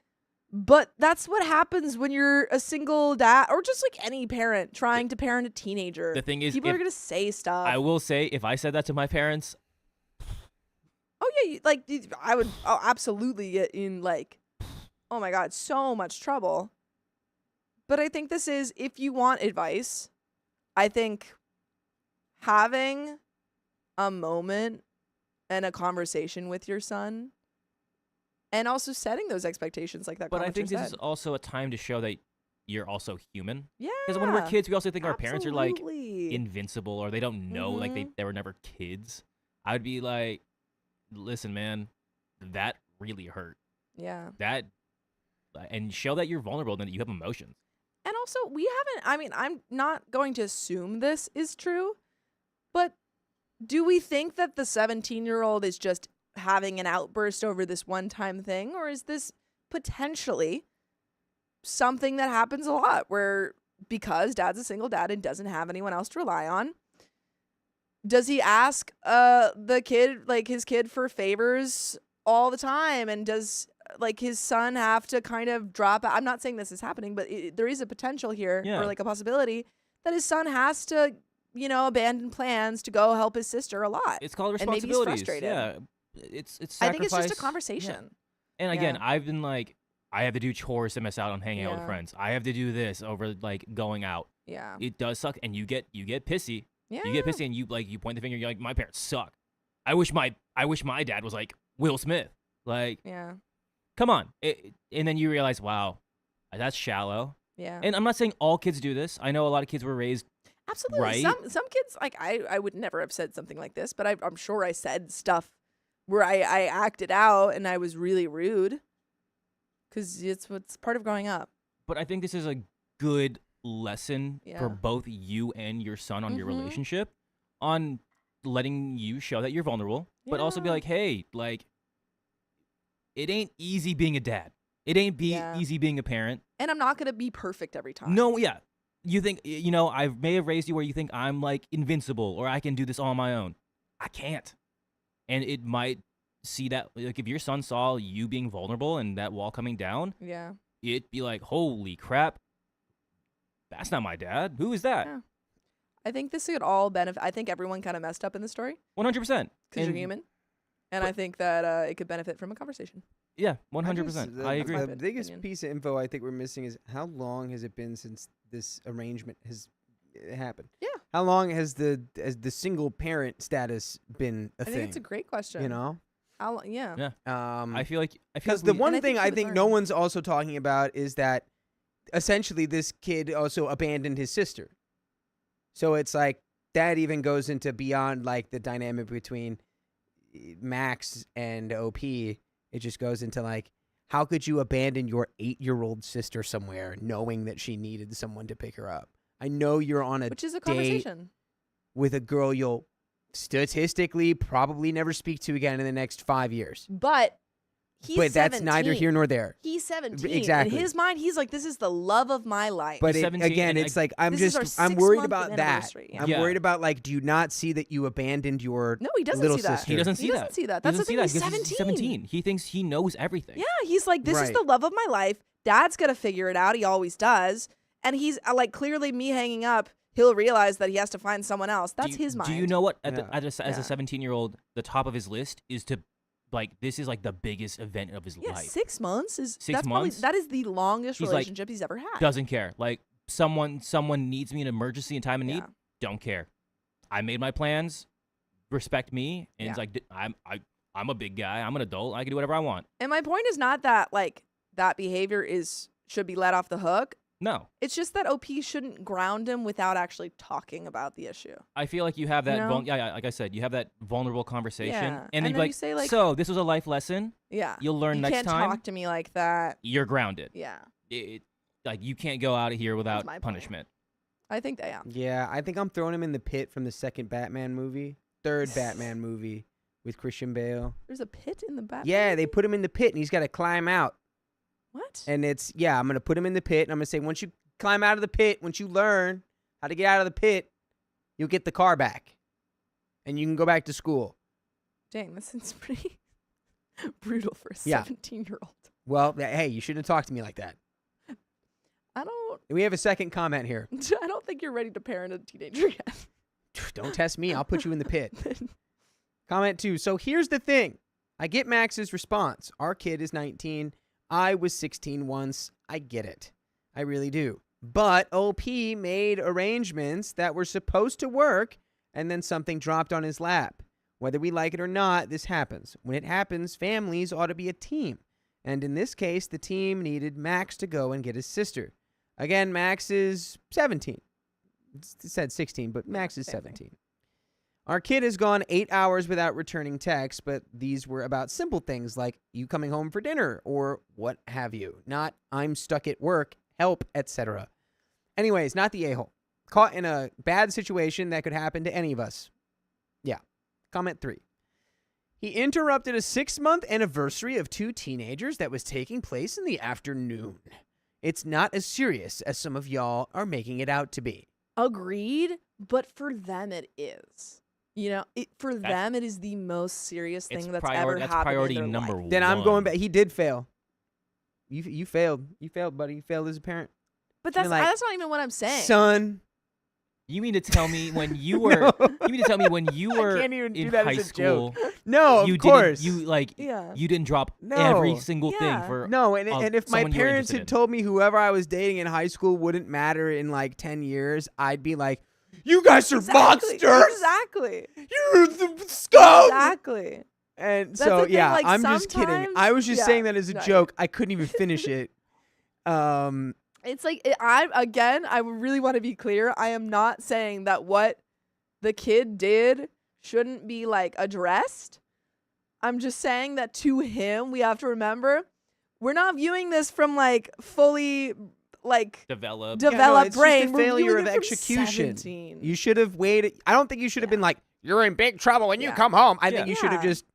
but that's what happens when you're a single dad or just like any parent trying to parent a teenager. The thing is, people are if- going to say stuff. I will say, if I said that to my parents, Oh yeah, I would absolutely get in like, oh my god, so much trouble. But I think this is, if you want advice, I think having a moment and a conversation with your son, and also setting those expectations like that. but I commenter think this said. is also a time to show that you're also human. Yeah. Because when we're kids, we also think our parents are like Absolutely. invincible, or they don't know, like Mhm. they were never kids. I would be like, listen, man, that really hurt. Yeah. That, and show that you're vulnerable and that you have emotions. And also, I'm not going to assume this is true, but do we think that the 17-year-old is just having an outburst over this one-time thing, or is this potentially something that happens a lot where, because dad's a single dad and doesn't have anyone else to rely on, does he ask the kid, like his kid, for favors all the time? And does like his son have to kind of drop out? I'm not saying this is happening, but there is a potential here, Yeah. or like a possibility that his son has to, abandon plans to go help his sister a lot. It's called And maybe he's responsibilities. frustrated. Yeah, it's I think it's just a sacrifice. conversation. Yeah. And again, Yeah. I've been like, I have to do chores to miss out on hanging out with Yeah. friends. I have to do this over like going out. Yeah. It does suck, and you get pissy. Yeah. You get pissy, and you point the finger. You're like, my parents suck. I wish my dad was like Will Smith. Like, Yeah. come on. And then you realize, wow, that's shallow. Yeah. And I'm not saying all kids do this. I know a lot of kids were raised. Absolutely. Right? Some kids, like, I would never have said something like this, but I'm sure I said stuff where I acted out and I was really rude, because it's what's part of growing up. But I think this is a good lesson Yeah. for both you and your son on your Mhm. relationship, on letting you show that you're vulnerable, but also be Yeah. like, hey, like, it ain't easy being a dad. It ain't Yeah. easy being a parent. And I'm not going to be perfect every time. No, yeah. You think, I may have raised you where you think I'm like invincible or I can do this all on my own. I can't. And it might see that, like, if your son saw you being vulnerable and that wall coming down, Yeah. it'd be like, holy crap, that's not my dad. Who is that? Yeah. I think this could all benefit. I think everyone kind of messed up in the story 100%. because you're human. And I think that it could benefit from a conversation. Yeah, 100%. I agree. The my biggest opinion. piece of info I think we're missing is how long has it been since this arrangement has happened? Yeah. How long has the single parent status been a I thing? think it's a great question. You know, How long? Yeah. Yeah. I feel like because the we- one And I thing think I we think would no learn. one's also talking about is that essentially this kid also abandoned his sister. So it's like that even goes into beyond like the dynamic between Max and OP. It just goes into like, how could you abandon your 8-year-old sister somewhere knowing that she needed someone to pick her up? I know you're on a Which is a date conversation. with a girl you'll statistically probably never speak to again in the next 5 years. But he's But that's 17. neither here nor there. He's 17. Exactly. In his mind, he's like, this is the love of my life. But He's it, 17 again, and it's like I'm This is just our I'm worried 6-month about that. anniversary. Yeah. I'm Yeah. worried about like, do you not see that you abandoned your No, he doesn't little see that. sister? he doesn't see He that. doesn't see that. He That's the doesn't see thing. that He's because 17. he's 17. He thinks he knows everything. Yeah, he's like, this is Right. the love of my life. Dad's gonna figure it out. He always does. And he's like, clearly, me hanging up, he'll realize that he has to find someone else. That's his mind. Do you know what? As Yeah. a Yeah. 17-year-old, the top of his list is to, like, this is like the biggest event of his Yeah, life. 6 months is 6 that's probably months? that is the longest He's like, relationship he's ever had. Doesn't care. Like, someone needs me in emergency and time of need. Yeah. Don't care. I made my plans. Respect me. And it's Yeah. like, I'm a big guy. I'm an adult. I can do whatever I want. And my point is not that like that behavior should be let off the hook. No. It's just that OP shouldn't ground him without actually talking about the issue. I feel like you have that, You know? yeah, like I said, you have that vulnerable conversation. Yeah. And, And then then like, you say, like- so this was a life lesson. Yeah. You'll learn You next can't time. talk to me like that. You're grounded. Yeah. Like, you can't go out of here without my point. punishment. I think that, yeah. Yeah, I think I'm throwing him in the pit from the second Batman movie, third Batman movie with Christian Bale. There's a pit in the back. Yeah, they put him in the pit and he's got to climb out. What? And it's, yeah, I'm going to put him in the pit and I'm going to say, once you climb out of the pit, once you learn how to get out of the pit, you'll get the car back and you can go back to school. Dang, this is pretty. Brutal for a Yeah. 17-year-old. Well, hey, you shouldn't have talked to me like that. I don't We have a second comment here. I don't think you're ready to parent a teenager yet. Don't test me. I'll put you in the pit. Comment 2. So here's the thing. I get Max's response. Our kid is 19. I was 16 once. I get it. I really do. But OP made arrangements that were supposed to work, and then something dropped on his lap. Whether we like it or not, this happens. When it happens, families ought to be a team. And in this case, the team needed Max to go and get his sister. Again, Max is 17. It said 16, but Max is 17. Our kid has gone 8 hours without returning texts, but these were about simple things like you coming home for dinner or what have you. Not I'm stuck at work, help, etc. Anyways, not the a-hole. Caught in a bad situation that could happen to any of us. Yeah. Comment 3. He interrupted a 6-month anniversary of 2 teenagers that was taking place in the afternoon. It's not as serious as some of y'all are making it out to be. Agreed, but for them it is. You know, for them it is the most serious thing that's ever happened priority in their number life. one. Then I'm going back. He did fail. You failed. You failed, buddy. You failed as a parent. But You're that's like, that's not even what I'm saying. Son. You mean to tell me when you were? You mean to tell me when you were can't even do in that high as a school? joke. No, you of course. Yeah. You didn't drop No. every single thing Yeah. for No, and if my someone you were parents interested had in. told me whoever I was dating in high school wouldn't matter in like 10 years, I'd be like, you guys are monsters. Exactly. You're the scum. Exactly. And That's so, the thing, yeah, like, I'm just kidding. sometimes- I was just yeah, saying that as a no, joke. I couldn't even finish it. It's like I really want to be clear. I am not saying that what the kid did shouldn't be like addressed. I'm just saying that to him, we have to remember we're not viewing this from like fully like developed. developed it's brain. just a We're failure viewing of it from execution. 17. You should have waited. I don't think you should have been like, you're in big trouble when you Yeah. come home. I think Yeah. you should have Yeah. just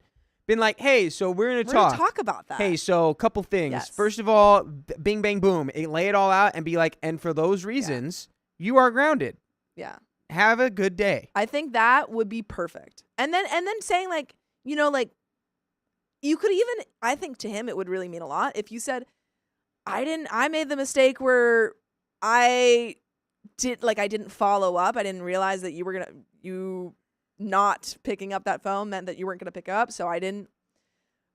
been like, hey, so we're going to We're gonna talk. talk about that. Hey, so a couple things. Yes. First of all, bing, bang, boom. Lay it all out and be like, and for those reasons, you are grounded. Yeah. Have a good day. I think that would be perfect. And then saying like, you know, like you could even, I think to him it would really mean a lot if you said, I made the mistake where I didn't follow up. I didn't realize that you not picking up that phone meant that you weren't going to pick up. So I didn't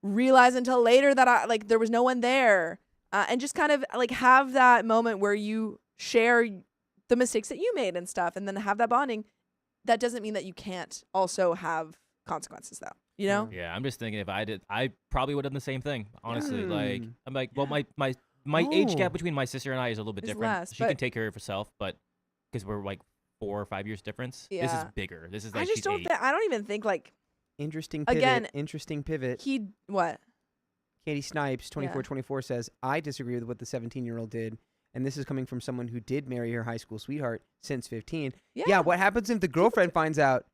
realize until later that there was no one there. And just kind of like have that moment where you share the mistakes that you made and stuff, and then have that bonding. That doesn't mean that you can't also have consequences, though. You know? Yeah, I'm just thinking if I did, I probably would have done the same thing. Honestly, like Mm. I'm like, well, my age Oh. gap between my sister and I is a little bit It's different. less, She can but- take care of herself, but because we're like 4 or 5 years difference, this is Yeah. bigger. This is like I just she's don't. 8. I don't even think like Interesting pivot. Again, Interesting pivot. he what. Katie Snipes, 2424, says, I disagree with what the 17-year-old did. And this is coming from someone who did marry her high school sweetheart since 15. Yeah, what happens if the girlfriend finds out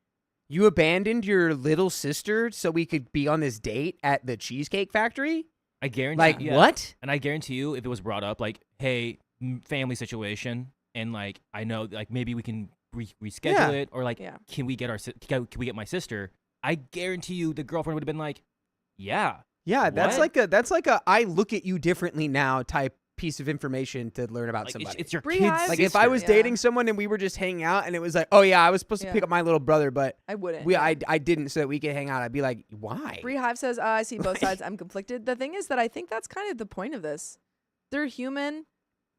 you abandoned your little sister so we could be on this date at the Cheesecake Factory? I guarantee. Like, yeah. what? And I guarantee you, if it was brought up, like, hey, family situation, and like I know, like maybe we can reschedule Yeah. it, or like, Yeah. can we get can we get my sister? I guarantee you, the girlfriend would have been like, yeah. Yeah, that's What? like a I look at you differently now type piece of information to learn about Like, somebody. it's your Bree kid's Hive- like sister. if I was Yeah. dating someone and we were just hanging out and it was like, oh yeah, I was supposed to Yeah. pick up my little brother, but I wouldn't. I didn't so that we could hang out. I'd be like, why? Bree Hive says, I see both sides. I'm conflicted. The thing is that I think that's kind of the point of this. They're human.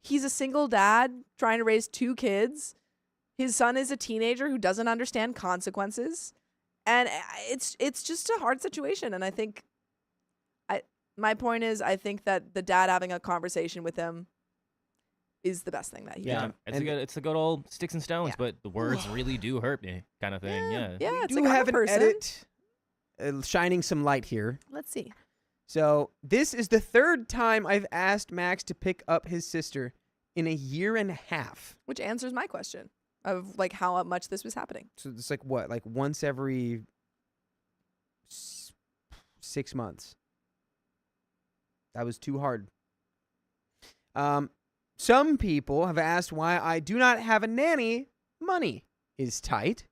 He's a single dad trying to raise 2 kids. His son is a teenager who doesn't understand consequences. And it's just a hard situation. And I think my point is I think that the dad having a conversation with him is the best thing that he Yeah. can do. It's the good old sticks and stones, Yeah. but the words really do hurt me, kind of thing. Yeah. Yeah, We it's do like, I'm have a an person. edit shining some light here. Let's see. So this is the 3rd time I've asked Max to pick up his sister in a year and a half. Which answers my question of like how much this was happening. So it's like what, like once every 6 months. That was too hard. Some people have asked why I do not have a nanny. Money is tight.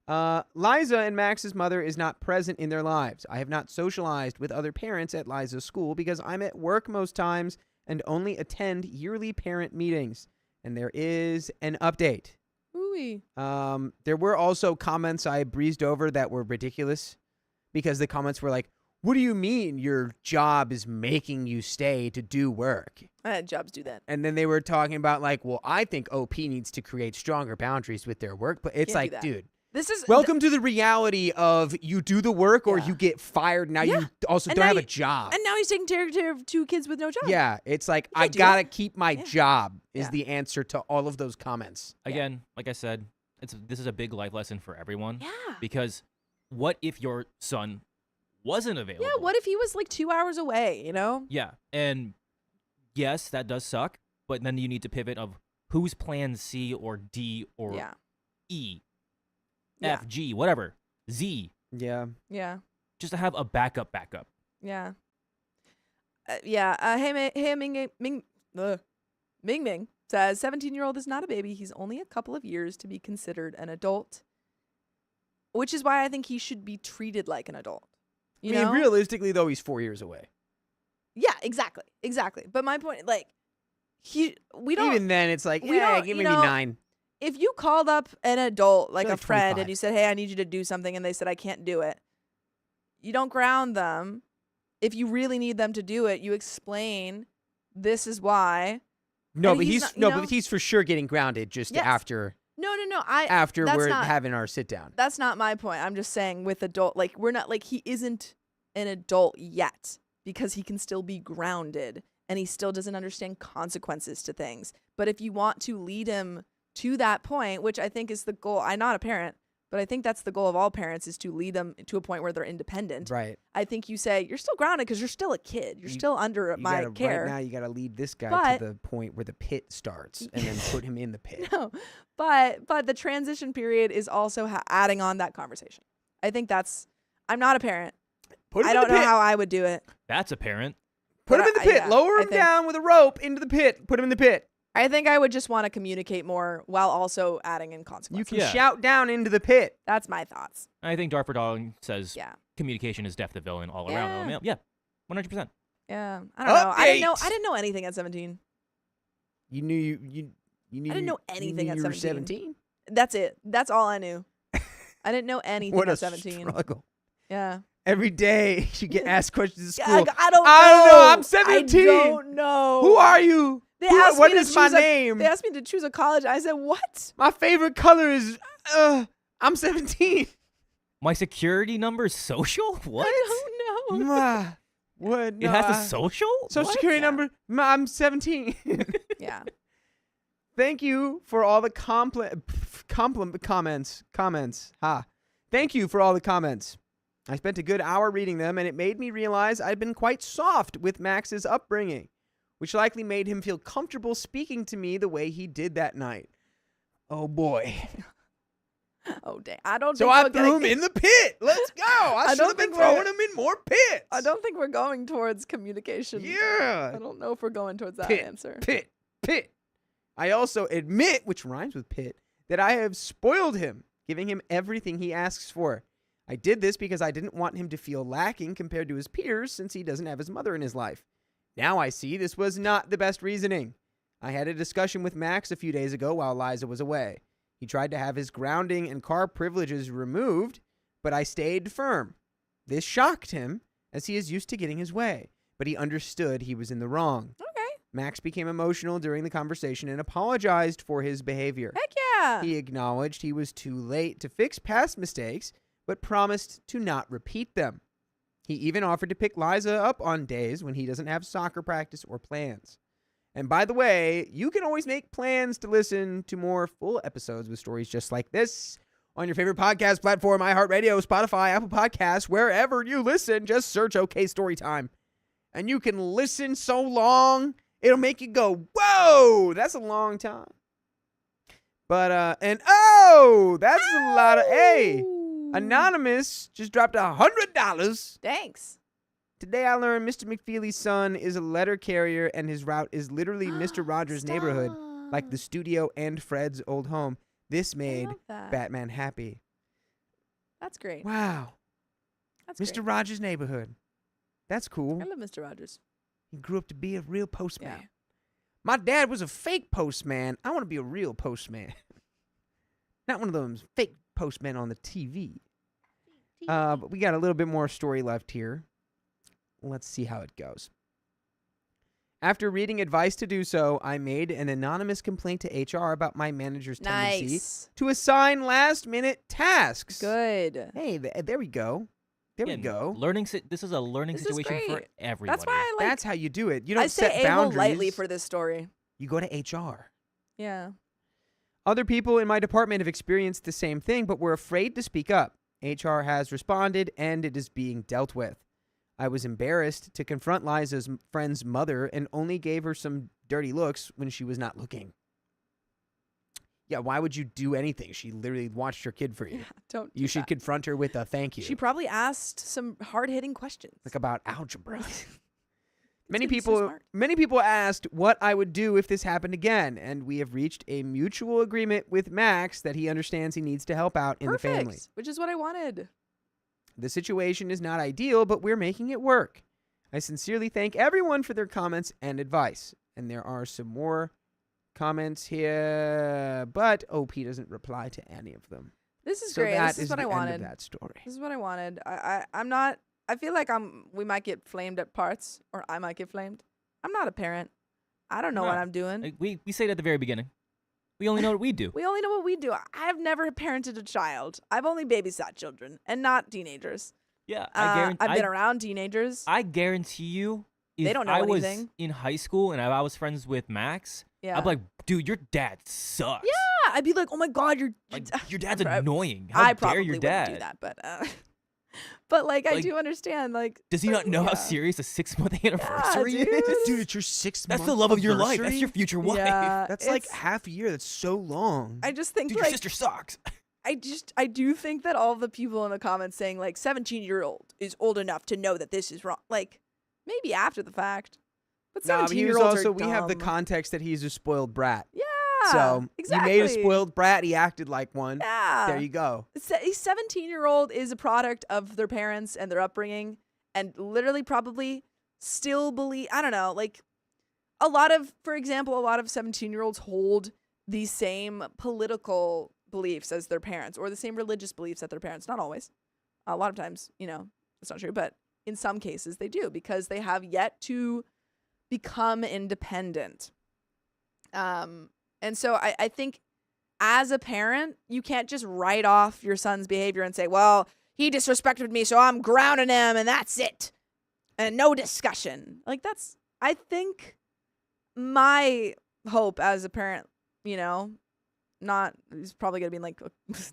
Liza and Max's mother is not present in their lives. I have not socialized with other parents at Liza's school because I'm at work most times and only attend yearly parent meetings. And there is an update. Ooh-wee. There were also comments I breezed over that were ridiculous because the comments were like, what do you mean your job is making you stay to do work? Jobs do that. And then they were talking about like, well, I think OP needs to create stronger boundaries with their work. But it's Can't do like, that. dude, This is welcome to the reality of you do the work or Yeah. you get fired. Now Yeah. you also And don't now have you- a job. and now he's taking care of 2 kids with no job. Yeah, it's like, You I can't do gotta that. keep my Yeah. job is Yeah. the answer to all of those comments. Again, like I said, this is a big life lesson for everyone. Yeah. Because what if your son wasn't available? Yeah, what if he was like 2 hours away, you know? Yeah, and yes, that does suck, but then you need to pivot of who's plan C or D or Yeah. E, Yeah. F, G, whatever, Z, Yeah. Yeah. just to have a backup. Yeah. Hey, Ming Ming says 17-year-old is not a baby. He's only a couple of years to be considered an adult, which is why I think he should be treated like an adult. You I mean, know? realistically, though, he's 4 years away. Yeah, exactly. But my point, like, we don't. Even then, it's like, we yeah, don't- give you me know, 9. If you called up an adult, like They're a like friend, 25. and you said, "Hey, I need you to do something," and they said, "I can't do it," you don't ground them. If you really need them to do it, you explain, "This is why." No, and but he's he's not- you no, know? but he's for sure getting grounded just Yes. after After that's we're not, having our sit down. That's not my point. I'm just saying with adult, like we're not like he isn't an adult yet because he can still be grounded and he still doesn't understand consequences to things. But if you want to lead him to that point, which I think is the goal, I'm not a parent, but I think that's the goal of all parents is to lead them to a point where they're independent. Right. I think you say you're still grounded because you're still a kid. You're You- still under You my gotta, care. Right now, you got to lead this guy But- to the point where the pit starts and then put him in the pit. No, but the transition period is also adding on that conversation. I think that's. I'm not a parent. Put him I in don't the know pit. how I would do it. That's apparent. Put him but in the I- pit. yeah, Lower I him think- down with a rope into the pit. Put him in the pit. I think I would just want to communicate more while also adding in You consequences. can Yeah. shout down into the pit. That's my thoughts. I think Darfur Dog says Yeah. communication is death the villain all around. Yeah. Yeah, 100%. Yeah. I don't know. Update! I didn't know anything at 17. You knew you knew. I didn't know you anything knew at you were 17. That's it. That's all I knew. I didn't know anything What a at 17. struggle. Yeah. Every day you get asked questions at Yeah, school. I don't know. I don't know. I'm 17. I don't know. Who are you? They Who- asked what me to is my choose a- name? They asked me to choose a college. I said, "What?" My favorite color is I'm 17. My security number is social? What? I don't know. Ma, what? It No, has a I- social? Social What? security Yeah. number. I'm 17. Yeah. Thank you for all the comments. Ha. Thank you for all the comments. I spent a good hour reading them, and it made me realize I'd been quite soft with Max's upbringing, which likely made him feel comfortable speaking to me the way he did that night. Oh boy. Oh dang! I don't. So think I we're threw him getting- in the pit. Let's go. I should don't have been think we're- throwing him in more pits. I don't think we're going towards communication. Yeah. I don't know if we're going towards that Pit, answer. Pit. I also admit, which rhymes with pit, that I have spoiled him, giving him everything he asks for. I did this because I didn't want him to feel lacking compared to his peers since he doesn't have his mother in his life. Now I see this was not the best reasoning. I had a discussion with Max a few days ago while Liza was away. He tried to have his grounding and car privileges removed, but I stayed firm. This shocked him, as he is used to getting his way, but he understood he was in the wrong. Okay. Max became emotional during the conversation and apologized for his behavior. Heck yeah. He acknowledged he was too late to fix past mistakes, but promised to not repeat them. He even offered to pick Liza up on days when he doesn't have soccer practice or plans. And by the way, you can always make plans to listen to more full episodes with stories just like this on your favorite podcast platform, iHeartRadio, Spotify, Apple Podcasts, wherever you listen. Just search OK Storytime. And you can listen so long, it'll make you go, whoa, that's a long time. But, that's a lot of, hey, Ooh. Anonymous just dropped $100. Thanks. Today I learned Mr. McFeely's son is a letter carrier and his route is literally Mr. Rogers' neighborhood, like the studio and Fred's old home. This I made love that. Batman happy. That's great. Wow. That's Mr. great. Rogers' Neighborhood. That's cool. I love Mr. Rogers. He grew up to be a real postman. Yeah. My dad was a fake postman. I want to be a real postman. Not one of those fake postmen on the TV. But we got a little bit more story left here. Let's see how it goes. After reading advice to do so, I made an anonymous complaint to HR about my manager's tendency Nice. to assign last-minute tasks. Good. Hey, there we go. There we Again, go. This is a learning This is situation for great. everybody. That's why I like. That's how you do it. You don't I set say boundaries. lightly for this story. You go to HR. Yeah. Other people in my department have experienced the same thing, but were afraid to speak up. HR has responded, and it is being dealt with. I was embarrassed to confront Liza's friend's mother and only gave her some dirty looks when she was not looking. Yeah, why would you do anything? She literally watched her kid for you. Yeah. Don't. You should confront her with a thank you. She probably asked some hard-hitting questions. Like about algebra. Many people. Many people asked what I would do if this happened again, and we have reached a mutual agreement with Max that he understands he needs to help out in the family. Which is what I wanted. The situation is not ideal, but we're making it work. I sincerely thank everyone for their comments and advice. And there are some more comments here, but OP doesn't reply to any of them. This is So great. that This is what the I end wanted. of that story. This is what I wanted. I'm not. I feel like we might get flamed at parts, or I might get flamed. I'm not a parent. I don't know what No. I'm doing. Like, we say it at the very beginning. We only know what we do. We only know what we do. I've never parented a child. I've only babysat children and not teenagers. Yeah, I guarantee. I've been around teenagers. I guarantee you, if They don't know I was anything. in high school and I was friends with Max, Yeah. I'd be like, dude, your dad sucks. Yeah, I'd be like, oh my god, you're. Like, your dad's I- annoying. How I dare probably your wouldn't dad? do that, but but like I Like, do understand. Like, Does he not know how yeah. serious a 6-month anniversary dude. is? Dude, it's your 6 That's month the love of your life. That's anniversary? your future wife. Yeah, That's like it's- half a year. That's so long. I just think Dude, your like sister sucks. I do think that all the people in the comments saying like 17-year-old is old enough to know that this is wrong. Like maybe after the fact, but Nah, but he was 17-year-olds also, are we have the dumb. context that he's a spoiled brat. Yeah. So exactly. you made a spoiled brat. He acted like one. Yeah. There you go. A 17-year-old is a product of their parents and their upbringing, and literally probably still believe. I don't know. Like for example, a lot of 17-year-olds hold the same political beliefs as their parents, or the same religious beliefs as their parents. Not always. A lot of times, that's not true, but in some cases they do because they have yet to become independent. And so I think as a parent, you can't just write off your son's behavior and say, well, he disrespected me, so I'm grounding him and that's it. And no discussion. Like I think my hope as a parent, it's probably going to be in like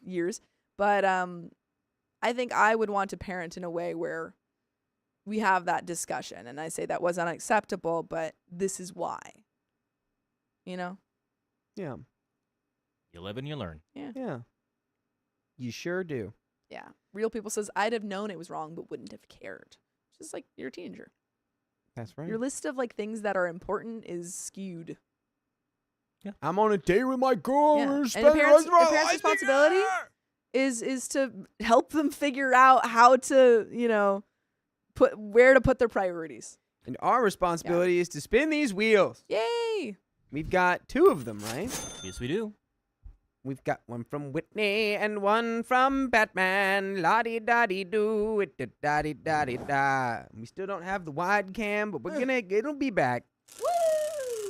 years, but I think I would want to parent in a way where we have that discussion. And I say that was unacceptable, but this is why. Yeah. You live and you learn. Yeah. You sure do. Yeah. Real People says, I'd have known it was wrong, but wouldn't have cared. It's just like, you're a teenager. That's right. Your list of like things that are important is skewed. I'm on a date with my girl. Yeah. We're And spending a the parent's rest of our life responsibility together. is to help them figure out how to, where to put their priorities. And our responsibility is to spin these wheels. Yay! We've got 2 of them, right? Yes, we do. We've got one from Whitney and one from Batman. La-di-da-di-do, it-da-di-da-di-da. We still don't have the wide cam, but it'll be back. Woo!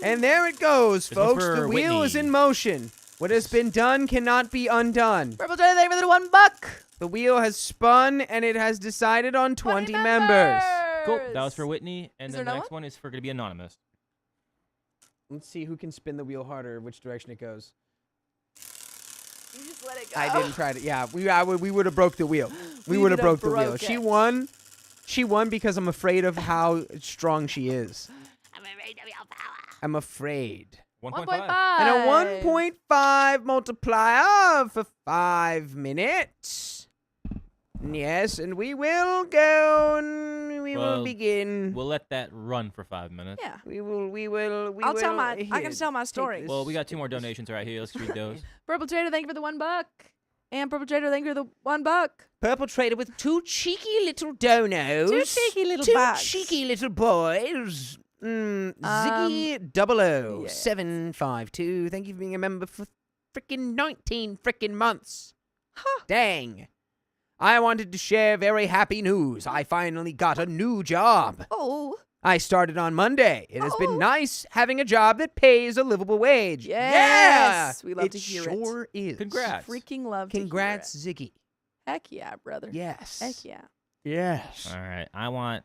And there it goes, This one's folks. The for wheel is Whitney. in motion. What has been done cannot be undone. Purple Joy, thank you for the $1. The wheel has spun, and it has decided on 20 members. Cool. That was for Whitney, and Is then there the no next one is for going to be anonymous. Let's see who can spin the wheel harder, which direction it goes. You just let it go. I didn't try to. Yeah, we would have broke the wheel. We We would have would've broke the wheel. broke She it. won. She won because I'm afraid of how strong she is. I'm afraid. 1.5. 1.5. And a 1.5 multiplier for 5 minutes. Yes, and we will go and we will Well, begin. We'll let that run for 5 minutes. Yeah. We will. I'll tell here, I can tell my take story. this. Well, we got 2 more donations right here. Let's read those. Purple Trader, thank you for the $1. And Perpetrator, thank you for the $1. Perpetrator with 2 cheeky little donos. 2 cheeky little 2 bucks. cheeky little boys. Ziggy 00752. Thank you for being a member for freaking 19 freaking months. Huh. Dang. I wanted to share very happy news. I finally got a new job. Oh. I started on Monday. It has Oh. been nice having a job that pays a livable wage. Yes. Yeah. We love to hear it. Sure is. Congrats. Freaking love Congrats, to hear Ziggy. it. Heck yeah, brother. Yes. Heck yeah. Yes. All right. I want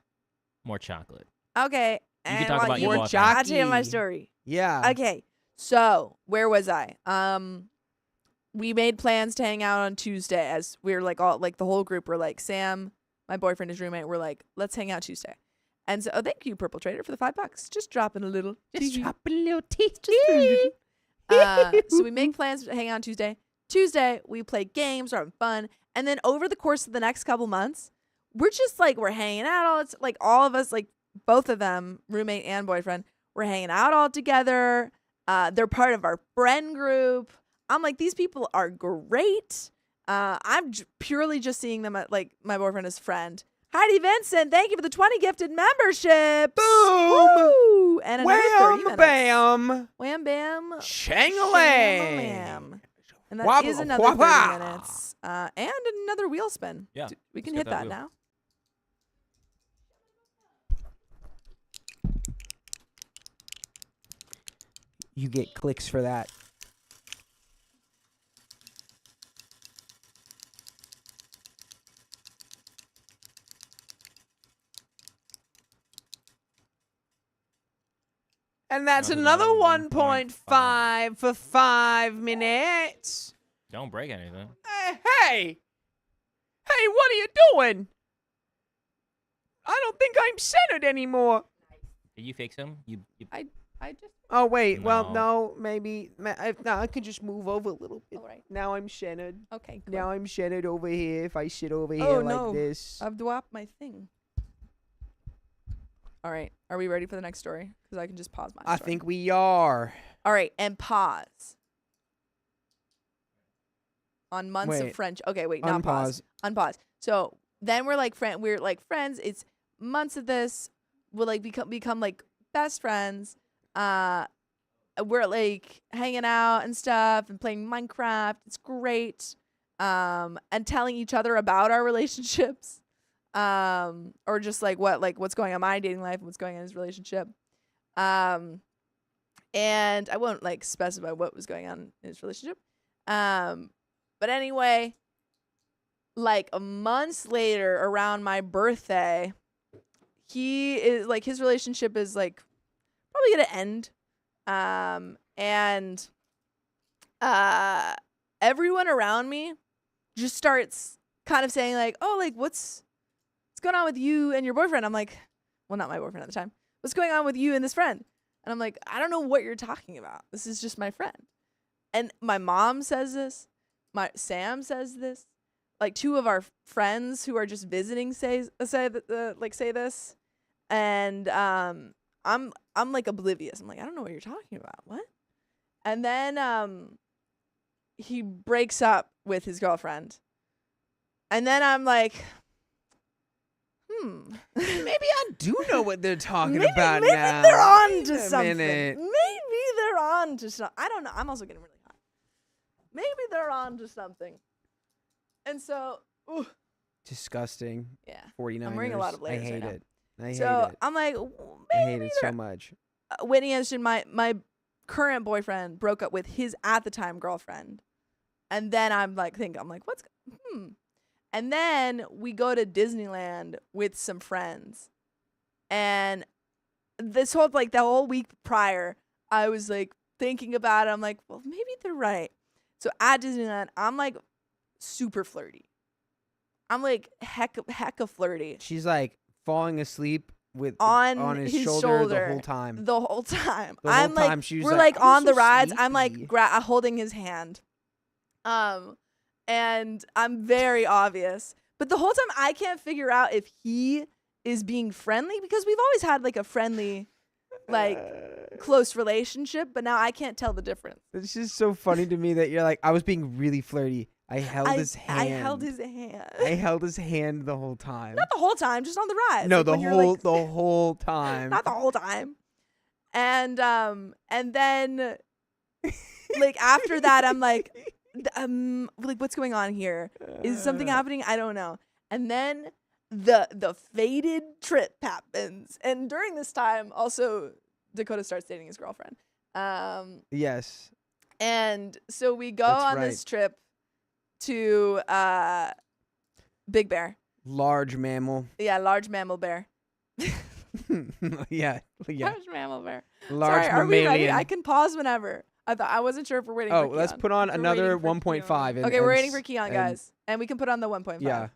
more chocolate. Okay. You can and talk while about you your more boyfriend. I'll tell you my jockey. story. Yeah. Okay. So, where was I? We made plans to hang out on Tuesday as we were like all like the whole group were like Sam, my boyfriend, his roommate, were like, let's hang out Tuesday. And so, thank you, Purple Trader, for the $5. Just dropping a little. Just tea. drop a little teeth. So we make plans to hang out on Tuesday. Tuesday, we play games, we're having fun. And then over the course of the next couple months, we're just like, we're hanging out all, it's like all of us, like both of them, roommate and boyfriend, we're hanging out all together. They're part of our friend group. I'm like, these people are great. I'm purely just seeing them at like my boyfriend as friend. Heidi Vincent, thank you for the 20 gifted memberships. Boom. Woo! And another 30 Wham, minutes. bam. Wham bam. Shang-a-lang. And that Wabba, is another wabba. 30 minutes. And another wheel spin. Yeah, We can let's hit get that that wheel. now. You get clicks for that. And that's Another another 1.5 1.5 for 5 minutes. Don't break anything. Hey! Hey, what are you doing? I don't think I'm centered anymore. Did you fix him? You I just. Oh, wait. Well, No. no, maybe. No, I could just move over a little bit. All right. Now I'm centered. Okay. Good. Now I'm centered over here. If I sit over here Oh, like no. this. I've dropped my thing. All right. Are we ready for the next story? Because I can just pause my I story. think we are. All right. And pause. On months Wait. of French. Okay. Wait. Not pause. Unpause. Unpause. So then we're like friends. It's months of this. We'll like become like best friends. We're like hanging out and stuff and playing Minecraft. It's great. And telling each other about our relationships. Or just like what's going on in my dating life and what's going on in his relationship. And I won't like specify what was going on in his relationship. But anyway, like a month later around my birthday, he is like his relationship is like probably gonna end. And everyone around me just starts kind of saying like, oh, like what's going on with you and your boyfriend? I'm like, well, not my boyfriend at the time. What's going on with you and this friend? And I'm like, I don't know what you're talking about. This is just my friend. And my mom says this. Sam says this. Like two of our friends who are just visiting say this. And I'm like oblivious. I'm like, I don't know what you're talking about. What? And then he breaks up with his girlfriend. And then I'm like, Maybe I do know what they're talking maybe, about maybe now. they're on Wait to a something. minute. Maybe they're on to something. I don't know. I'm also getting really hot. Maybe they're on to something. And so, Disgusting. yeah. 49ers. I'm wearing a lot of I layers hate right now. it. I hate So it. I'm like, I hate maybe it they're so much. Whitney Anderson, my current boyfriend broke up with his at the time girlfriend. And then I'm like, And then we go to Disneyland with some friends. And this whole, like, the whole week prior, I was, like, thinking about it. I'm like, well, maybe they're right. So at Disneyland, I'm, like, super flirty. I'm, like, hecka flirty. She's like falling asleep with On his, his shoulder, shoulder. the whole time. The whole time. The whole I'm like, time she was we're like, like "I'm on the so rides. I'm like sleepy." holding his hand. And I'm very obvious. But the whole time I can't figure out if he is being friendly because we've always had like a friendly, like close relationship. But now I can't tell the difference. It's just so funny to me that you're like, I was being really flirty. I held his hand. I held his hand. I held his hand the whole time. Not the whole time, just on the ride. No, Like, the when you're, whole like- the whole time. Not the whole time. And then like after that I'm like what's going on here? Is something happening? I don't know. And then the fated trip happens. And during this time also Dakota starts dating his girlfriend. Yes. And so we go That's on right. this trip to Big Bear. Large mammal. Yeah, large mammal bear. yeah. Large mammal bear. Large Sorry, are we ready? mammalian. I can pause whenever. I wasn't sure if we're waiting for Keon. Let's put on We're another waiting for 1.5. Keon. Okay, we're waiting for Keon, guys. And we can put on the 1.5. Yeah.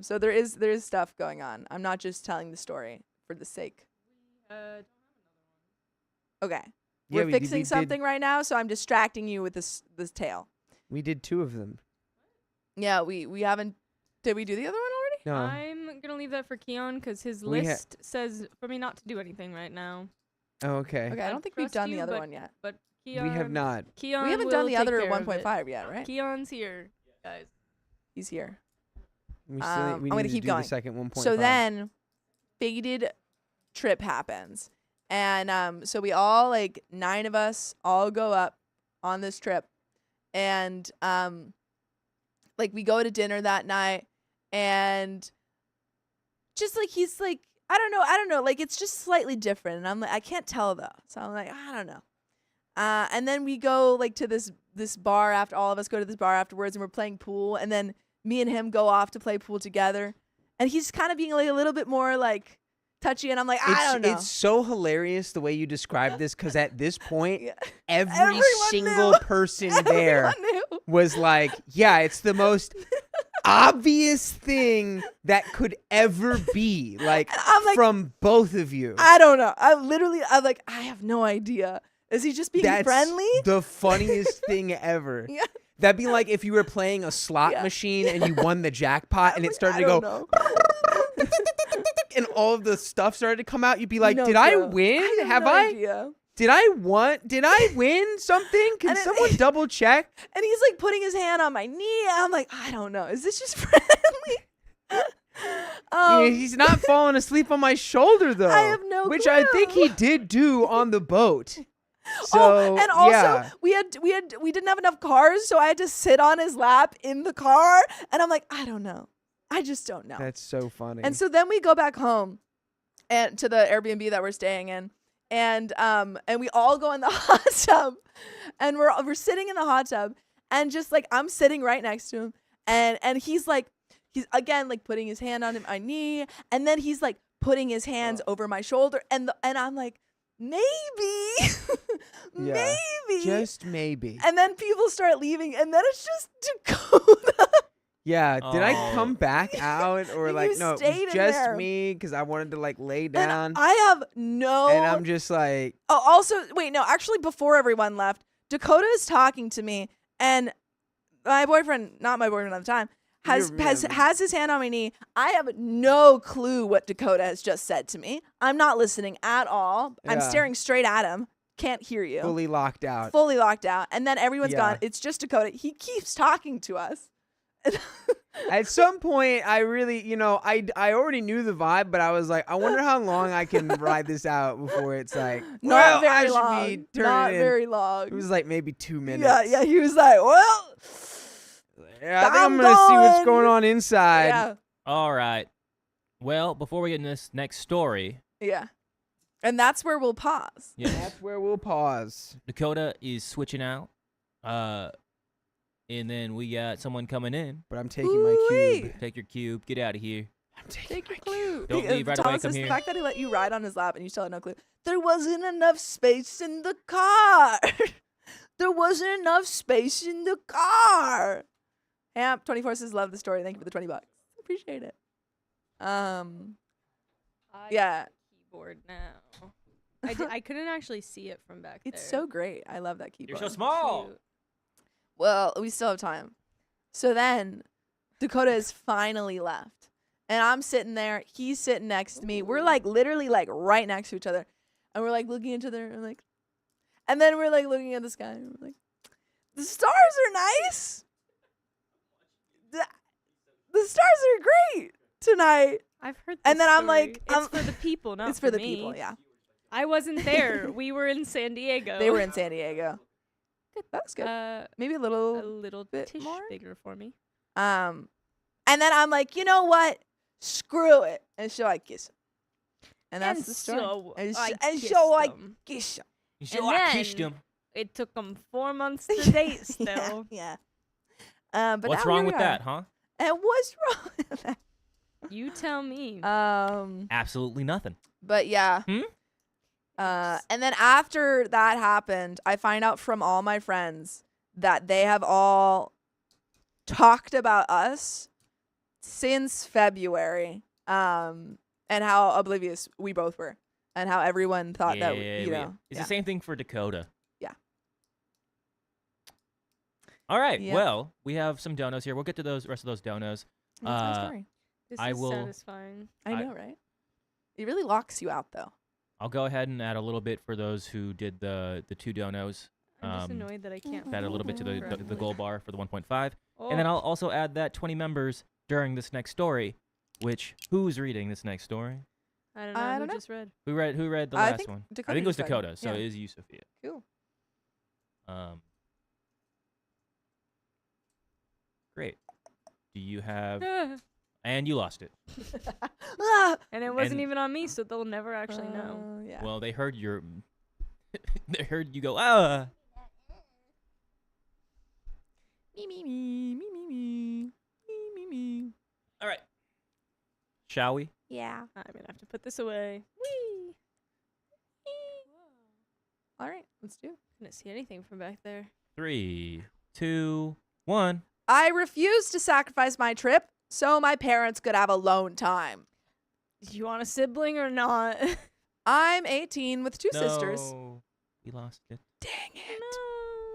So there is stuff going on. I'm not just telling the story for the sake. Okay. Yeah, We're we fixing did- something right now, so I'm distracting you with this tale. We did 2 of them. Yeah, we haven't. Did we do the other one already? No. I'm gonna leave that for Keon because his We ha- list says for me not to do anything right now. Oh, okay. Okay, I I don't think we've trust done you, the other but- one yet. But Keon, We have not. Keon We haven't done will the take other care of it. 1.5 yet, right? Keon's here, guys. He's here. We still I'm we gonna need to keep do going. the second 1.5. So then, fated trip happens, and so we all, like 9 of us, all go up on this trip, and like we go to dinner that night, and just like he's like I don't know, like it's just slightly different, and I'm like I can't tell though, so I'm like I don't know. And then we go like to this bar after all of us go to this bar afterwards, and we're playing pool, and then me and him go off to play pool together, and he's kind of being like a little bit more like touchy, and I'm like I don't know. It's so hilarious the way you describe this because at this point, Yeah. every Everyone single knew. person there Everyone knew. was like, yeah, it's the most obvious thing that could ever be. Like, And I'm like, from both of you. I don't know. I'm like I have no idea. Is he just being That's friendly? the funniest thing ever. Yeah. That'd be like if you were playing a slot Yeah. machine and you won the jackpot and it Like, started I to go don't know. and all of the stuff started to come out. You'd be like, No did I clue. win? have no idea. Did I win something? Can And it- someone double check? And he's like putting his hand on my knee. I'm like, I don't know. Is this just friendly? He's not falling asleep on my shoulder though. I have no Which I think clue. he did do on the boat. So and also yeah. we didn't have enough cars, so I had to sit on his lap in the car, and I'm like, I don't know. I just don't know. That's so funny. And so then we go back home and to the Airbnb that we're staying in, and we all go in the hot tub, and we're sitting in the hot tub, and just like I'm sitting right next to him, and he's again like putting his hand on my knee, and then he's like putting his hands over my shoulder, and I'm like, maybe, Yeah. maybe, just maybe. and then people start leaving, and then it's just Dakota. Yeah, did I Oh. come back out or You like no, it stayed was in just there. me because I wanted to like lay And down I have no. and I'm just like Oh, also, wait, no, actually, before everyone left, Dakota is talking to me, and my boyfriend, not my boyfriend at the time, has his hand on my knee. I have no clue what Dakota has just said to me. I'm not listening at all. I'm Yeah. staring straight at him. Can't hear you. fully locked out. Fully locked out. And then everyone's Yeah. gone. It's just Dakota. He keeps talking to us. At some point, I really, I already knew the vibe, but I was like, I wonder how long I can ride this out before it's like, well, Not very I should long. be turning Not in. very long. It was like maybe 2 minutes. Yeah. He was like, well, Yeah, I think I'm I'm gonna see what's going. going on inside. yeah. All right. Well, before we get into this next story, Yeah. And that's where we'll pause. yeah, That's where we'll pause. Dakota is switching out. And then we got someone coming in. But I'm taking my Ooh-wee. cube. Take your cube. Get out of here. I'm taking Take your my clue. Don't leave right away, Thomas, come it's here. the fact that he let you ride on his lap and you still had no clue. There wasn't enough space in the car. There wasn't enough space in the car. Amp 24 says, love the story. Thank you for the $20. Appreciate it. Yeah. Keyboard now. I couldn't actually see it from back It's there. so great. I love that You're keyboard. so small. Cute. Well, we still have time. So then Dakota is finally left. And I'm sitting there. He's sitting next to me. We're like literally like right next to each other. And we're like looking at each other and like, and then we're like looking at the sky and we're like, the stars are nice. the stars are great tonight. I've heard. And this then I'm story. like, it's for the people, not It's for the me. people, yeah. I wasn't there. We were in San Diego. They were in San Diego. That was good. A Maybe a little bit bit more? bigger for me. And then I'm like, you know what? Screw it. And so I kiss him. And that's the story. So and I and kissed so I him. kiss him. So And I then- kissed him. It took them 4 months to date Yeah, still. yeah. But What's now wrong here with we are. that, huh? And what's wrong with that? You tell me. Absolutely nothing. But yeah. Hmm? And then after that happened, I find out from all my friends that they have all talked about us since February. And how oblivious we both were. And how everyone thought that, you know. It's yeah. the same thing for Dakota. Yeah. All right. Yeah. Well, we have some donos here. We'll get to those rest of those donos. That's my story. This I is will- satisfying. I know, right? It really locks you out, though. I'll go ahead and add a little bit for those who did the 2 donos. I'm just annoyed that I can't. Add a little bit to the correctly. goal bar for the 1.5. Oh, And then I'll also add that 20 members during this next story, which who's reading this next story? I don't know. I who don't know. just read? Who read the I last think one? Dakota I think it was just read. Dakota, so Yeah. it is you, Sophia. Cool. Great. Do you have and you lost it. And it wasn't And- even on me, so they'll never actually know. Yeah. Well, they heard your they heard you go, ah. Me, me, me, me, me, me, me, me, me. All right. Shall we? Yeah. I'm gonna have to put this away. Whee! All right, let's do it. Couldn't see anything from back there. 3, 2, 1. I refused to sacrifice my trip so my parents could have alone time. Do you want a sibling or not? I'm 18 with 2 sisters. No. We lost it. Dang it.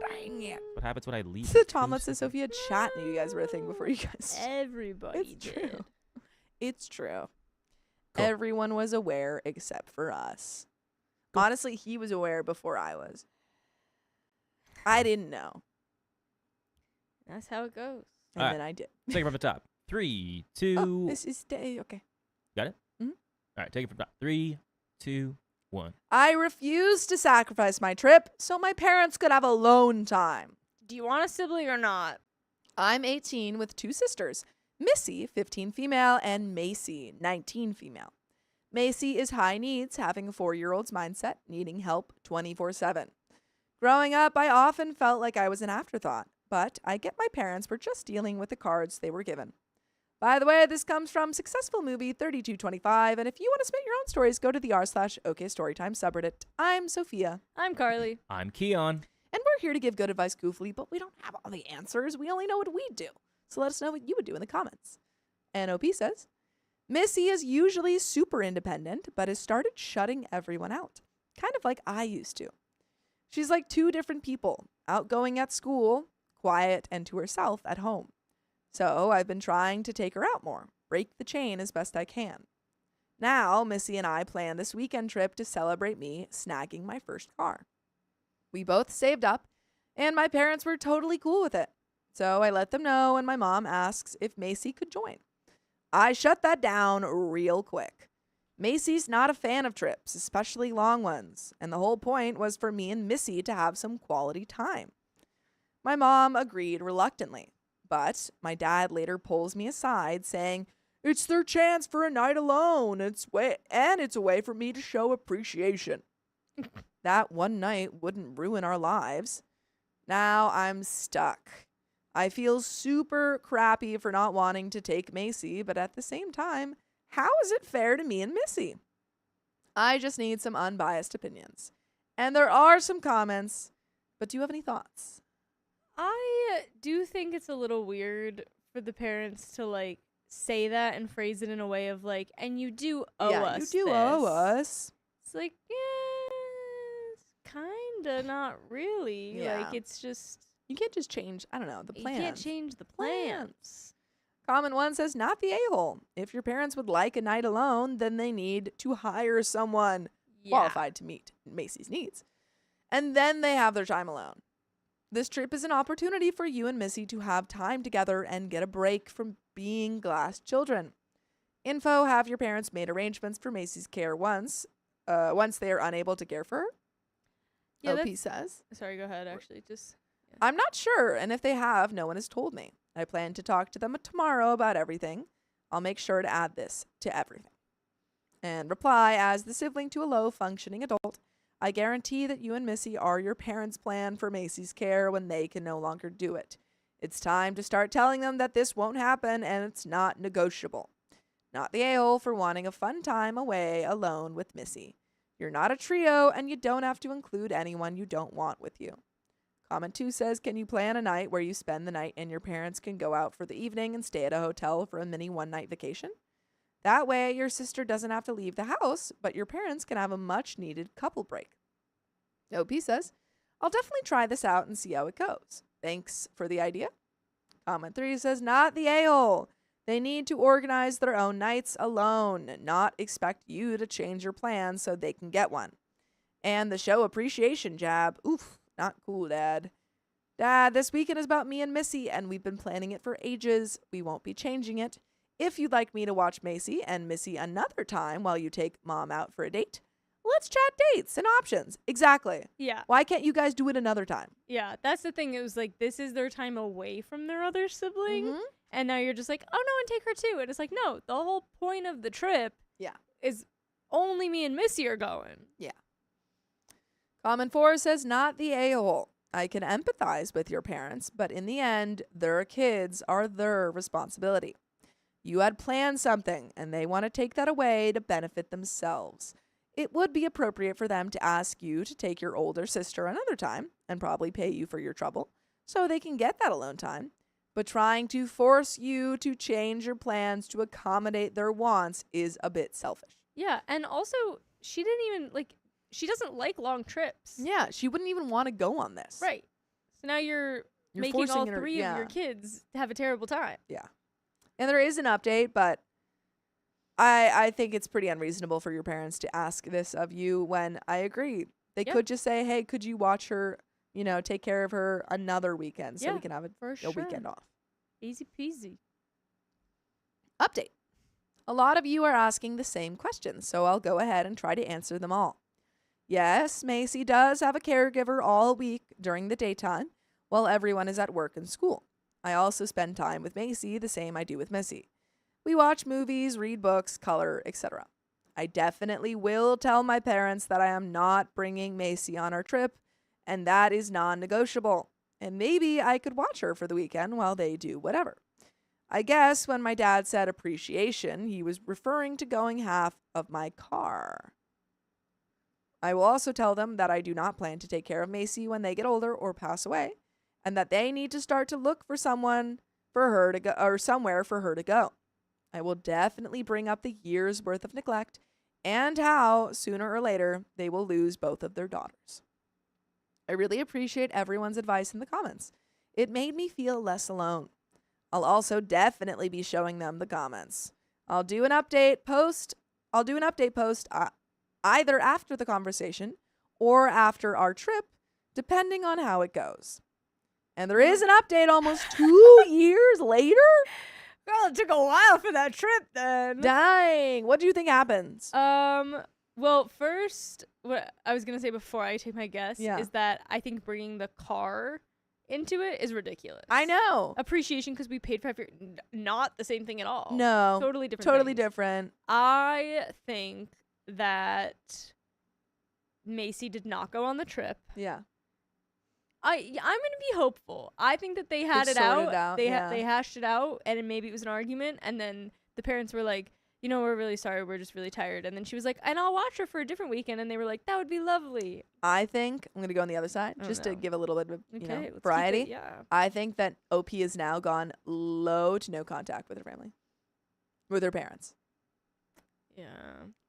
Dang it. What happens when I leave? So it Tom, too, let's say Sophia? Sophia chat knew you guys were a thing before you guys. Everybody It's did. true. It's true. Cool. Everyone was aware except for us. Cool. Honestly, he was aware before I was. I didn't know. That's how it goes. And Alright. then I did. Take it from the top. 3, 2. Oh, this is okay. Got it? Mhm. All right, take it from the top. 3, 2, 1. I refused to sacrifice my trip so my parents could have alone time. Do you want a sibling or not? I'm 18 with 2 sisters, Missy, 15 female, and Macy, 19 female. Macy is high needs, having a 4-year-old's mindset, needing help 24/7. Growing up, I often felt like I was an afterthought, but I get my parents were just dealing with the cards they were given. By the way, this comes from Successful Movie 3225, and if you want to submit your own stories, go to the r/OKStorytime subreddit. I'm Sophia, I'm Carly. I'm Keon. and we're here to give good advice goofily, but we don't have all the answers. We only know what we do. So let us know what you would do in the comments. NOP says, Missy is usually super independent, but has started shutting everyone out, kind of like I used to. She's like 2 different people, outgoing at school, quiet and to herself at home. So I've been trying to take her out more, break the chain as best I can. Now, Missy and I plan this weekend trip to celebrate me snagging my first car. We both saved up, and my parents were totally cool with it. So I let them know, and my mom asks if Macy could join. I shut that down real quick. Macy's not a fan of trips, especially long ones, and the whole point was for me and Missy to have some quality time. My mom agreed reluctantly, but my dad later pulls me aside saying, "It's their chance for a night alone. It's a way for me to show appreciation." That one night wouldn't ruin our lives. Now I'm stuck. I feel super crappy for not wanting to take Macy, but at the same time, how is it fair to me and Missy? I just need some unbiased opinions. And there are some comments, but do you have any thoughts? I do think it's a little weird for the parents to like say that and phrase it in a way of like, and you do owe us. You do owe us. It's like, yeah, it's kinda not really. Yeah. Like it's just You can't just change, I don't know, the plans. you can't change the plans. Comment 1 says, not the a-hole. If your parents would like a night alone, then they need to hire someone Yeah. qualified to meet Macy's needs. And then they have their time alone. This trip is an opportunity for you and Missy to have time together and get a break from being glass children. Info, have your parents made arrangements for Macy's care once they are unable to care for her? Yeah, OP says. Sorry, go ahead, actually. Just I'm not sure, and if they have, no one has told me. I plan to talk to them tomorrow about everything. I'll make sure to add this to everything. And reply, as the sibling to a low-functioning adult, I guarantee that you and Missy are your parents' plan for Macy's care when they can no longer do it. It's time to start telling them that this won't happen and it's not negotiable. Not the a-hole for wanting a fun time away alone with Missy. You're not a trio and you don't have to include anyone you don't want with you. Comment 2 says, can you plan a night where you spend the night and your parents can go out for the evening and stay at a hotel for a mini one-night vacation? That way, your sister doesn't have to leave the house, but your parents can have a much-needed couple break. OP says, I'll definitely try this out and see how it goes. Thanks for the idea. Comment 3 says, not the a-hole. They need to organize their own nights alone, not expect you to change your plans so they can get one. And the show appreciation jab. Oof, not cool, Dad. Dad, this weekend is about me and Missy, and we've been planning it for ages. We won't be changing it. If you'd like me to watch Macy and Missy another time while you take Mom out for a date, let's chat dates and options. Exactly. yeah. Why can't you guys do it another time? Yeah, that's the thing. It was like, this is their time away from their other sibling. Mhm. And now you're just like, oh, no, and take her too. And it's like, no, the whole point of the trip Yeah. is only me and Missy are going. Comment 4 says, not the a-hole. I can empathize with your parents, but in the end, their kids are their responsibility. You had planned something, and they want to take that away to benefit themselves. It would be appropriate for them to ask you to take your older sister another time and probably pay you for your trouble so they can get that alone time. But trying to force you to change your plans to accommodate their wants is a bit selfish. Yeah, and also, she didn't even, like, she doesn't like long trips. Yeah, she wouldn't even want to go on this. Right. So now you're making forcing all her- three yeah. of your kids have a terrible time. And there is an update, but I think it's pretty unreasonable for your parents to ask this of you when I agree. They Yeah. could just say, hey, could you watch her, take care of her another weekend so Yeah, we can have For a sure. weekend off. Easy peasy. Update. A lot of you are asking the same questions, so I'll go ahead and try to answer them all. Yes, Macy does have a caregiver all week during the daytime while everyone is at work and school. I also spend time with Macy the same I do with Missy. We watch movies, read books, color, etc. I definitely will tell my parents that I am not bringing Macy on our trip, and that is non-negotiable. And maybe I could watch her for the weekend while they do whatever. I guess when my dad said appreciation, he was referring to going half of my car. I will also tell them that I do not plan to take care of Macy when they get older or pass away, and that they need to start to look for someone for her to go, or somewhere for her to go. I will definitely bring up the year's worth of neglect and how, sooner or later, they will lose both of their daughters. I really appreciate everyone's advice in the comments. It made me feel less alone. I'll also definitely be showing them the comments. I'll do an update post either after the conversation or after our trip, depending on how it goes. And there is an update almost 2 years later? Well, it took a while for that trip then. Dang. What do you think happens? Well, first, what I was going to say before I take my guess Yeah. is that I think bringing the car into it is ridiculous. I know. Appreciation because we paid for not the same thing at all. No. Totally different. Totally things. different. I think that Macy did not go on the trip. Yeah. I'm gonna be hopeful. I think that they had They've it sorted out. it out, They yeah. they hashed it out, and maybe it was an argument. And then the parents were like, we're really sorry. We're just really tired. And then she was like, and I'll watch her for a different weekend. And they were like, that would be lovely. I think I'm going to go on the other side Oh, just to no. give a little bit of, Okay, let's keep it- variety. Yeah. I think that OP has now gone low to no contact with her family, with her parents. Yeah.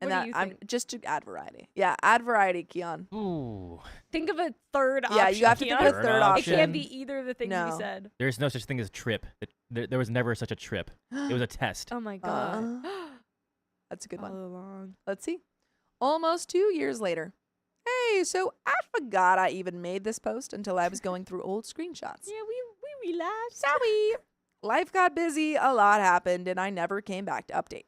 And What that do you I'm think? just to add variety. Yeah, add variety, Keon. Ooh. Think of a third option. Yeah, you have to think of a Keon. third Third option. It can't be either of the things No. we said. There's no such thing as trip. There was never such a trip. It was a test. Oh my god. That's a good one. All along. Let's see. Almost 2 years later. Hey, Okay, so I forgot I even made this post until I was going through old screenshots. Yeah, we relapsed. Sorry. Life got busy, a lot happened, and I never came back to update.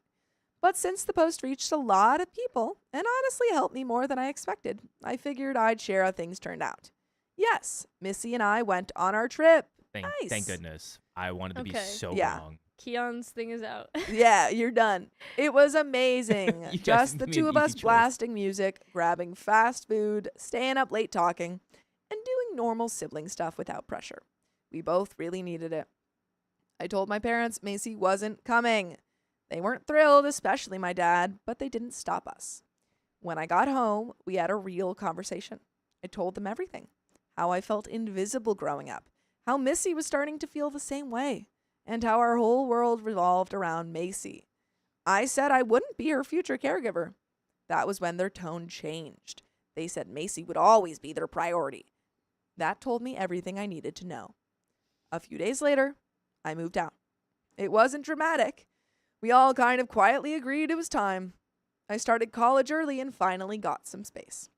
But since the post reached a lot of people and honestly helped me more than I expected, I figured I'd share how things turned out. Yes, Missy and I went on our trip. Thank Nice. goodness. I wanted to be Okay. so Yeah. wrong. Keon's thing is out. Yeah, you're done. It was amazing. You guys Just the made two an of us easy choice. blasting music, grabbing fast food, staying up late talking, and doing normal sibling stuff without pressure. We both really needed it. I told my parents Macy wasn't coming. They weren't thrilled, especially my dad, but they didn't stop us. When I got home, we had a real conversation. I told them everything. How I felt invisible growing up. How Missy was starting to feel the same way. And how our whole world revolved around Macy. I said I wouldn't be her future caregiver. That was when their tone changed. They said Macy would always be their priority. That told me everything I needed to know. A few days later, I moved out. It wasn't dramatic. We all kind of quietly agreed it was time. I started college early and finally got some space.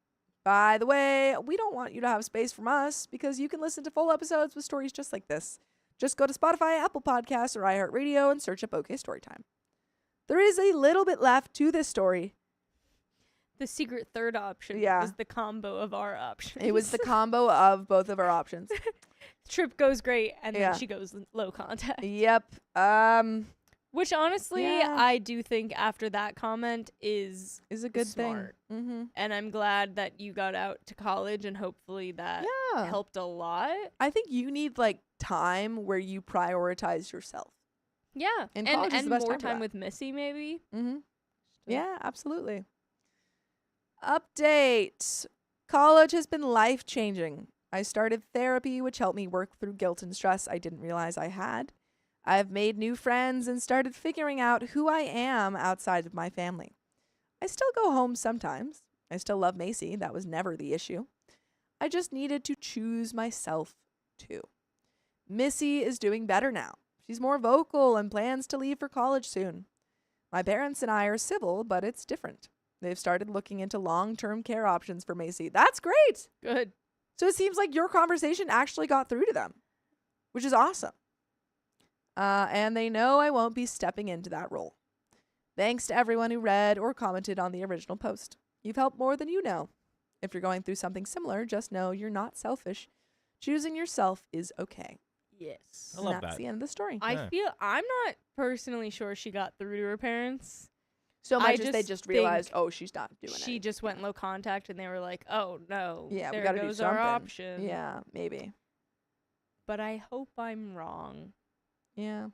By the way, we don't want you to have space from us because you can listen to full episodes with stories just like this. Just go to Spotify, Apple Podcasts, or iHeartRadio and search up OK Storytime. There is a little bit left to this story. The secret third option Yeah. was the combo of our options. It was the combo of both of our options. Trip goes great, and Yeah. then she goes low contact. Yep. Which honestly, Yeah. I do think after that comment is Is a good smart. thing. Mm-hmm. And I'm glad that you got out to college, and hopefully that Yeah. helped a lot. I think you need like time where you prioritize yourself. Yeah, And and college is the best more time for time that. with Missy maybe. Mm-hmm. Yeah, absolutely. Update. College has been life-changing. I started therapy, which helped me work through guilt and stress I didn't realize I had. I've made new friends and started figuring out who I am outside of my family. I still go home sometimes. I still love Macy. That was never the issue. I just needed to choose myself too. Missy is doing better now. She's more vocal and plans to leave for college soon. My parents and I are civil, but it's different. They've started looking into long-term care options for Macy. That's great. Good. So it seems like your conversation actually got through to them, which is awesome. And they know I won't be stepping into that role. Thanks to everyone who read or commented on the original post. You've helped more than you know. If you're going through something similar, just know you're not selfish. Choosing yourself is okay. Yes. I love And that's that. the end of the story. I Yeah. feel I'm not personally sure she got through to her parents. So I much as they just just realized, think oh, she's not doing it. She just went low contact, and they were like, "Oh no, Yeah, we there gotta do goes our something." option." Yeah, maybe. But I hope I'm wrong. Yeah.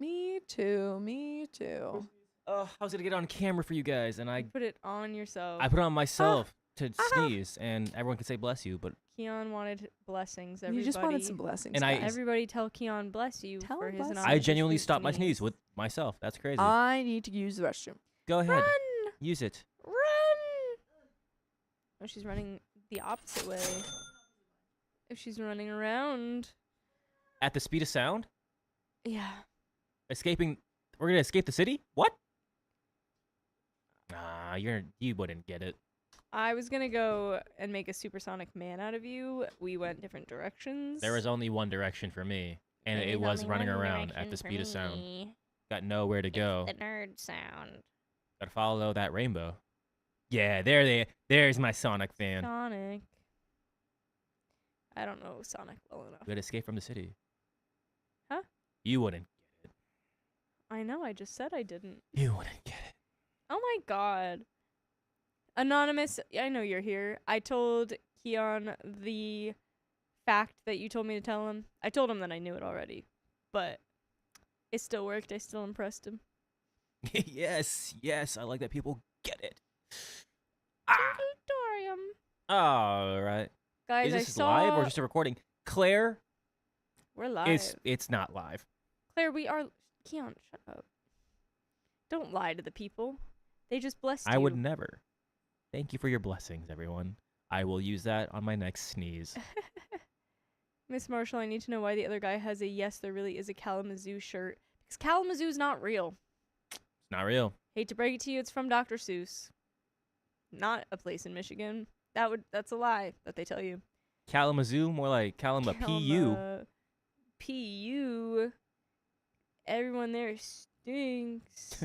Me too. Me too. Oh, I was gonna get on camera for you guys, and I Put it on yourself. put it on myself to sneeze, and everyone can say bless you, but Keon wanted blessings. Everybody. You just wanted some blessings. And I- guys. Everybody tell Keon bless you Tell for him his bless you. I genuinely inauspicious stopped my sneeze with myself. That's crazy. I need to use the restroom. Go ahead, Run! use it. Run! Oh, she's running the opposite way. If she's running around. At the speed of sound, Yeah. escaping. We're gonna escape the city. What? You wouldn't get it. I was gonna go and make a supersonic man out of you. We went different directions. There was only one direction for me, and There it was only running one around at direction the for speed of sound. me. Got nowhere to go. The nerd sound. Gotta follow that rainbow. Yeah, there's my Sonic fan. Sonic. I don't know Sonic well enough. We gotta escape from the city. Huh? You wouldn't get it. I know, I just said I didn't. You wouldn't get it. Oh my god. Anonymous, I know you're here. I told Keon the fact that you told me to tell him. I told him that I knew it already, but it still worked. I still impressed him. Yes, I like that people get it. Ah! Auditorium. All right. Guys, Is I this saw live or just a recording? Claire, we're live. it's not live. Claire, we are Keon, shut up. Don't lie to the people. They just blessed you. I would never. Thank you for your blessings, everyone. I will use that on my next sneeze. Miss Marshall, I need to know why the other guy has a yes, there really is a Kalamazoo shirt. Because Kalamazoo's not real. It's not real. Hate to break it to you, it's from Dr. Seuss. Not a place in Michigan. That's a lie that they tell you. Kalamazoo, more like Kalama PU. PU. Everyone there stinks.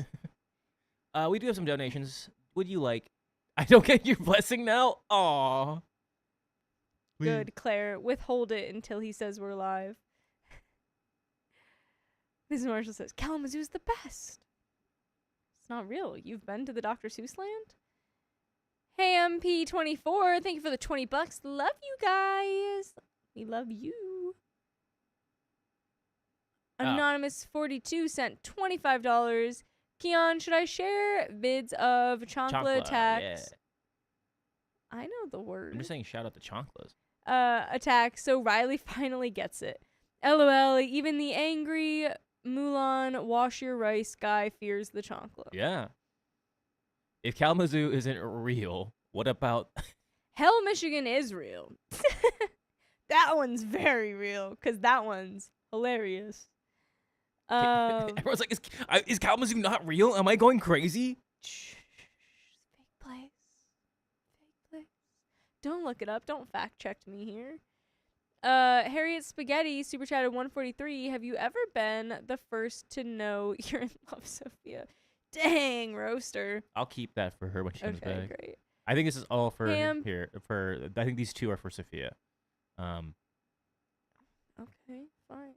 We do have some donations. Would you like? I don't get your blessing now. Aw. Good, Claire. Withhold it until he says we're live. Mrs. Marshall says Kalamazoo's the best. It's not real. You've been to the Dr. Seuss land? Hey, MP24, thank you for the $20. Love you guys. We love you. Anonymous42 sent $25. Keon, should I share vids of chancla attacks? Yeah. I know the word. I'm just saying shout out to chanclas. Attack, so Riley finally gets it. LOL, even the angry Mulan wash your rice guy fears the chancla. Yeah. If Kalamazoo isn't real, what about... Hell, Michigan is real. That one's very real, because that one's hilarious. Everyone's like, is Kalamazoo not real? Am I going crazy? Fake place. Fake place. Don't look it up. Don't fact check me here. Harriet Spaghetti super chatted 143. Have you ever been the first to know you're in love, Sophia? Dang, roaster. I'll keep that for her when she comes Okay, back. great. I think this is all for Ham. here. I think these two are for Sophia. Okay, fine.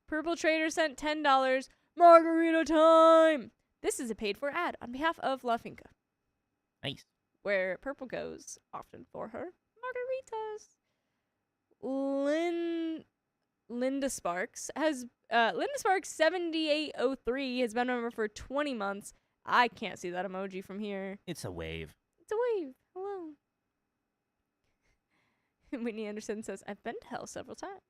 Purple Trader sent $10. Margarita time. This is a paid for ad on behalf of La Finca, Nice. where Purple goes often for her margaritas. Linda Sparks 7803 has been a member for 20 months. I can't see that emoji from here. It's a wave. It's a wave. Hello. Whitney Anderson says, I've been to hell several times.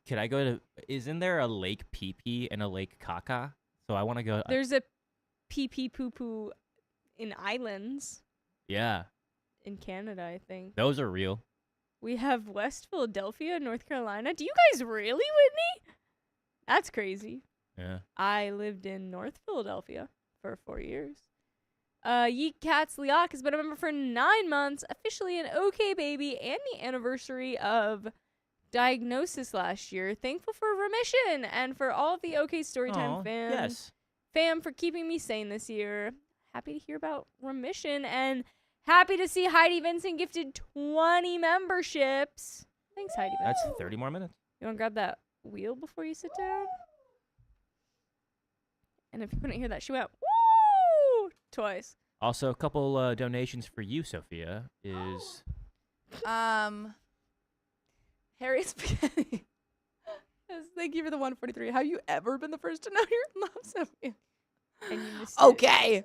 Could I go to... Isn't there a Lake Pee Pee and a Lake Caca? So I want to go... There's a pee pee poo poo in islands Yeah. in Canada, I think. Those are real. We have West Philadelphia, North Carolina. Do you guys really, Whitney? That's crazy. Yeah. I lived in North Philadelphia for 4 years. Yeet Cats Liak has been a member for 9 months, officially an OK baby, and the anniversary of diagnosis last year. Thankful for remission and for all of the OK Storytime Aw, fans. yes. Fam for keeping me sane this year. Happy to hear about remission and happy to see Heidi Vincent gifted 20 memberships. Thanks, Heidi Vincent. That's 30 more minutes. You want to grab that wheel before you sit down? And if you couldn't hear that, she went, woo! Twice. Also, a couple donations for you, Sophia, is... Harry Spaghetti. Yes, thank you for the 143. Have you ever been the first to know you're in love, Sophia? And you missed it. Okay.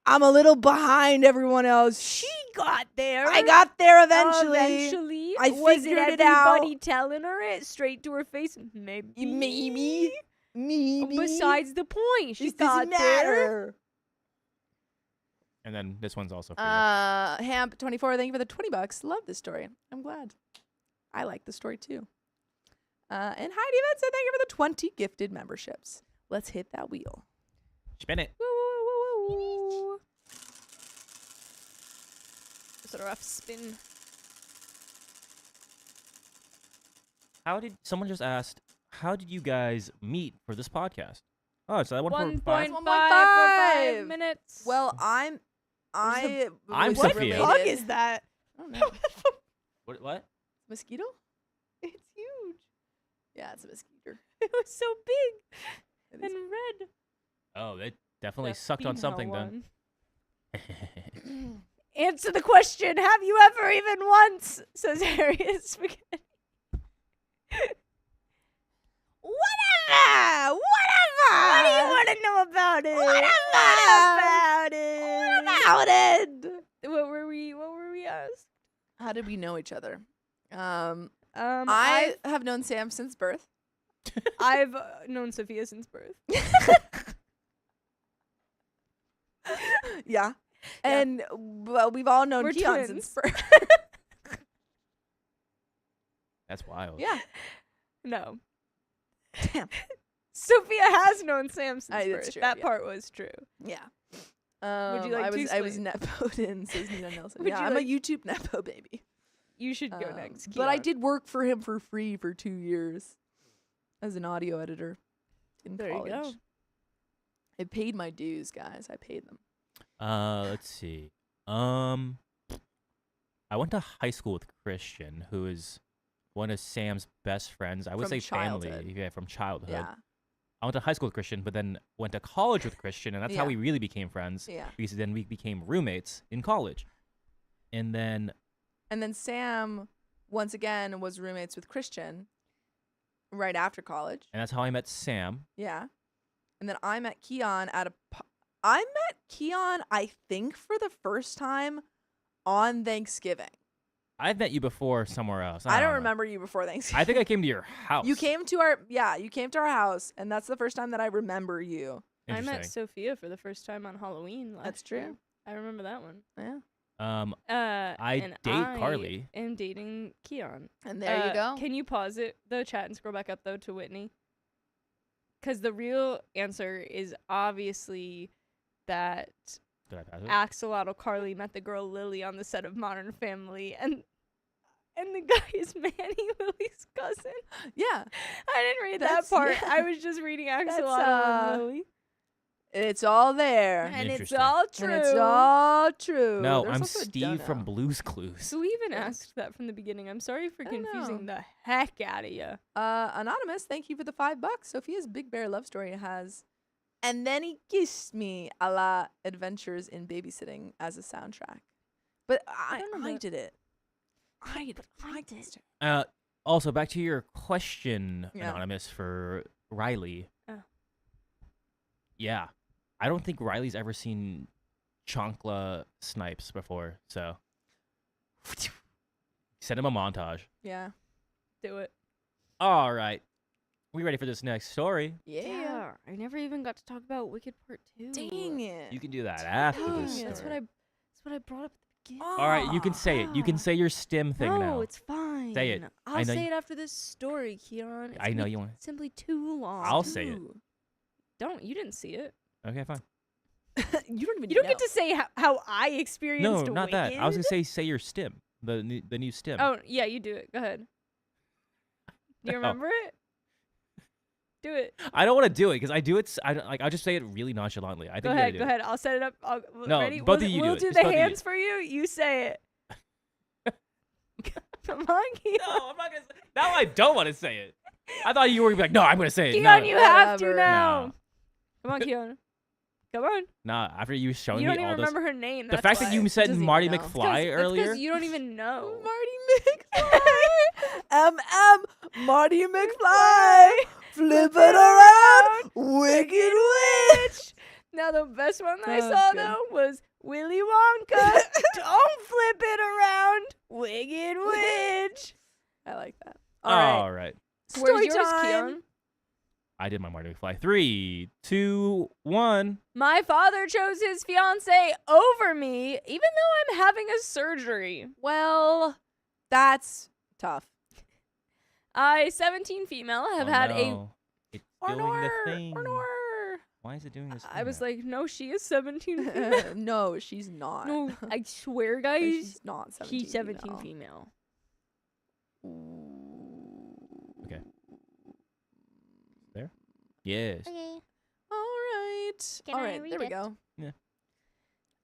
I'm a little behind everyone else. She got there. I got there eventually. Eventually. I Was figured it it out. everybody telling her it straight to her face? Maybe. Me. Besides the point. She This got doesn't there. matter. And then this one's also for you. Hamp24, thank you for the $20. Love this story. I'm glad. I like the story too. And Heidi Vincent, thank you for the 20 gifted memberships. Let's hit that wheel. Spin it. Woo, woo, woo, woo, woo. It's a rough spin. Someone just asked, how did you guys meet for this podcast? Oh, so that one for 1.5 1.5 for 5 minutes. Well, I'm I'm was Sophia. What related. is that? I don't know. What? Mosquito? It's huge. Yeah, it's a mosquito. It was so big It and is. red. Oh, they definitely That sucked on female something then. one. Answer the question. Have you ever even once? Says Harriet Spaghetti. Whatever. What do you want to know about it? What about it? What were we asked? How did we know each other? I I have known Sam since birth. I've known Sophia since birth. Yeah. And well, we've all known We're Keon since twins. birth. That's wild. Yeah. No. Damn. Sophia has known Sam since It's birth. true, That yeah. part was true. Yeah. Would you like I to was explain? nepoed in, says Nina Nelson. Would Yeah, you I'm like- a YouTube nepo baby. You should go next. But I Keon. did work for him for free for 2 years as an audio editor in There college. you go. I paid my dues, guys. I paid them. Let's see. I went to high school with Christian, who is one of Sam's best friends. I would From say family, childhood. yeah, from childhood. Yeah. I went to high school with Christian, but then went to college with Christian, and that's how Yeah. we really became friends. Yeah. Because then we became roommates in college. And then And then Sam, once again, was roommates with Christian right after college. that's how I met Sam. Yeah. And then I met Keon at I met Keon, I think, for the first time on Thanksgiving. I've met you before somewhere else. I don't know. remember you before Thanksgiving. I think I came to your house. You came to our house, and that's the first time that I remember you. I met Interesting. Sophia for the first time on Halloween last That's true. year. I remember that one. Yeah. I and date I Carly. am dating Keon. And there you go. Can you pause the chat and scroll back up though to Whitney? Because the real answer is obviously that Did I pass it? Axolotl Carly met the girl Lily on the set of Modern Family, and the guy is Manny Lily's cousin. Yeah. I didn't read that That's- part. yeah. I was just reading Axolotl uh, and Lily, It's all there. and it's Interesting. all true. And it's all true. No, There's I'm also a Steve from Dono. Blue's Clues. So we even Yes. asked that from the beginning. I'm sorry for I don't confusing know. the heck out of you. Anonymous, thank you for the $5. Sophia's Big Bear love story has "And Then He Kissed Me" a la Adventures in Babysitting as a soundtrack. But I don't know that. did it. I did it. Also, back to your question, Yeah. Anonymous, for Riley. Oh. Yeah. I don't think Riley's ever seen Chancla Snipes before, so send him a montage. Yeah. Do it. All right. We ready for this next story? Yeah. I never even got to talk about Wicked Part 2. Dang it. You can do that after Dang this it, story. That's what I brought up at the beginning. All right, you can say it. You can say your stim thing no, now. it's fine. Say it. I'll I know say you- it after this story, Keon. It's I know gonna be you want. simply too long. I'll say it. Ooh. You didn't see it. Okay, fine. You don't even You don't know. get to say how I experienced No, not that. I was Wicked. gonna say your stim, the new stim. Oh, yeah, you do it. Go ahead. Do you No. remember it? Do it. I don't want to do it because I do it. I don't, like. I'll just say it really nonchalantly. I think Go you gotta ahead. do Go it. ahead. I'll set it up. No, ready? both of you do We'll it. do Just the both of you. hands for you. You say it. Come on, Keon. No, I'm not gonna. Now I don't want to say it. I thought you were gonna be like, no, I'm gonna say it. Keon, No, you have to Whatever. now. No. Come on, Keon. Come on. Nah, after you showing You me don't all even those. remember her name. The that's fact that why. you said doesn't Marty even know. McFly That's earlier. because you don't even know. Marty McFly. Marty McFly. Flip it around. Wicked Witch. Now the best one that I That was saw good. though was Willy Wonka. Don't flip it around, Wicked Witch. I like that. All right. Where's Story yours, time. Keon? I did my Marty McFly. 3, 2, 1. My father chose his fiance over me, even though I'm having a surgery. Well, that's tough. I, 17 female, have had It's doing the thing. Or Why is it doing this? I was thing like, no, she is 17 female. no, she's not. No, I swear, No, guys, she's not 17. she's 17 female. Okay. There? Yes. Okay. All right. Can All I right. read There we it? go.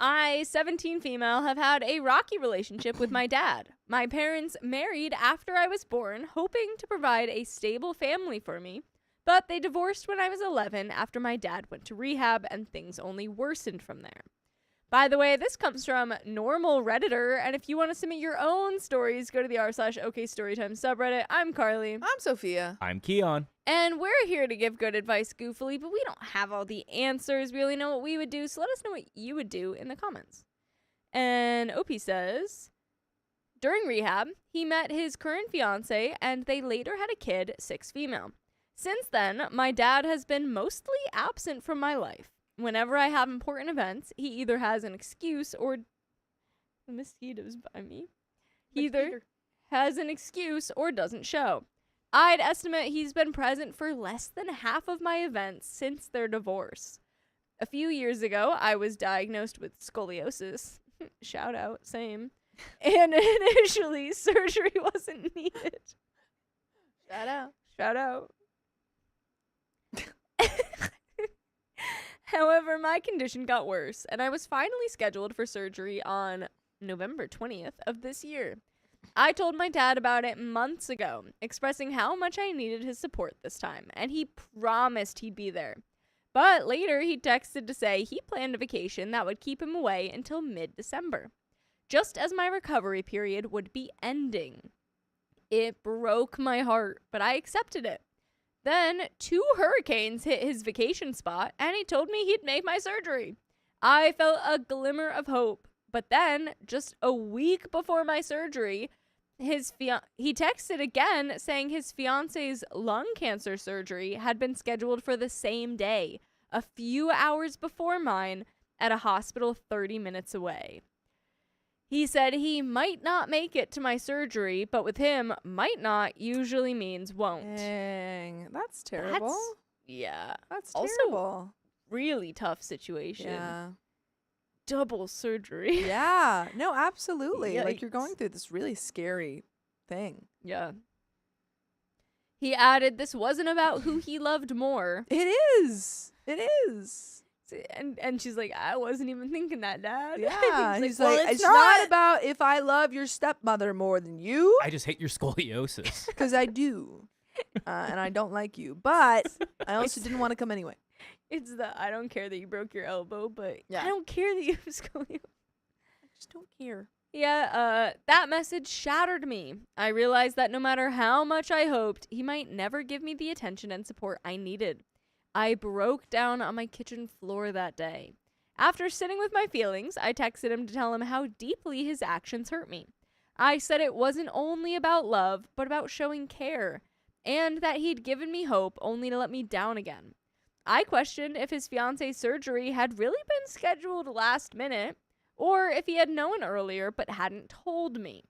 I, 17 female, have had a rocky relationship with my dad. My parents married after I was born, hoping to provide a stable family for me, but they divorced when I was 11 after my dad went to rehab and things only worsened from there. By the way, this comes from Normal Redditor, and if you want to submit your own stories, go to the r/OKStorytime subreddit. I'm Carly. I'm Sophia. I'm Keon. And we're here to give good advice goofily, but we don't have all the answers. We only know what we would do, so let us know what you would do in the comments. And OP says, during rehab, he met his current fiance, and they later had a kid, 6 female. Since then, my dad has been mostly absent from my life. Whenever I have important events, he either has an excuse or... The mosquitoes by me. He either has an excuse or doesn't show. I'd estimate he's been present for less than half of my events since their divorce. A few years ago, I was diagnosed with scoliosis. Shout out, same. And initially, surgery wasn't needed. Shout out. Shout out. However, my condition got worse, and I was finally scheduled for surgery on November 20th of this year. I told my dad about it months ago, expressing how much I needed his support this time, and he promised he'd be there. But later, he texted to say he planned a vacation that would keep him away until mid-December, just as my recovery period would be ending. It broke my heart, but I accepted it. Then 2 hurricanes hit his vacation spot, and he told me he'd make my surgery. I felt a glimmer of hope, but then, just a week before my surgery, he texted again saying his fiance's lung cancer surgery had been scheduled for the same day, a few hours before mine, at a hospital 30 minutes away. He said he might not make it to my surgery, but with him, might not usually means won't. Dang, that's terrible. Yeah. That's also terrible. Really tough situation. Yeah. Double surgery. Yeah. No, absolutely. Like you're Yikes. going through this really scary thing. Yeah. He added this wasn't about who he loved more. It is. It is. And she's like, I wasn't even thinking that, Dad. Yeah. He's He's like, well, it's not about if I love your stepmother more than you, I just hate your scoliosis. because I do. And I don't like you. But I also didn't want to come anyway. It's the I don't care that you broke your elbow, but Yeah. I don't care that you have scoliosis. I just don't care. Yeah, that message shattered me. I realized that no matter how much I hoped, he might never give me the attention and support I needed. I broke down on my kitchen floor that day. After sitting with my feelings, I texted him to tell him how deeply his actions hurt me. I said it wasn't only about love, but about showing care, and that he'd given me hope only to let me down again. I questioned if his fiance's surgery had really been scheduled last minute, or if he had known earlier but hadn't told me.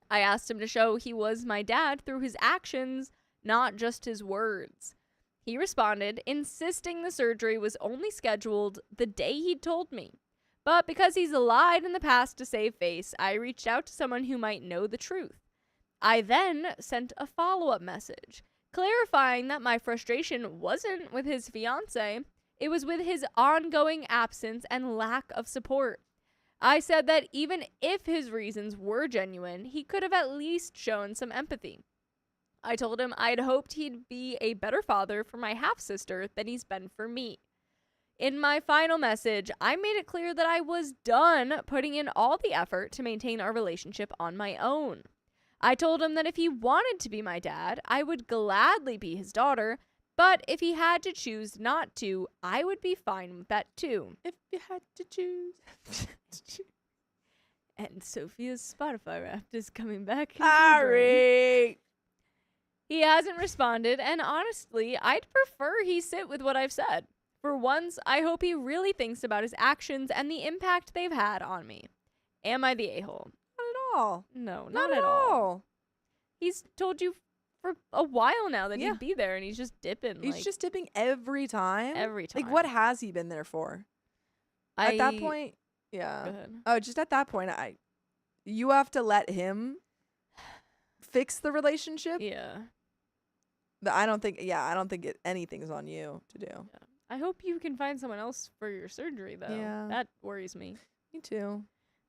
I asked him to show he was my dad through his actions, not just his words. He responded, insisting the surgery was only scheduled the day he'd told me. But because he's lied in the past to save face, I reached out to someone who might know the truth. I then sent a follow-up message, clarifying that my frustration wasn't with his fiance, it was with his ongoing absence and lack of support. I said that even if his reasons were genuine, he could have at least shown some empathy. I told him I'd hoped he'd be a better father for my half-sister than he's been for me. In my final message, I made it clear that I was done putting in all the effort to maintain our relationship on my own. I told him that if he wanted to be my dad, I would gladly be his daughter, but if he had to choose not to, I would be fine with that too. If you had to choose. And Sophia's Spotify Wrapped is coming back. Sorry. He hasn't responded, and honestly, I'd prefer he sit with what I've said. For once, I hope he really thinks about his actions and the impact they've had on me. Am I the a-hole? Not at all. No, not at all. He's told you for a while now that Yeah. he'd be there, and he's just dipping. He's like, just dipping every time. every time. Like, what has he been there for? At that point, Go yeah. ahead. Oh, just at that point, you have to let him fix the relationship. Yeah. But I don't think anything's on you to do. I hope you can find someone else for your surgery, though. Yeah. That worries me. Me too.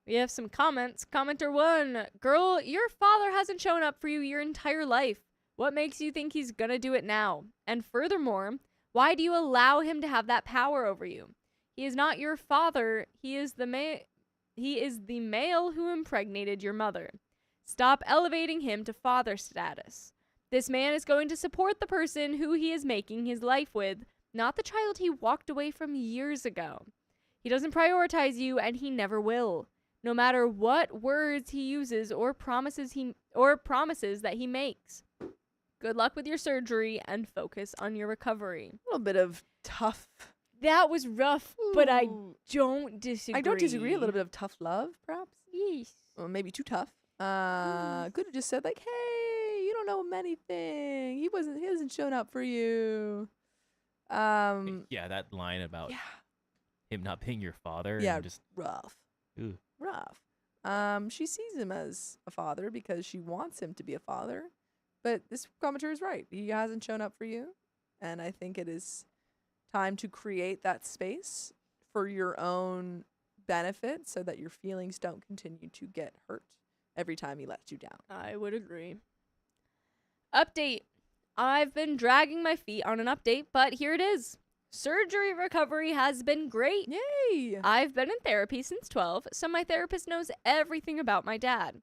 We have some comments. Commenter 1. Girl, your father hasn't shown up for you your entire life. What makes you think he's gonna do it now? And furthermore, why do you allow him to have that power over you? He is not your father. He is the male who impregnated your mother. Stop elevating him to father status. This man is going to support the person who he is making his life with, not the child he walked away from years ago. He doesn't prioritize you, and he never will, no matter what words he uses or promises that he makes. Good luck with your surgery and focus on your recovery. A little bit of tough. That was rough, but I Ooh. don't disagree. I don't disagree. A little bit of tough love, perhaps. Yeesh. Well, maybe too tough. Could have just said like, "Hey, you don't know him anything. He hasn't shown up for you." Yeah, that line about Yeah. him not being your father. Yeah, And just rough. ooh. Rough. She sees him as a father because she wants him to be a father. But this commenter is right. He hasn't shown up for you. And I think it is time to create that space for your own benefit so that your feelings don't continue to get hurt every time he lets you down. I would agree. Update. I've been dragging my feet on an update, but here it is. Surgery recovery has been great. Yay! I've been in therapy since 12, so my therapist knows everything about my dad.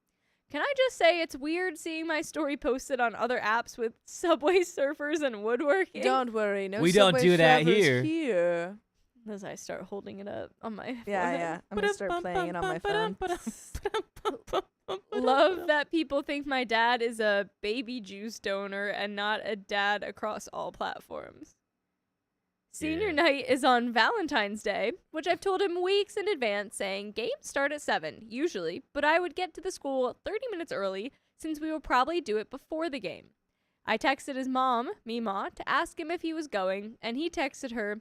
Can I just say it's weird seeing my story posted on other apps with Subway surfers and woodworking? Don't worry. No We don't Subway do that surfers here. As I start holding it up on my Yeah, forehead. yeah. I'm going to start playing it on my phone. Love that people think my dad is a baby juice donor and not a dad across all platforms. Senior Yeah. night is on Valentine's Day, which I've told him weeks in advance, saying games start at 7, usually, but I would get to the school 30 minutes early since we will probably do it before the game. I texted his mom, Mima, to ask him if he was going, and he texted her,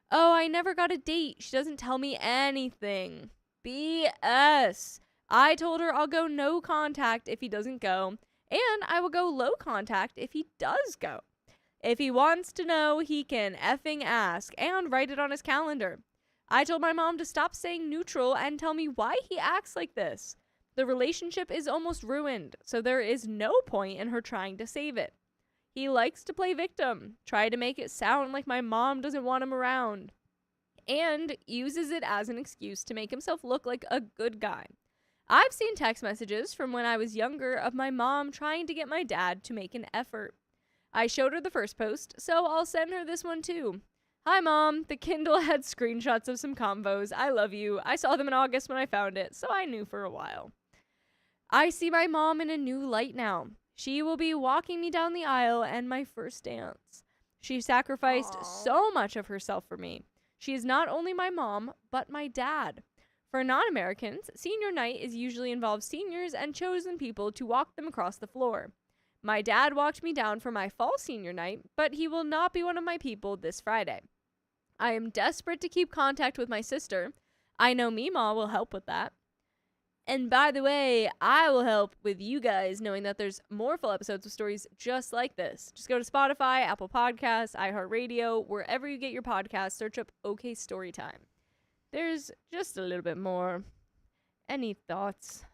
"Oh, I never got a date. She doesn't tell me anything." BS. I told her I'll go no contact if he doesn't go, and I will go low contact if he does go. If he wants to know, he can effing ask and write it on his calendar. I told my mom to stop saying neutral and tell me why he acts like this. The relationship is almost ruined, so there is no point in her trying to save it. He likes to play victim, try to make it sound like my mom doesn't want him around, and uses it as an excuse to make himself look like a good guy. I've seen text messages from when I was younger of my mom trying to get my dad to make an effort. I showed her the first post, so I'll send her this one too. Hi, Mom. The Kindle had screenshots of some combos. I love you. I saw them in August when I found it, so I knew for a while. I see my mom in a new light now. She will be walking me down the aisle and my first dance. She sacrificed so much of herself for me. She is not only my mom, but my dad. For non-Americans, senior night is usually involves seniors and chosen people to walk them across the floor. My dad walked me down for my fall senior night, but he will not be one of my people this Friday. I am desperate to keep contact with my sister. I know Meemaw will help with that. And by the way, I will help with you guys knowing that there's more full episodes of stories just like this. Just go to Spotify, Apple Podcasts, iHeartRadio, wherever you get your podcasts, search up OK Storytime. There's just a little bit more. Any thoughts?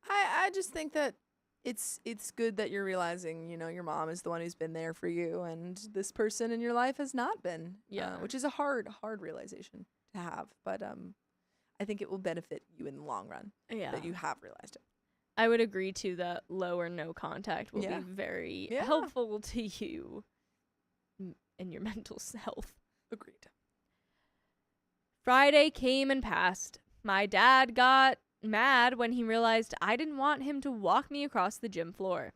I just think that it's good that you're realizing, your mom is the one who's been there for you, and this person in your life has not been. Yeah. Which is a hard realization to have, but I think it will benefit you in the long run Yeah. that you have realized it. I would agree to that low or no contact will Yeah. be very Yeah. helpful to you and your mental health. Agreed. Friday came and passed. My dad got mad when he realized I didn't want him to walk me across the gym floor.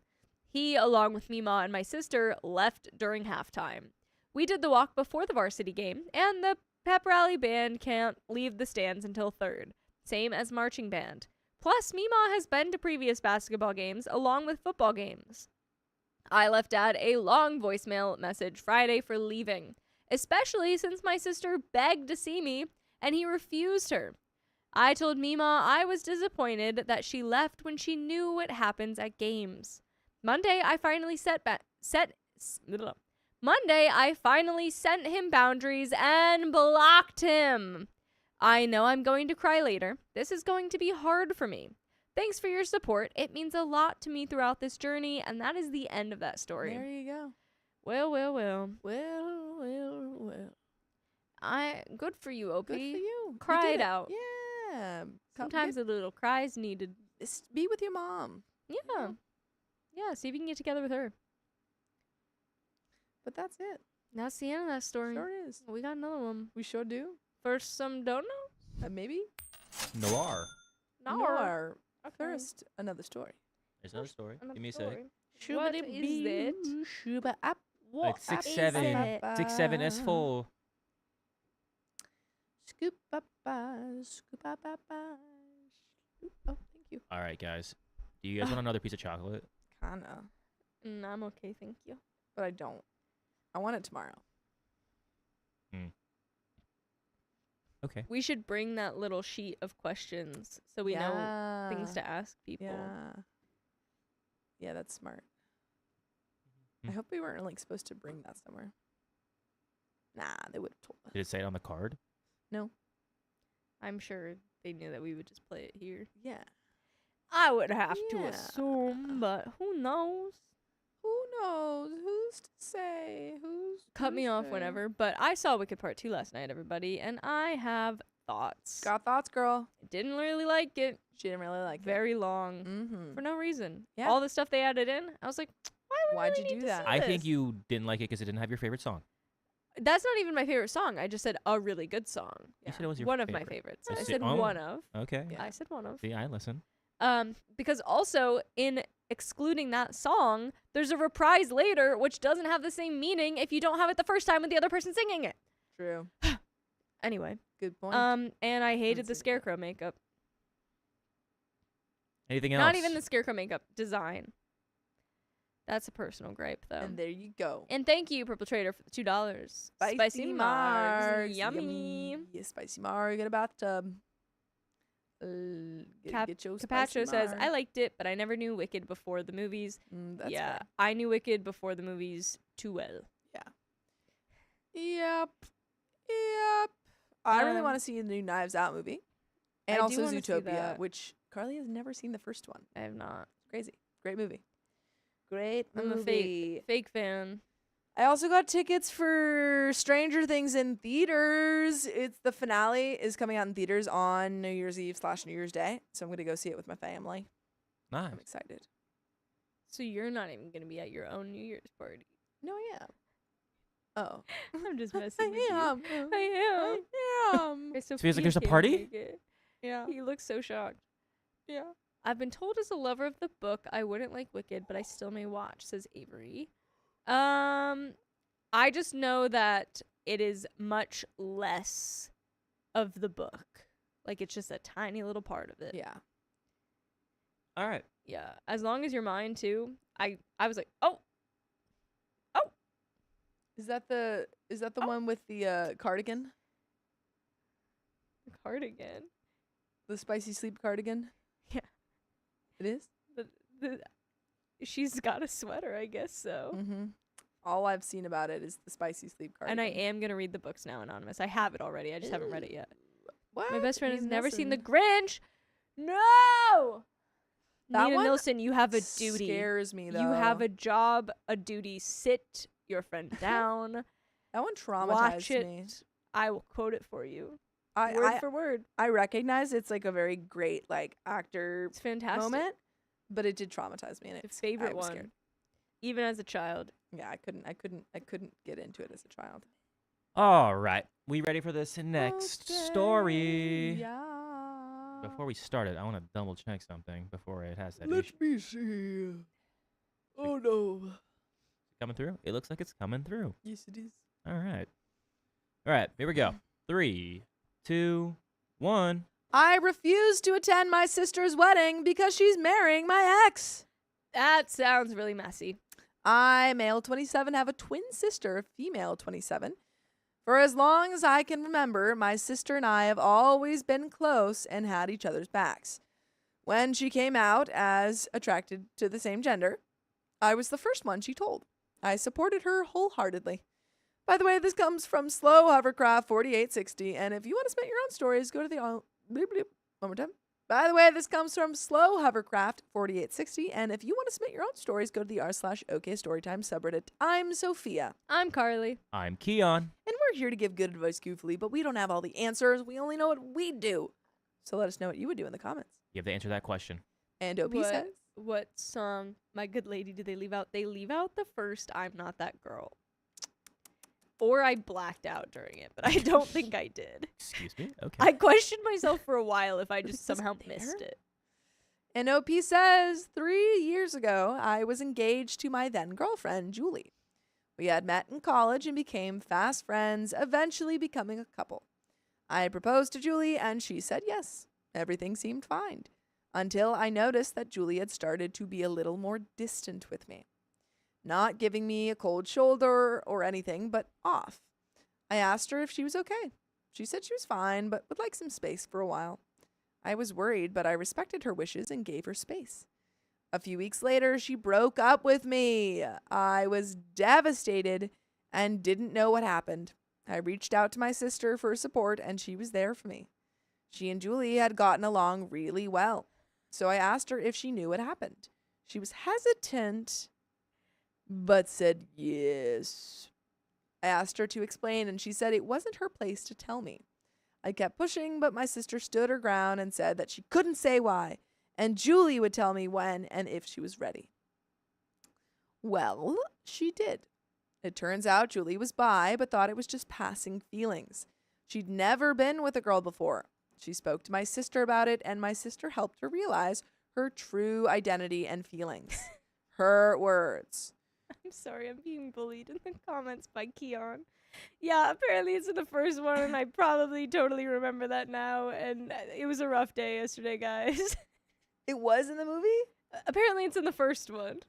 He, along with Mima and my sister, left during halftime. We did the walk before the varsity game, and the pep rally band can't leave the stands until 3rd, same as marching band. Plus, Mima has been to previous basketball games along with football games. I left Dad a long voicemail message Friday for leaving, especially since my sister begged to see me and he refused her. I told Mima I was disappointed that she left when she knew what happens at games. Monday, I finally sent him boundaries and blocked him. I know I'm going to cry later. This is going to be hard for me. Thanks for your support. It means a lot to me throughout this journey, and that is the end of that story. There you go. Well. Well. Good for you, Opie. Good for you. Cry You it did out. Yeah. Sometimes a little cry is needed. Be with your mom. Yeah. Yeah, see if you can get together with her. But that's it. That's the end of that story. Sure is. We got another one. We sure do. First, some don't know. Maybe. Noir. Nor. Okay. First, another story. There's another story. Another Give me a sec. story. What is it? Shuba up. What Like 6, is 7. it? 6, 7, S4. Scoop up, scoop up, scoop. Oh, thank you. All right, guys. Do you guys want another piece of chocolate? Kinda, I'm okay, thank you. but I don't. I want it tomorrow. Okay. We should bring that little sheet of questions so we know things to ask people. Yeah, that's smart. Hmm. I hope we weren't like supposed to bring that somewhere. Nah, they would have told us. Did it say it on the card? No. I'm sure they knew that we would just play it here. Yeah. I would have to Yeah. assume, but who knows? Who knows? Who's to say? Cut me off whenever. But I saw Wicked Part 2 last night, everybody, and I have thoughts. Got thoughts, girl? Didn't really like it. She didn't really like Very long. Mm-hmm. For no reason. Yeah. All the stuff they added in, I was like, Why'd really you need do to that? see I think this? you didn't like it because it didn't have your favorite song. That's not even my favorite song. I just said a really good song. You said it was your One favorite. of my favorites. I I see- said oh. one of. Okay. Yeah. I said one of. See, I listen. Because also in excluding that song, there's a reprise later which doesn't have the same meaning if you don't have it the first time with the other person singing it. True. Anyway, Good point. and I hated the seen it. scarecrow makeup. Anything else? Not even the scarecrow makeup design. That's a personal gripe though. And there you go. And thank you, Purple Trader, for the $2. Spicy Margs. Yummy. Yeah, spicy marg in a bathtub. Get your Capacho spicy says, marg. I liked it, but I never knew Wicked before the movies. That's yeah, fair. I knew Wicked before the movies too well. Yep. I really Um, want to see the new Knives Out movie. And I do also wanna see Zootopia, that. which Carly has never seen the first one. I have not. Crazy. Great movie. Great I'm a movie. fake fan. I also got tickets for Stranger Things in theaters. It's the finale is coming out in theaters on New Year's Eve / New Year's Day. So I'm going to go see it with my family. Nice. I'm excited. So you're not even going to be at your own New Year's party. No, I am. Oh. I'm just I messing with you. am. I am. I am. Okay, so feels like there's a can't party? make it. Yeah. He looks so shocked. Yeah. I've been told as a lover of the book I wouldn't like Wicked, but I still may watch, says Avery. I just know that it is much less of the book. Like it's just a tiny little part of it. Yeah. All right. Yeah. As long as you're mine too. I was like, oh, Is that the one with the cardigan? the cardigan. The spicy sleep cardigan? Yeah. It is? She's got a sweater, I guess so. Mm-hmm. All I've seen about it is the spicy sleep cardigan. And I am gonna read the books now, Anonymous. I have it already. I just haven't read it yet. What? My best friend has Nina never seen The Nilsson Grinch. No. That Nina one Nilsson, you have a duty. Scares me though. You have a job, a duty. Sit your friend down. That one traumatized Watch it. me. I will quote it for you, I word for word. I recognize it's like a very great like actor It's fantastic. moment, but it did traumatize me. And The it's favorite I was one, scared. even as a child. Yeah, I couldn't get into it as a child. All right. We ready for this next story? Yeah. Before we start it, I want to double check something before it has that issue. me see. Oh no. Coming through? It looks like it's coming through. Yes, it is. All right. All right. Here we go. 3, 2, 1. I refuse to attend my sister's wedding because she's marrying my ex. That sounds really messy. I, male 27, have a twin sister, female 27. For as long as I can remember, my sister and I have always been close and had each other's backs. When she came out as attracted to the same gender, I was the first one she told. I supported her wholeheartedly. By the way, this comes from Slow Hovercraft 4860, and if you want to submit your own stories, go to the bleep, bleep. One more time. By the way, this comes from Slow Hovercraft 4860, and if you want to submit your own stories, go to the r/OK Storytime subreddit. I'm Sophia, I'm Carly. I'm Keon. and we're here to give good advice goofily, but we don't have all the answers. We only know what we do. So let us know what you would do in the comments. You have to answer that question. And OP says, What song, my good lady, did they leave out? They leave out the first I'm Not That Girl. Or I blacked out during it, but I don't think I did. Excuse me? Okay. I questioned myself for a while if I just Was it somehow there? missed it. and OP says, 3 years ago, I was engaged to my then girlfriend, Julie. We had met in college and became fast friends, eventually becoming a couple. I proposed to Julie and she said yes. Everything seemed fine. Until I noticed that Julie had started to be a little more distant with me. Not giving me a cold shoulder or anything, but off. I asked her if she was okay. She said she was fine, but would like some space for a while. I was worried, but I respected her wishes and gave her space. A few weeks later, she broke up with me. I was devastated and didn't know what happened. I reached out to my sister for support, and she was there for me. She and Julie had gotten along really well, so I asked her if she knew what happened. She was hesitant, but said yes. I asked her to explain, and she said it wasn't her place to tell me. I kept pushing, but my sister stood her ground and said that she couldn't say why, and Julie would tell me when and if she was ready. Well, she did. It turns out Julie was bi, but thought it was just passing feelings. She'd never been with a girl before. She spoke to my sister about it, and my sister helped her realize her true identity and feelings. Her words. I'm sorry, I'm being bullied in the comments by Keon. Yeah, apparently it's in the first one, and I probably totally remember that now, and it was a rough day yesterday, guys. It was in the movie? Apparently it's in the first one.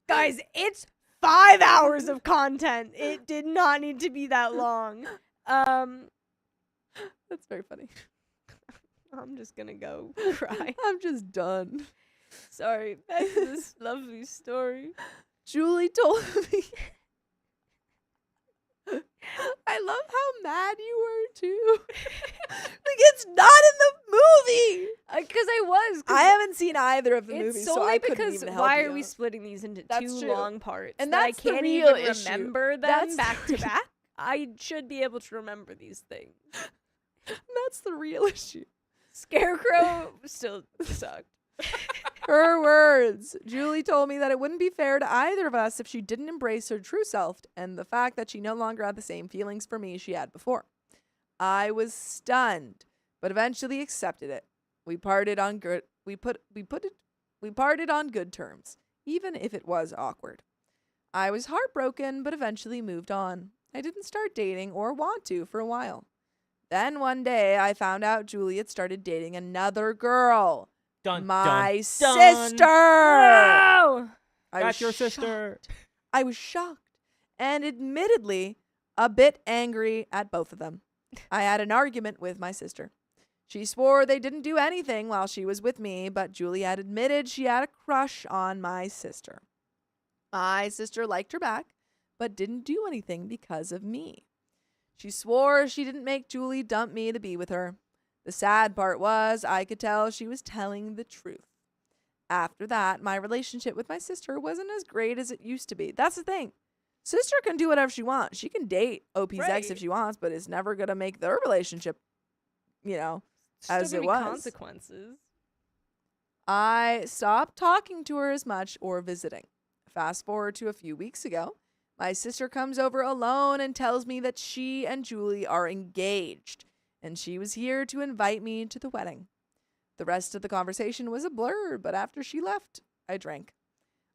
Guys, it's 5 hours of content. It did not need to be that long. That's very funny. I'm just gonna go cry. I'm just done. Sorry, back to this lovely story. Julie told me. I love how mad you were too. Like, it's not in the movie. Because I was. I haven't seen either of the It's movies, so solely I couldn't because even help why you. are we splitting these into That's two true. long parts? And that that's I the can't real even issue. remember them That's back the to back. I should be able to remember these things. That's the real issue. Scarecrow still sucked. Her words. Julie told me that it wouldn't be fair to either of us if she didn't embrace her true self and the fact that she no longer had the same feelings for me she had before. I was stunned, but eventually accepted it. We parted on good parted on good terms, even if it was awkward. I was heartbroken, but eventually moved on. I didn't start dating or want to for a while. Then one day I found out Julie had started dating another girl. My sister. No! I That's was your sister. shocked. I was shocked and admittedly a bit angry at both of them. I had an argument with my sister. She swore they didn't do anything while she was with me, but Julie had admitted she had a crush on my sister. My sister liked her back, but didn't do anything because of me. She swore she didn't make Julie dump me to be with her. The sad part was I could tell she was telling the truth. After that, my relationship with my sister wasn't as great as it used to be. That's the thing. Sister can do whatever she wants. She can date OP's ex if Right. she wants, but it's never going to make their relationship, as Still it gonna be was. consequences. I stopped talking to her as much or visiting. Fast forward to a few weeks ago. My sister comes over alone and tells me that she and Julie are engaged, and she was here to invite me to the wedding. The rest of the conversation was a blur, but after she left, I drank.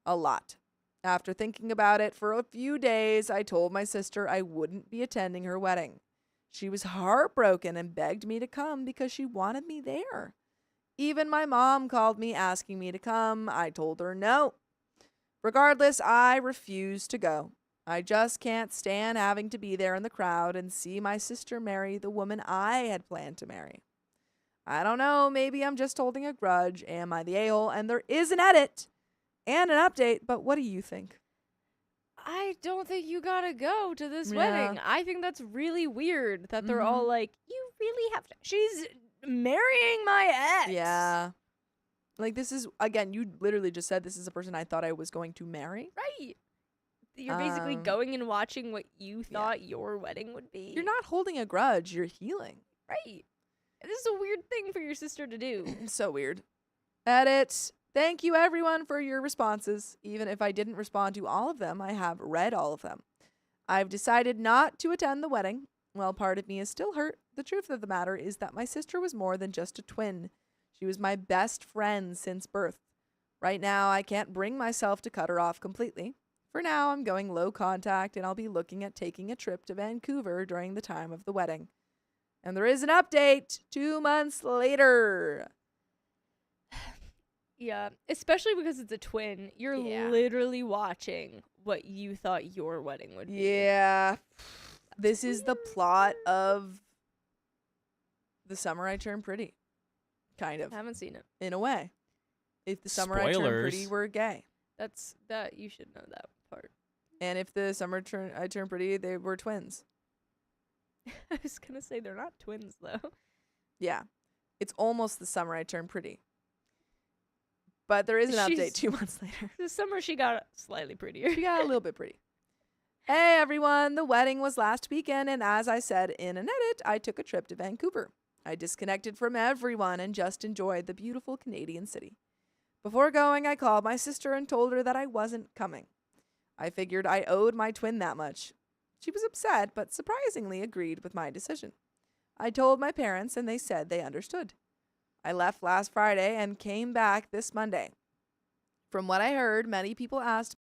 A lot. After thinking about it for a few days, I told my sister I wouldn't be attending her wedding. She was heartbroken and begged me to come because she wanted me there. Even my mom called me asking me to come. I told her no. Regardless, I refused to go. I just can't stand having to be there in the crowd and see my sister marry the woman I had planned to marry. I don't know, maybe I'm just holding a grudge. Am I the a-hole? And there is an edit and an update, but what do you think? I don't think you gotta go to this Yeah. wedding. I think that's really weird that they're all like, you really have to. She's marrying my ex. Yeah. Like, this is, again, you literally just said this is a person I thought I was going to marry. Right. You're basically going and watching what you thought your wedding would be. You're not holding a grudge, you're healing. right. This is a weird thing for your sister to do. So weird. Edit. Thank you, everyone, for your responses. Even if I didn't respond to all of them, I have read all of them. I've decided not to attend the wedding. While part of me is still hurt, the truth of the matter is that my sister was more than just a twin. She was my best friend since birth. Right now, I can't bring myself to cut her off completely. For now, I'm going low contact, and I'll be looking at taking a trip to Vancouver during the time of the wedding. And there is an update 2 months later. Yeah, especially because it's a twin. You're Yeah. literally watching what you thought your wedding would be. Yeah. This is the plot of The Summer I Turned Pretty. Kind of. I haven't seen it. In a way. If The Summer I Turned Pretty Spoilers. were gay. That you should know that part. And if The Summer I Turned Pretty, they were twins. I was gonna say they're not twins though. Yeah. It's almost The Summer I Turned Pretty. But there is an update She's- 2 months later. This summer she got slightly prettier. She got a little bit pretty. Hey everyone, the wedding was last weekend, and as I said in an edit, I took a trip to Vancouver. I disconnected from everyone and just enjoyed the beautiful Canadian city. Before going, I called my sister and told her that I wasn't coming. I figured I owed my twin that much. She was upset, but surprisingly agreed with my decision. I told my parents, and they said they understood. I left last Friday and came back this Monday. From what I heard, many people asked